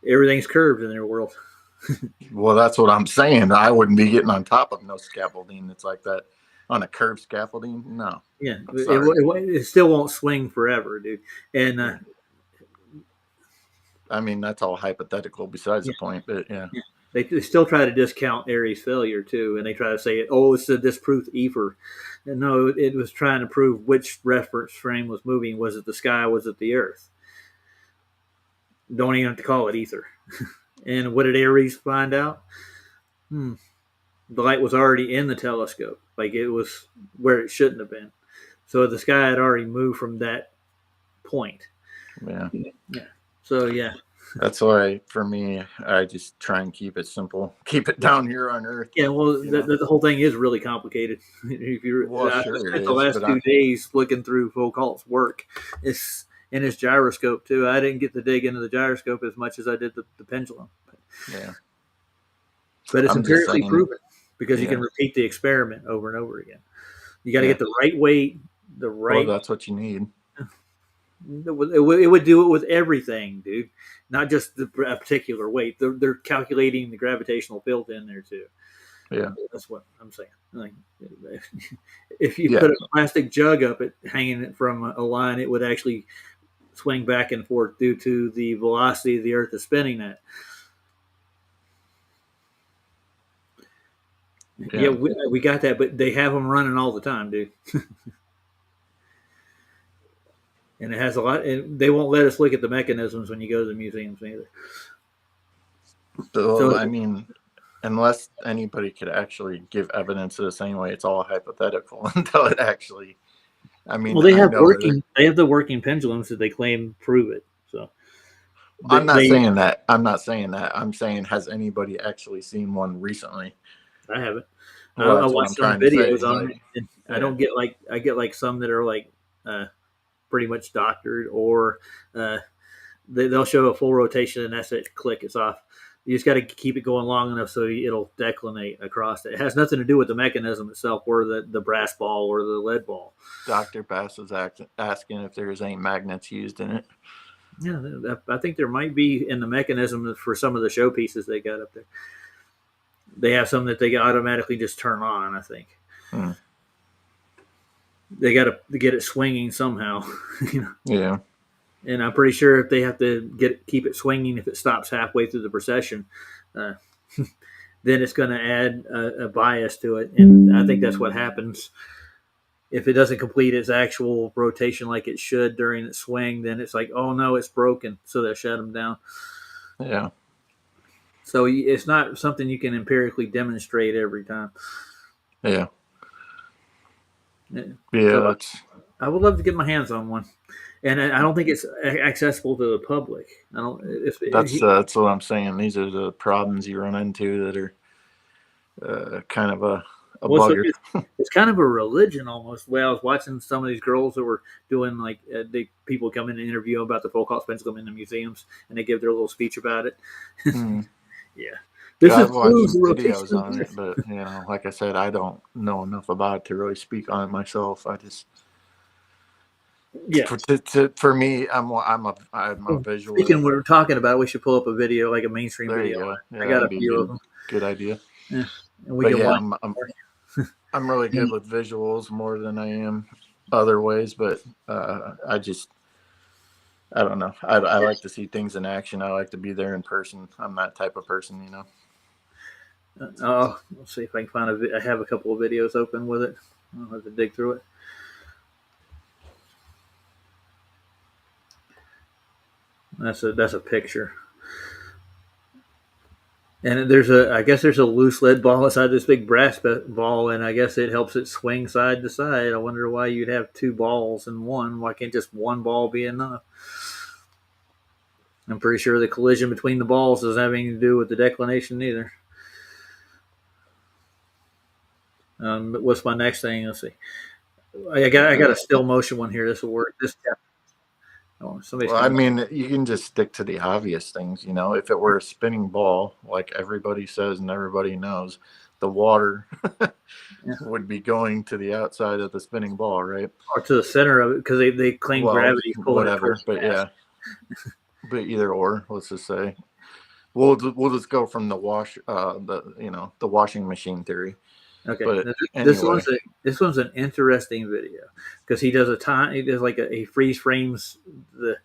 Everything's curved in their world. Well, that's what I'm saying. I wouldn't be getting on top of no scaffolding. It's like that on a curved scaffolding. No. Yeah, it still won't swing forever, dude. And I mean, that's all hypothetical. Besides the point, but yeah. They still try to discount Airy's failure too, and they try to say, "Oh, it's to disprove ether." And no, it was trying to prove which reference frame was moving. Was it the sky? Was it the Earth? Don't even have to call it ether. And what did Aries find out? The light was already in the telescope, like it was where it shouldn't have been. So the sky had already moved from that point. Yeah. So yeah. That's why, for me, I just try and keep it simple. Keep it down here on Earth. Yeah, well, the whole thing is really complicated. If you, I spent the last 2 days looking through Foucault's work. It's in his gyroscope too. I didn't get to dig into the gyroscope as much as I did the pendulum. Yeah, but it's empirically proven because you can repeat the experiment over and over again. You got to get the right weight, the right. Well, that's what you need. It would do it with everything, dude. Not just a particular weight. They're calculating the gravitational field in there too. Yeah, that's what I'm saying. Like, if you put a plastic jug up it hanging it from a line, it would actually swing back and forth due to the velocity the Earth is spinning at. Yeah, we got that, but they have them running all the time, dude. And it has a lot, and they won't let us look at the mechanisms when you go to the museums either. So I mean, unless anybody could actually give evidence of the same way, it's all hypothetical until it actually. I mean, well, they have the working pendulums that they claim prove it. So I'm not saying that. I'm saying, has anybody actually seen one recently? I haven't. Well, I watched some videos on it. And yeah. I get like some that are like pretty much doctored, or they'll show a full rotation and that's it. Click, it's off. You just got to keep it going long enough so it'll declinate across it. It has nothing to do with the mechanism itself, or the brass ball or the lead ball. Dr. Bass is asking if there's any magnets used in it. Yeah, I think there might be in the mechanism for some of the showpieces they got up there. They have some that they automatically just turn on, I think. They got to get it swinging somehow. Yeah. And I'm pretty sure if they have to keep it swinging, if it stops halfway through the procession, then it's going to add a bias to it. And I think that's what happens. If it doesn't complete its actual rotation like it should during its swing, then it's like, oh no, it's broken. So they'll shut them down. Yeah. So it's not something you can empirically demonstrate every time. Yeah. Yeah. So I would love to get my hands on one, and I don't think it's accessible to the public. I don't. That's what I'm saying. These are the problems you run into that are kind of a bugger. It's kind of a religion almost. Well, I was watching some of these girls that were doing like people come in and interview about the Foucault's pendulum in the museums, and they give their little speech about it. Yeah. I've watched videos on it, but like I said, I don't know enough about it to really speak on it myself. I just for me, I'm a visual. Speaking, we're talking about, we should pull up a video, like a mainstream video. Yeah, I got a few of them. Good idea. Yeah, and I'm really good with visuals more than I am other ways, but I don't know. I like to see things in action. I like to be there in person. I'm that type of person, Let's see if I can find I have a couple of videos open with it. I'll have to dig through it. That's a picture. And I guess there's a loose lead ball inside this big brass ball, and I guess it helps it swing side to side. I wonder why you'd have two balls in one. Why can't just one ball be enough? I'm pretty sure the collision between the balls doesn't have anything to do with the declination either. But what's my next thing? Let's see. I got a still motion one here. This will work. Well, I mean, you can just stick to the obvious things, you know. If it were a spinning ball, like everybody says and everybody knows, the water would be going to the outside of the spinning ball, right? Or to the center of it, because they claim gravity pulling it towards but the yeah. But either or, let's just say we'll just go from the washing machine theory. Okay, but anyway. This one's an interesting video because he does he freeze frames the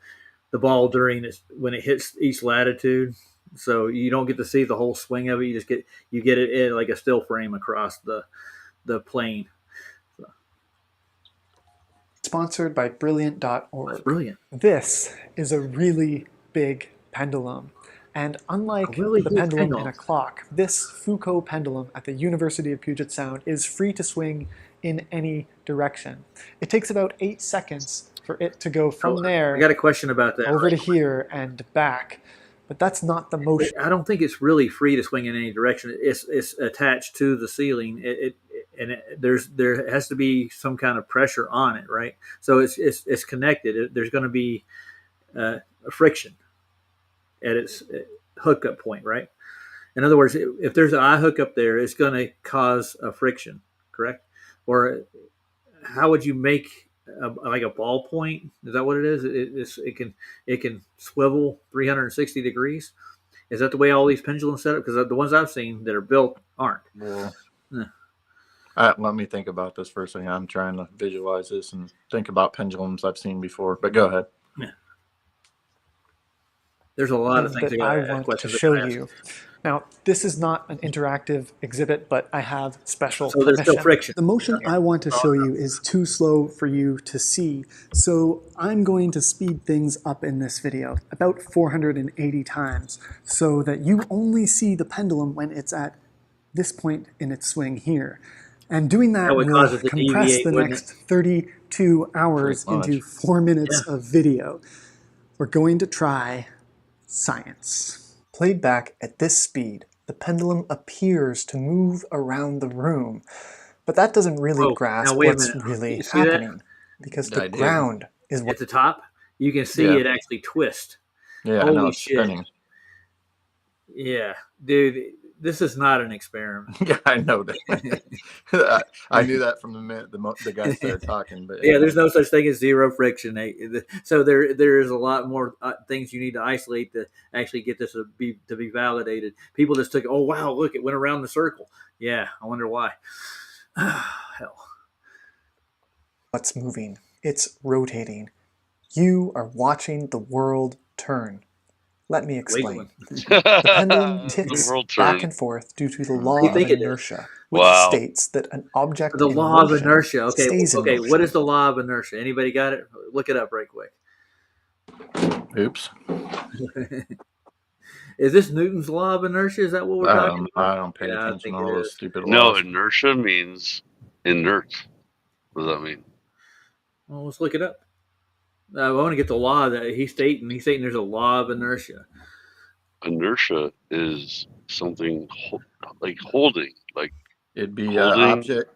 ball when it hits each latitude, so you don't get to see the whole swing of it. You get it in like a still frame across the plane. So. Sponsored by Brilliant.org. That's brilliant. This is a really big pendulum. And unlike the pendulum in a clock, this Foucault pendulum at the University of Puget Sound is free to swing in any direction. It takes about 8 seconds for it to go from there. I got a question about that. Over to here and back. But that's not the motion. I don't think it's really free to swing in any direction. It's attached to the ceiling. There has to be some kind of pressure on it, right? So it's connected. There's going to be a friction at its hookup point, right? In other words, if there's an eye hook up there, it's going to cause a friction, correct? Or how would you make like a ball point? Is that what it is? It can swivel 360 degrees. Is that the way all these pendulums set up? Because the ones I've seen that are built aren't. Well, let me think about this for a second. I'm trying to visualize this and think about pendulums I've seen before. But go ahead. Yeah. There's a lot of things that I want to show you. Now, this is not an interactive exhibit, but I have special permission. There's still friction. The motion I want to show you is too slow for you to see, so I'm going to speed things up in this video, about 480 times, so that you only see the pendulum when it's at this point in its swing here. And doing that will compress the next 32 hours into 4 minutes of video. We're going to try science. Played back at this speed, the pendulum appears to move around the room, but that doesn't really grasp what's really happening, because the ground is at the top. You can see it actually twist. Yeah, holy I know, it's shit! spinning. Yeah, dude, this is not an experiment. Yeah, I know that. I knew that from the minute the guy started talking. But yeah, there's no such thing as zero friction. So there is a lot more things you need to isolate to actually get this to be validated. People just took, oh wow, look, it went around the circle. Yeah, I wonder why. Hell. What's moving? It's rotating. You are watching the world turn. Let me explain. The pendulum ticks back and forth due to the law of inertia, which states that an object the law of inertia. Okay, stays in motion. What is the law of inertia? Anybody got it? Look it up right quick. Oops. Is this Newton's law of inertia? Is that what we're talking about? I don't pay attention to all those stupid laws. No, inertia means inert. What does that mean? Well, let's look it up. I want to get the law that he's stating. He's stating there's a law of inertia. Inertia is something like holding. Like it'd be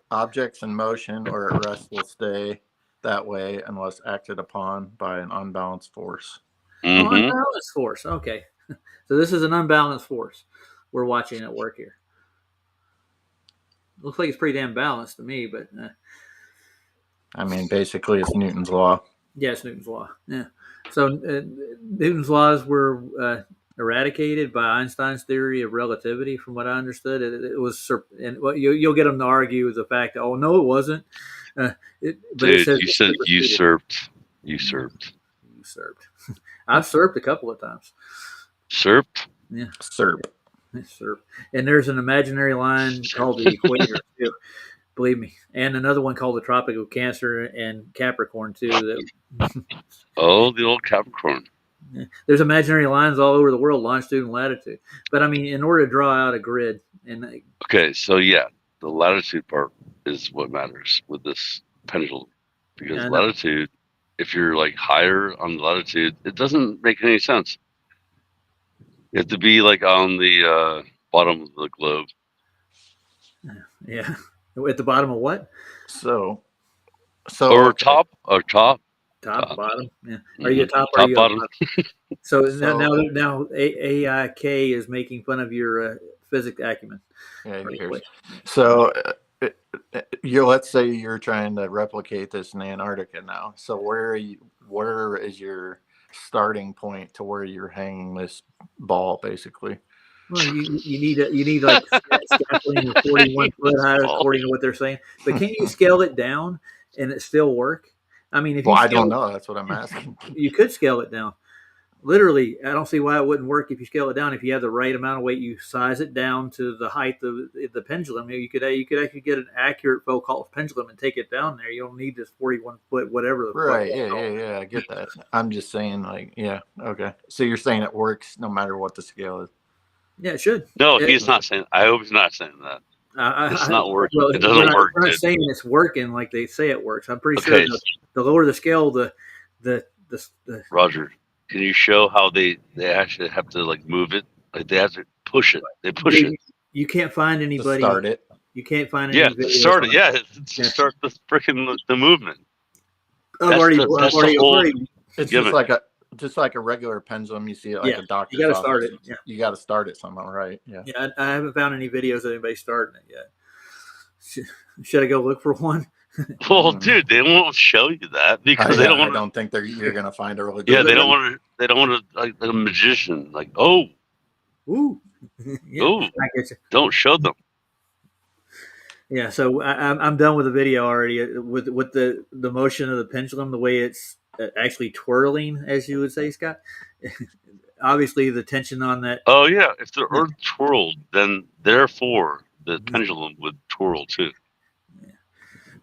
objects in motion or at rest will stay that way unless acted upon by an unbalanced force. Mm-hmm. Oh, unbalanced force. Okay, so this is an unbalanced force we're watching at work here. Looks like it's pretty damn balanced to me, but I mean, basically, it's Newton's law. Yes, Newton's law. Yeah. So Newton's laws were eradicated by Einstein's theory of relativity, from what I understood. It was, and you'll get them to argue with the fact that, oh no, it wasn't. Dude, you said usurped. I've served a couple of times. Serped? Yeah. Serp. And there's an imaginary line called the equator too. Believe me, and another one called the Tropic of Cancer and Capricorn too. Oh, the old Capricorn. Yeah. There's imaginary lines all over the world, longitude and latitude. But I mean, in order to draw out a grid, and okay, so yeah, the latitude part is what matters with this pendulum, because latitude, if you're like higher on the latitude, it doesn't make any sense. You have to be like on the bottom of the globe. Yeah. At the bottom of what? So, So or okay. top or top. Top, bottom. Yeah. Are you a top or are Top, you a bottom. bottom? So So now AIK is making fun of your physics acumen. yeah, who Right cares? away. So you let's say you're trying to replicate this in Antarctica now. So where is your starting point to where you're hanging this ball, basically? Well, you need like scaffolding of 41 foot high according to what they're saying. But can't you scale it down and it still work? I mean, if Well, you I don't scale, know. That's what I'm asking. you could scale it down. Literally, I don't see why it wouldn't work if you scale it down. If you have the right amount of weight, you size it down to the height of the pendulum. You could actually get an accurate foucault pendulum and take it down there. You don't need this 41 foot whatever the fuck. Right. Yeah. I get that. I'm just saying, like, yeah. Okay. So you're saying it works no matter what the scale is. Yeah, it should. No, he's not saying. I hope he's not saying that. It's not working. Well, It doesn't work, we're not dude. saying it's working like they say it works. I'm pretty Okay. sure the lower the scale, the Roger, can you show how they actually have to like move it? Like they have to push it. They push it. You can't find anybody. Start it. You can't find Yeah, any videos. start it. Yeah, start the freaking the movement. I've already. It's Give just like a regular pendulum. You see it like a doctor's you got to office. start it. Yeah. You got to start it somehow, right? Yeah. Yeah, I haven't found any videos of anybody starting it yet. Should I go look for one? Well, dude, they won't show you that because they don't want. I don't think you're gonna find a really. Yeah, they don't want to. They don't want to like a magician. Like, oh, ooh, yeah, ooh, don't show them. Yeah, so I'm done with the video already with the motion of the pendulum, the way it's actually twirling, as you would say, Scott. Obviously, the tension on that. Oh yeah, if the Earth twirled, then therefore the pendulum would twirl too.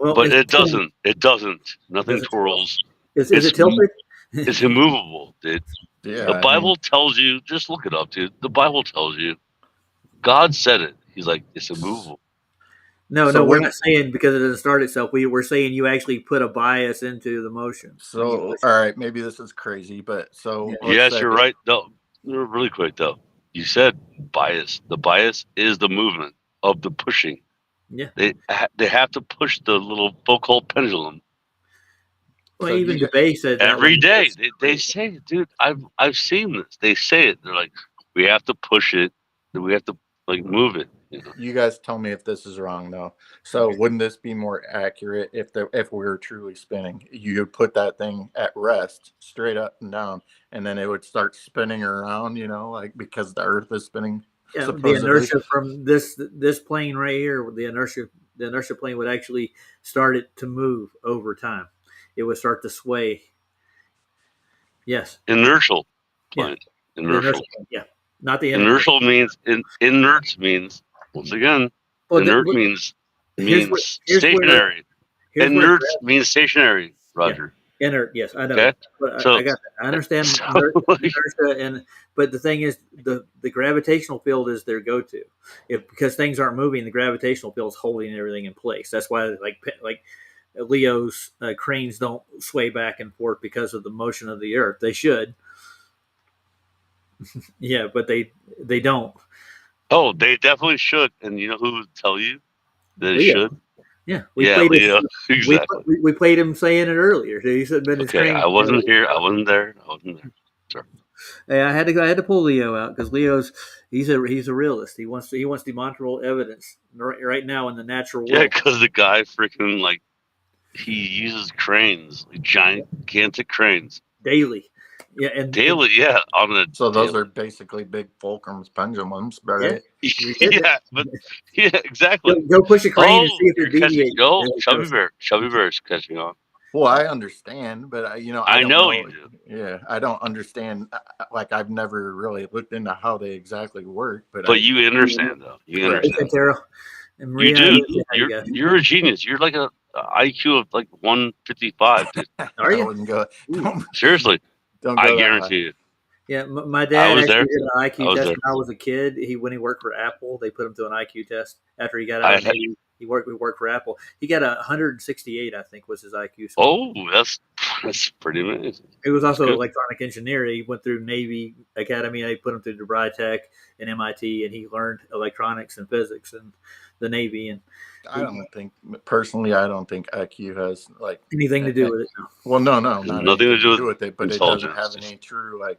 Well, but it doesn't. It doesn't. Nothing twirls. Is it tilted? It's immovable, dude. Yeah, the Bible tells you. Just look it up, dude. The Bible tells you. God said it. He's like, it's immovable. No, we're not saying because it doesn't start itself. We're saying you actually put a bias into the motion. So, all right, maybe this is crazy, but so yes, you're right. Though, really quick though, you said bias. The bias is the movement of the pushing. Yeah, they have to push the little foucault pendulum. Well, so even debate said that every day they say it, dude. I've seen this. They say it. They're like, we have to push it. We have to like move it. You know? You guys tell me if this is wrong though. So wouldn't this be more accurate if we were truly spinning? You would put that thing at rest, straight up and down, and then it would start spinning around. You know, like because the Earth is spinning. Yeah, the inertia from this plane right here, the inertia plane would actually start it to move over time. It would start to sway. Yes. Inertial plane. Yeah. Inertial. Yeah. Not the inertial means inert means once again inert means stationary. Inert means stationary, Roger. Yeah. Inert, yes, I know. Okay. But I got that. I understand inertia, but the thing is, the gravitational field is their go-to. Because things aren't moving, the gravitational field is holding everything in place. That's why, like Leo's cranes don't sway back and forth because of the motion of the Earth. They should. Yeah, but they don't. Oh, they definitely should. And you know who would tell you that it should? Yeah, Leo. Exactly. We played him saying it earlier. He said, "Been his okay, I wasn't here. I wasn't there. Sorry. Hey, I had to pull Leo out because he's a realist. He wants demonstrable evidence right now in the natural world. Yeah, because the guy freaking like he uses cranes, like gigantic cranes daily. Yeah, and daily, yeah. On the so those are basically big fulcrums pendulums, right? Yeah, exactly. Go push a crane and see if you're deviating. Oh, Chubby Bear's catching on. Well, I understand, but I don't know you do. Yeah, I don't understand. Like I've never really looked into how they exactly work, but you understand though. You understand. You do. You're a genius. You're like a IQ of like 155. Dude. Are you? I wouldn't go. Seriously. I guarantee you. Yeah, my dad actually did an IQ test when I was a kid. When he worked for Apple, they put him through an IQ test after he got out of Navy. He worked for Apple. He got 168, I think, was his IQ score. Oh, that's pretty amazing. He was also electronic engineer. He went through Navy Academy. They put him through DeVry Tech and MIT, and he learned electronics and physics. And the Navy, and I don't think IQ has like anything to do with it. Well, no, not Nothing anything to do with with it, but it doesn't have intelligence. any true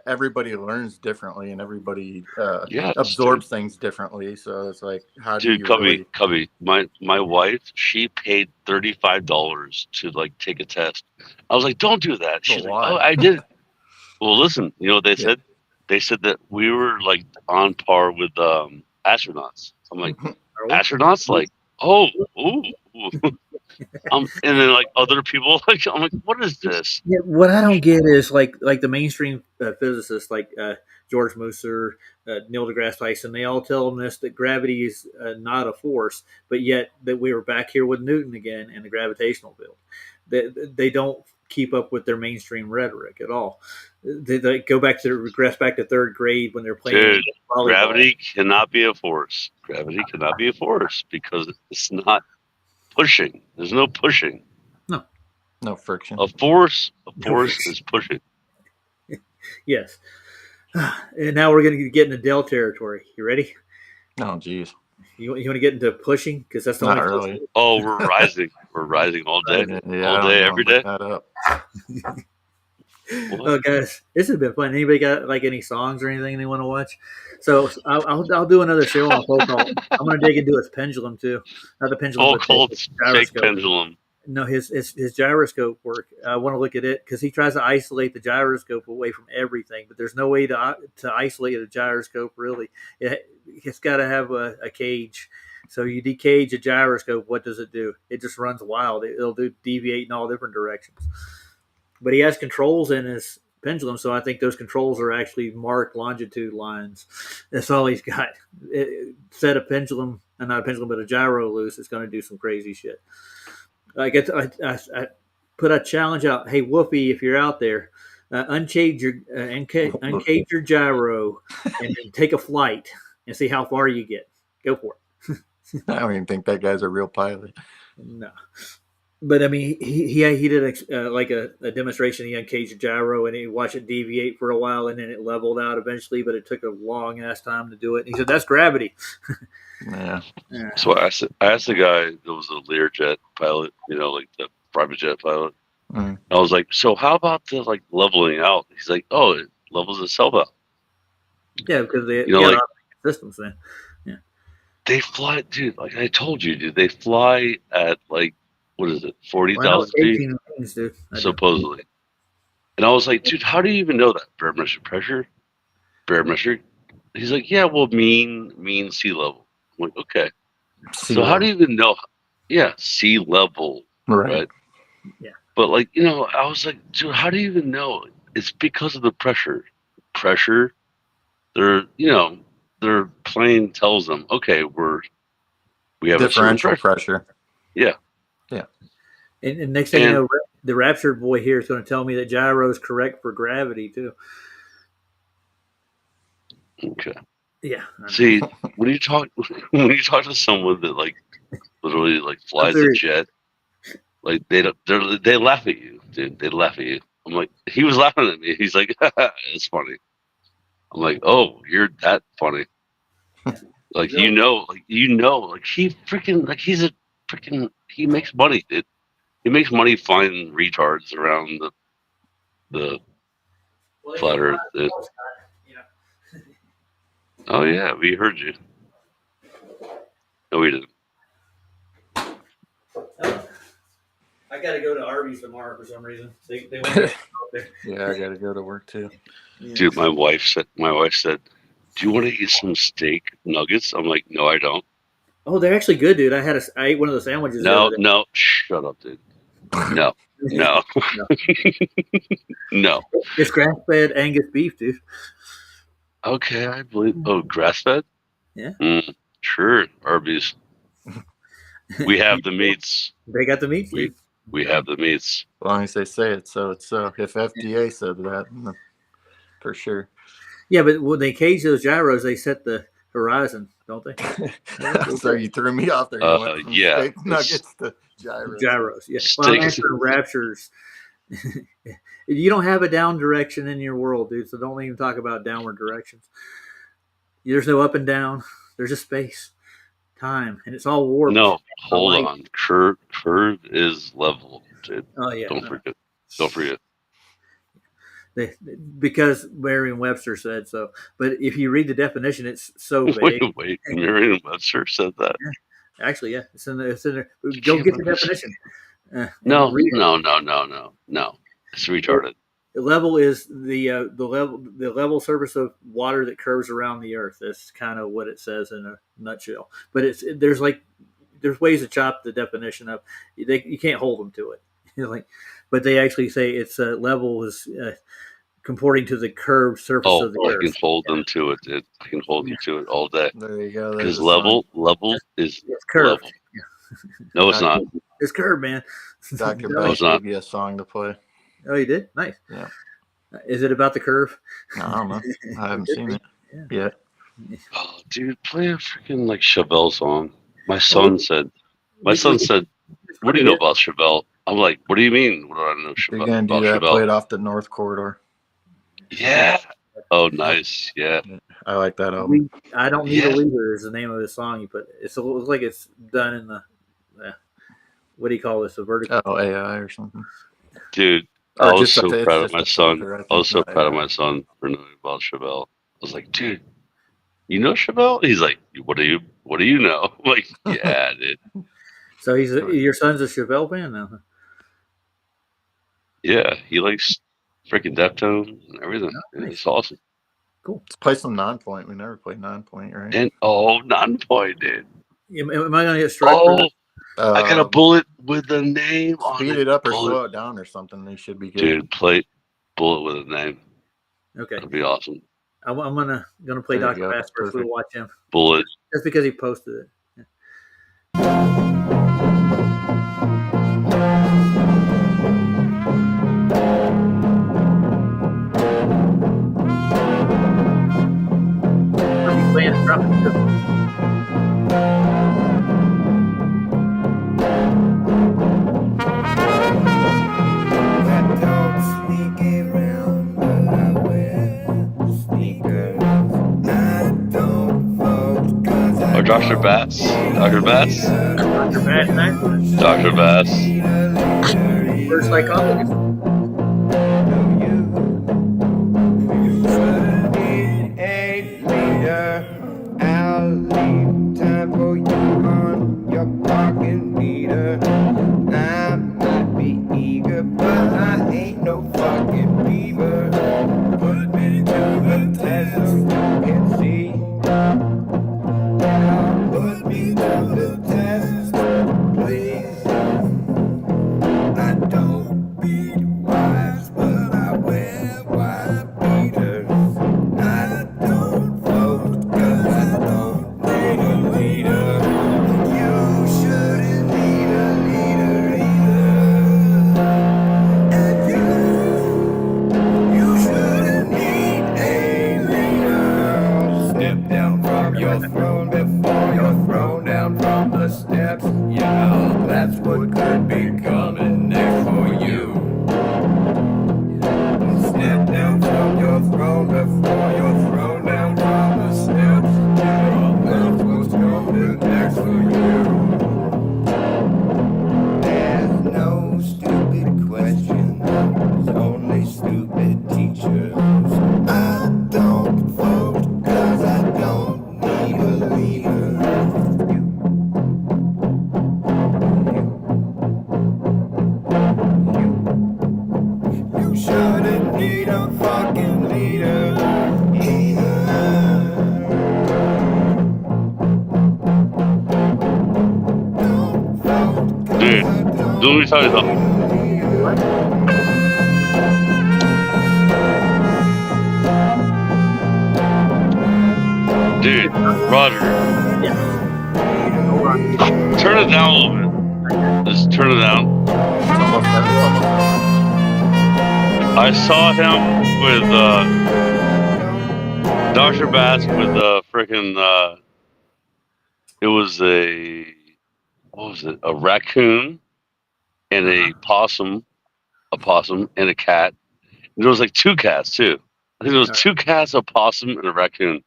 everybody learns differently and everybody Yes, absorbs dude. things differently. So it's like, how do Dude, you really? Cubby, my wife, she paid $35 to like take a test. I was like, don't do that. She's like, oh, Why? I did. Well, listen, you know what they Yeah. said? They said that we were like on par with astronauts. I'm like, astronauts? Like, oh, ooh. And then like other people, like, I'm like, what is this? Yeah, what I don't get is like the mainstream physicists like George Musser, Neil deGrasse Tyson. They all tell them this, that gravity is not a force, but yet that we were back here with Newton again and the gravitational field. They don't keep up with their mainstream rhetoric at all. They go back to regress back to third grade when they're playing Dude, volleyball. gravity cannot be a force. Gravity cannot be a force because it's not pushing. There's no pushing. No friction. A force is pushing. Yes. And now we're going to get into Dell territory. You ready? Oh, geez. You want to get into pushing because that's the Not only. really. Oh, we're rising. We're rising all day. Yeah, all day, every day. That up. Oh, guys, this has been fun. Anybody got like any songs or anything they want to watch? So I'll do another show on foucault. I'm going to dig into his pendulum too, not the pendulum, but Foucault's the fake gyroscope. pendulum. No, his gyroscope work. I want to look at it because he tries to isolate the gyroscope away from everything, but there's no way to isolate a gyroscope really. It's got to have a cage. So you decage a gyroscope, what does it do? It just runs wild. It'll deviate in all different directions. But he has controls in his pendulum, so I think those controls are actually marked longitude lines. That's all he's got. Set a pendulum, not a pendulum, but a gyro loose. It's going to do some crazy shit. I put a challenge out. Hey, Whoopi, if you're out there, uncage your gyro and then take a flight and see how far you get. Go for it. I don't even think that guy's a real pilot. No. But I mean, he did a demonstration. He uncaged a gyro and he watched it deviate for a while, and then it leveled out eventually. But it took a long ass time to do it. And he said, "That's gravity." Yeah. So I asked the guy that was a Learjet pilot, like the private jet pilot. Mm. I was like, "So how about the like leveling out?" He's like, "Oh, it levels itself out." Yeah, because they like systems then. Yeah. They fly, dude. Like I told you, dude. They fly at like what is it, 40,000 feet? Wings, dude. Supposedly. And I was like, dude, how do you even know that? Barometric pressure? Barometric? He's like, yeah, well, mean sea level. I'm like, okay. So how do you even know? Yeah, sea level. Right? Yeah. But like, I was like, dude, how do you even know? It's because of the pressure. Pressure. Their plane tells them, okay, we have differential a pressure. Yeah. Yeah. And next thing you know, the raptured boy here is going to tell me that gyro is correct for gravity too. Okay. Yeah. See, when you talk to someone that like literally like flies a jet, like they laugh at you, dude. They laugh at you. I'm like, he was laughing at me. He's like, it's funny. I'm like, oh, you're that funny. Like he freaking like he's a freaking he makes money, dude. He makes money flying retards around the flat Earth. Oh yeah, we heard you. No, we didn't. I got to go to Arby's tomorrow for some reason. They want me out there. Yeah, I got to go to work too. Dude, my wife said, "Do you want to eat some steak nuggets?" I'm like, "No, I don't." Oh, they're actually good, dude. I ate one of the sandwiches. No, shut up, dude. No. No. It's grass-fed Angus beef, dude. Okay, I believe. Oh, grass-fed? Yeah. Sure, Arby's. We have the meats. They got the meats, dude. We have the meats. As long as they say it, so it's so. If FDA said that, for sure. Yeah, but when they cage those gyros, they set the horizon, don't they? So you threw me off there. Yeah. Steak nuggets to gyros. Gyros, yeah. Well, I'm answering raptures. You don't have a down direction in your world, dude. So don't even talk about downward directions. There's no up and down. There's just space, time, and it's all warped. No, hold light. on. Curve is level, dude. Oh yeah. Don't forget. Don't forget. Because Merriam-Webster said so. But if you read the definition, it's so vague. Wait. Merriam-Webster said that. Yeah. Actually, yeah, it's in there. Go get the definition. No. It's retarded. The level is the level surface of water that curves around the Earth. That's kind of what it says in a nutshell. But there's ways to chop the definition up. You can't hold them to it. But they actually say it's level is comporting to the curved surface of the Earth. I can hold them to it. I can hold you to it all day. There you go. Because level is it's curved. level. No, it's not. It's curved, man. Dr. No, Bell it's not. gave you a song to play. Oh, you did? Nice. Yeah. Is it about the curve? I don't know. I haven't seen it yet. Oh, dude, play a freaking like Chevelle song. My son said, "What do you know about Chevelle?" I'm like, "What do you mean? What do I know You're gonna do that? Play it off the North Corridor. Yeah. Oh, nice. Yeah. I like that album. I don't need a leader is the name of the song you put. It looks like it's done in the what do you call this? A vertical? Oh, AI or something. Dude, I was so proud of my son. I was so proud of my son for knowing about Chevelle. I was like, dude, you know Chevelle? He's like, what do you know? I'm like, yeah, dude. So your son's a Chevelle fan now? Huh? Yeah, he likes freaking Deftones and everything. Oh, nice. It's awesome. Cool. Let's play some Non-Point. We never played Non-Point, right? And Non-Point, dude. Am I gonna get struck? I got a bullet with the name on it. Speed it up or slow it down or something. They should be good. Dude, play Bullet with a name. Okay. That'd be awesome. I'm gonna play Dr. Bass first. We'll watch him. Bullet. Just because he posted it. Playing trumpet. Or Dr. Bass. Dr. Bass. Dr. Bass. Dr. Bass. First psychologist. I'll leave time for you on your parking meter. I might be eager, but I ain't no fucking beaver. Put me to the test so you can see. Put me to the test, please. I don't beat wives, but I wear white beaters. I don't vote 'cause I don't need a leader. You shouldn't need a leader either. And you shouldn't need a leader. Step down from your throne before you're thrown down from the steps. Yeah, that's what could be coming next for you. Step down from your throne before you're thrown down from the steps. Yeah, that's what's coming next for you. There's no stupid questions, only stupid teachers. I don't vote 'cause I don't need a leader. You shouldn't need a fucking leader either. Dude, let me tell you something. Dude, Roger. Turn it down a little bit. Just turn it down. I saw him with Dr. Bass with freaking it was a raccoon and a possum and a cat. And there was like two cats too. I think there was two cats, a possum, and a raccoon.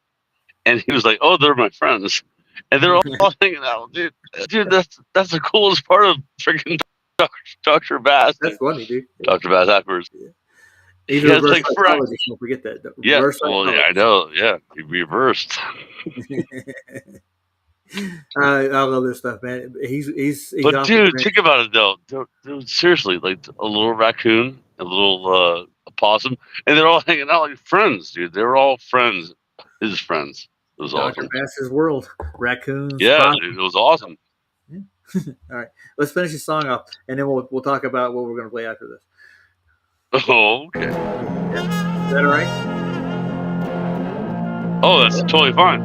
And he was like, "Oh, they're my friends." and they're all hanging out, dude. Dude, that's the coolest part of freaking Dr. Bass. That's funny, dude. Dr. Bass afterwards. He's He a has reverse like psychologist. Don't forget that. yeah. Reverse Well, yeah, I psychologist. know. Yeah, he reversed. I love this stuff, man. He's But off the dude, grid. think about it though. Dude, seriously, like a little raccoon, a little opossum, and they're all hanging out like friends, dude. They were all friends, his friends. It was Dr. awesome. Bass's world. Raccoons. Yeah, possums. dude, it was awesome. All right, let's finish the song off, and then we'll talk about what we're going to play after this. Oh, okay. Yeah. Is that all right? Oh, that's totally fine.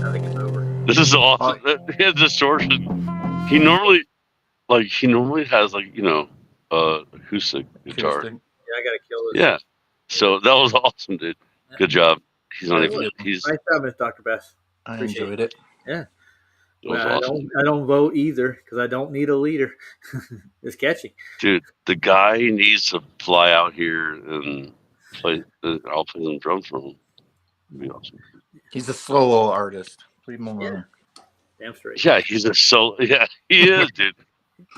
I think it's over. This is awesome. He has distortion. He normally has like acoustic guitar. Acoustic. Yeah, I got to kill this. Yeah. So that was awesome, dude. Good job. He's not even. He's. Nice job, Miss Dr. Bass. I Appreciate enjoyed it. Yeah. It was Well, awesome. I don't vote either because I don't need a leader. It's catchy. Dude, the guy needs to fly out here and play. I'll play some drums for him. It'd be awesome. He's a solo artist. Leave him alone. Damn straight. Yeah, he's a solo. Yeah, he is, dude.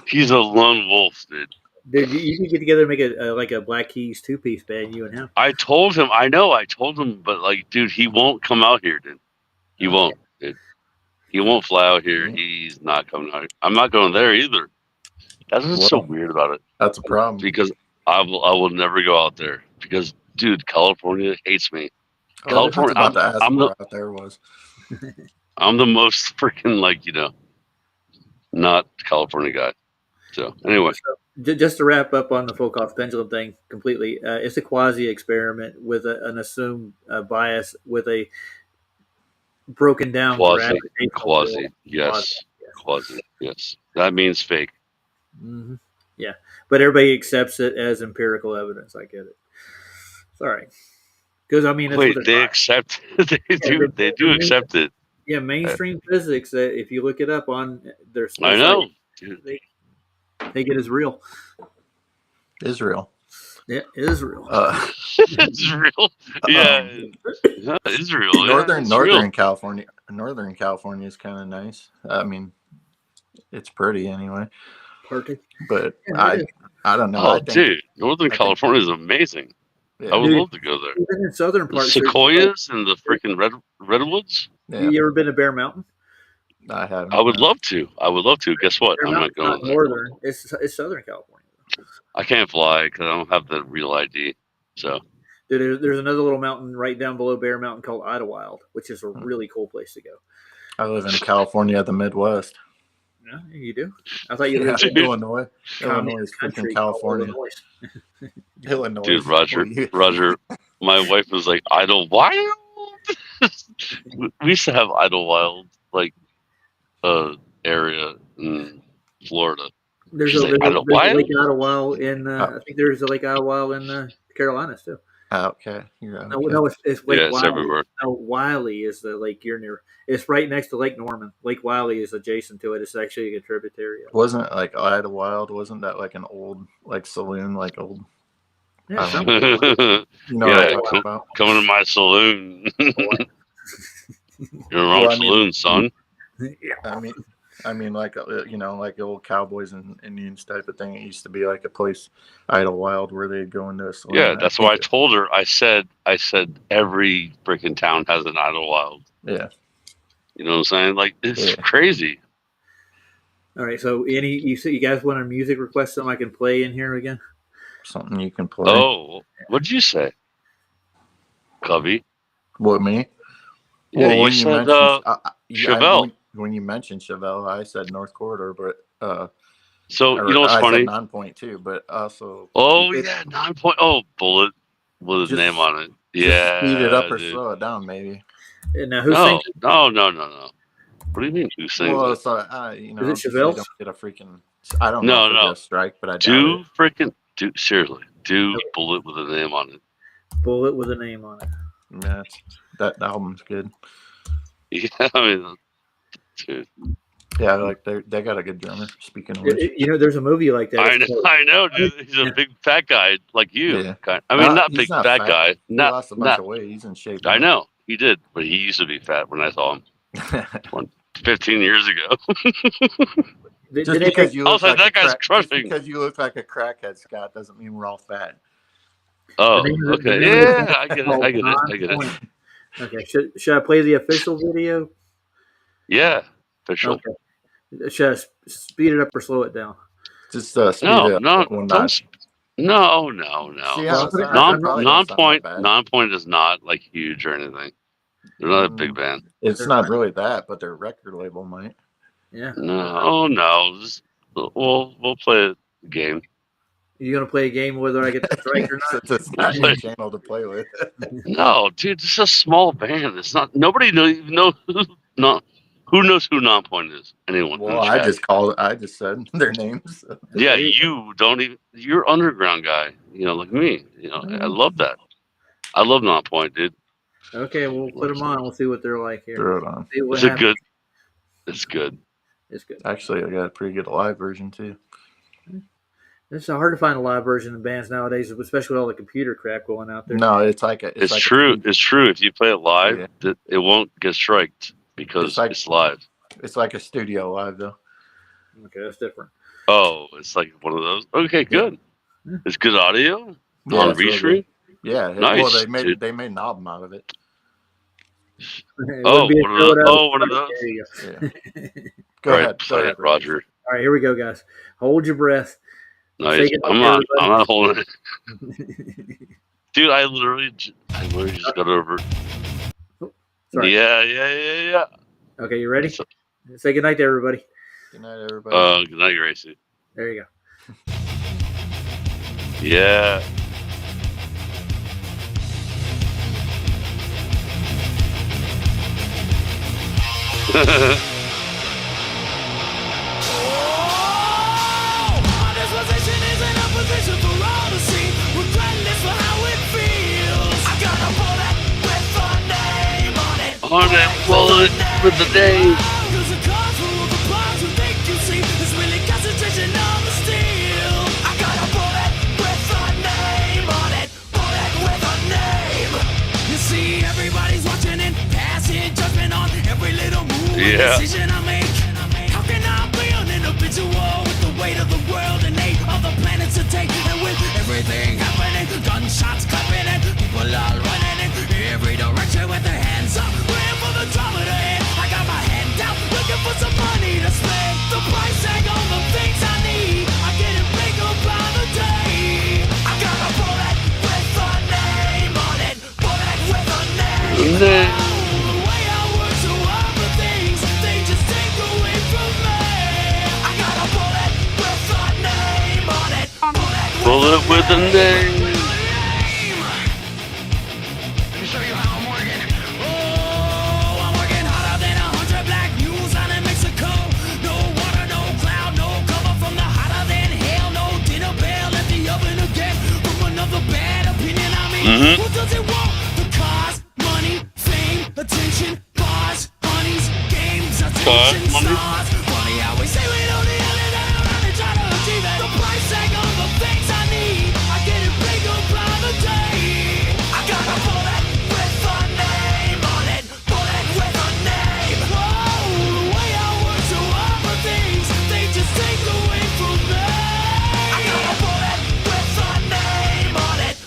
He's a lone wolf, dude. Dude, you can get together and make a Black Keys 2-piece band, you and him. I told him. I know. I told him, but like, dude, he won't come out here, dude. He won't, dude. He won't fly out here. He's not coming out here. I'm not going there either. That's what's so weird about it. That's a problem. Because I will never go out there because, dude, California hates me. California. I was about to ask I'm where out there was. I'm the most freaking not California guy. So anyway, Just to wrap up on the Foucault pendulum thing completely, it's a quasi experiment with an assumed bias with a broken down quasi, yes, that means fake. Mm-hmm. Yeah, but everybody accepts it as empirical evidence. I get it. Sorry, because I mean, that's wait, what they accept. They do accept it. Yeah, mainstream physics. If you look it up on their, I know, they take it as real. Israel. Yeah, Israel. Israel. Yeah, Israel. Northern California. Northern California is kind of nice. I mean, it's pretty anyway. Perfect. But Yeah, I don't know. Oh, dude, Northern California is amazing. Yeah. I would love to go there. Even in southern The parts, sequoias and the freaking redwoods. Yeah. You ever been to Bear Mountain? I haven't. I would love to. Guess what? Bear I'm not Mountain's going not there. northern. It's Southern California. I can't fly because I don't have the real ID. So, Dude, there's another little mountain right down below Bear Mountain called Idlewild, which is a really cool place to go. I live in California, the Midwest. Yeah, you do. I thought you lived Yeah, in Illinois. communist Illinois is country freaking called California. Illinois. dude, Roger, my wife was like Idlewild. We used to have Idlewild area in Florida. There's She's a like, Idlewild? Lake Idlewild in. I think there's a Lake Idlewild in the Carolinas too. Okay. Yeah. No, it's Lake Yeah, it's Wiley. everywhere. No, Wiley is the lake you're near. It's right next to Lake Norman. Lake Wiley is adjacent to it. It's actually a tributary. Wasn't it like Idlewild? Wasn't that like an old saloon? Like old. Yeah, You know what I'm talking about? Coming to my saloon. You're wrong saloon, son. I mean, like like the old cowboys and Indians type of thing. It used to be like a place, Idlewild, where they'd go into a saloon. Yeah, that's why I told her. I said every freaking town has an Idlewild. Yeah. You know what I'm saying? Like, it's crazy. All right. So, you guys want a music request? Something I can play in here again? Something you can play. Oh, what'd you say, Cubby? What, me? Yeah, well, you said Chevelle. When you mentioned Chevelle, I said North Corridor, but so you know what's funny? Said 9.2, but also. Oh yeah, 9. Bullet with his name on it. Yeah. Speed it up or slow it down, maybe. And now No. What do you mean? Who sings? Well, it? So is it Chevelle? Don't get a freaking. I don't know if they get a strike, but I do seriously Bullet with a name on it. Bullet with a name on it. Yeah, that album's good. Yeah, I mean, dude. Yeah, like they got a good drummer. Speaking of which, There's a movie like that. I know, dude. He's a big fat guy like you. Yeah. I mean, not He's big not fat fat. guy. He Not lost a bunch not. of weight. He's in shape. I now. know he did, but he used to be fat when I saw him 15 years ago. Just because you look like that guy's just crushing. because you look like a crackhead, Scott, doesn't mean we're all fat. Oh, okay. Yeah, I get it. Okay, should I play the official video? Yeah, official. Okay. Should I speed it up or slow it down? Just speed it up. No. See how it sounds? Non-point is not like huge or anything. They're not a big band. It's not really that, but their record label might. Yeah. No. We'll play a game. You gonna play a game whether I get the strike or not? It's not your channel to play with. No, dude, this is a small band. It's not. Nobody knows who knows who Non-Point is. Anyone? Well, I just said their names. Yeah, you don't even. You're underground guy. Like me. I love that. I love Non-Point, dude. Okay, we'll put them on. We'll see what they're like here. Throw it on. Is it good? It's good. It's good. Actually, I got a pretty good live version too. It's hard to find a live version of bands nowadays, especially with all the computer crap going out there. No, it's true. It's true. If you play it live, it won't get striked because it's live. It's like a studio live, though. Okay, that's different. Oh, it's like one of those. Okay, good. Yeah. It's good audio on Restream. Yeah, nice. Well, they made an album out of it. One of those. Yeah. Go ahead, Roger. All right, here we go, guys. Hold your breath. Nice. I'm not holding it. Dude, I literally just got over. Sorry. Yeah. Okay, you ready? Say goodnight to everybody. Good night, everybody. Good night, Gracie. There you go. Yeah. On that bullet with the name. Everybody's watching and passing judgment on every little move decision I make. How can I be an individual with the weight of the world and 8 other planets to take? And with everything happening, gunshots clapping and people all running in every direction with their hands up, praying for the drama to end. I got my hand out, looking for some money to spend. The price tag on the things I need, I'm getting bigger by the day. I got a bullet with a name on it, bullet with a name. The way I work so hard for things, they just take away from me. I got a bullet with a name on it, Bullet with a name. Mm-hmm. Who doesn't want the cars, money, fame, attention, bars, honeys, games, attention, stars? Funny how we say we don't need it, and try to achieve it. The price tag on the things I need, I get it bigger by the day. I got a bullet with a name on it, bullet with a name. Whoa, the way I work so hard for things, they just take away from me. I got a bullet with a name on it.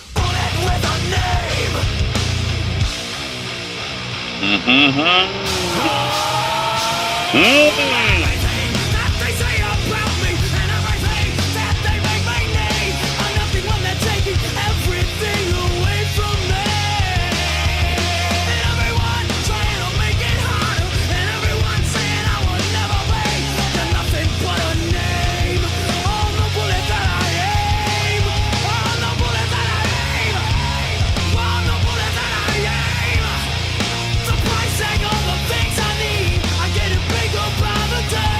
The price tag on the things I need, I get it bigger by the day.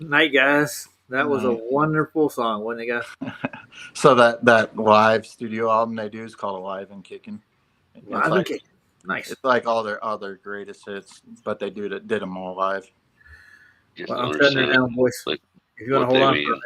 night, guys. That was a wonderful song, wasn't it, guys? So that live studio album they do is called Alive and Kicking. Live and Kicking. Nice. It's like all their greatest hits, but they did them all live. Well, I'm shutting it down, boys. Like, if you want to hold on for a minute.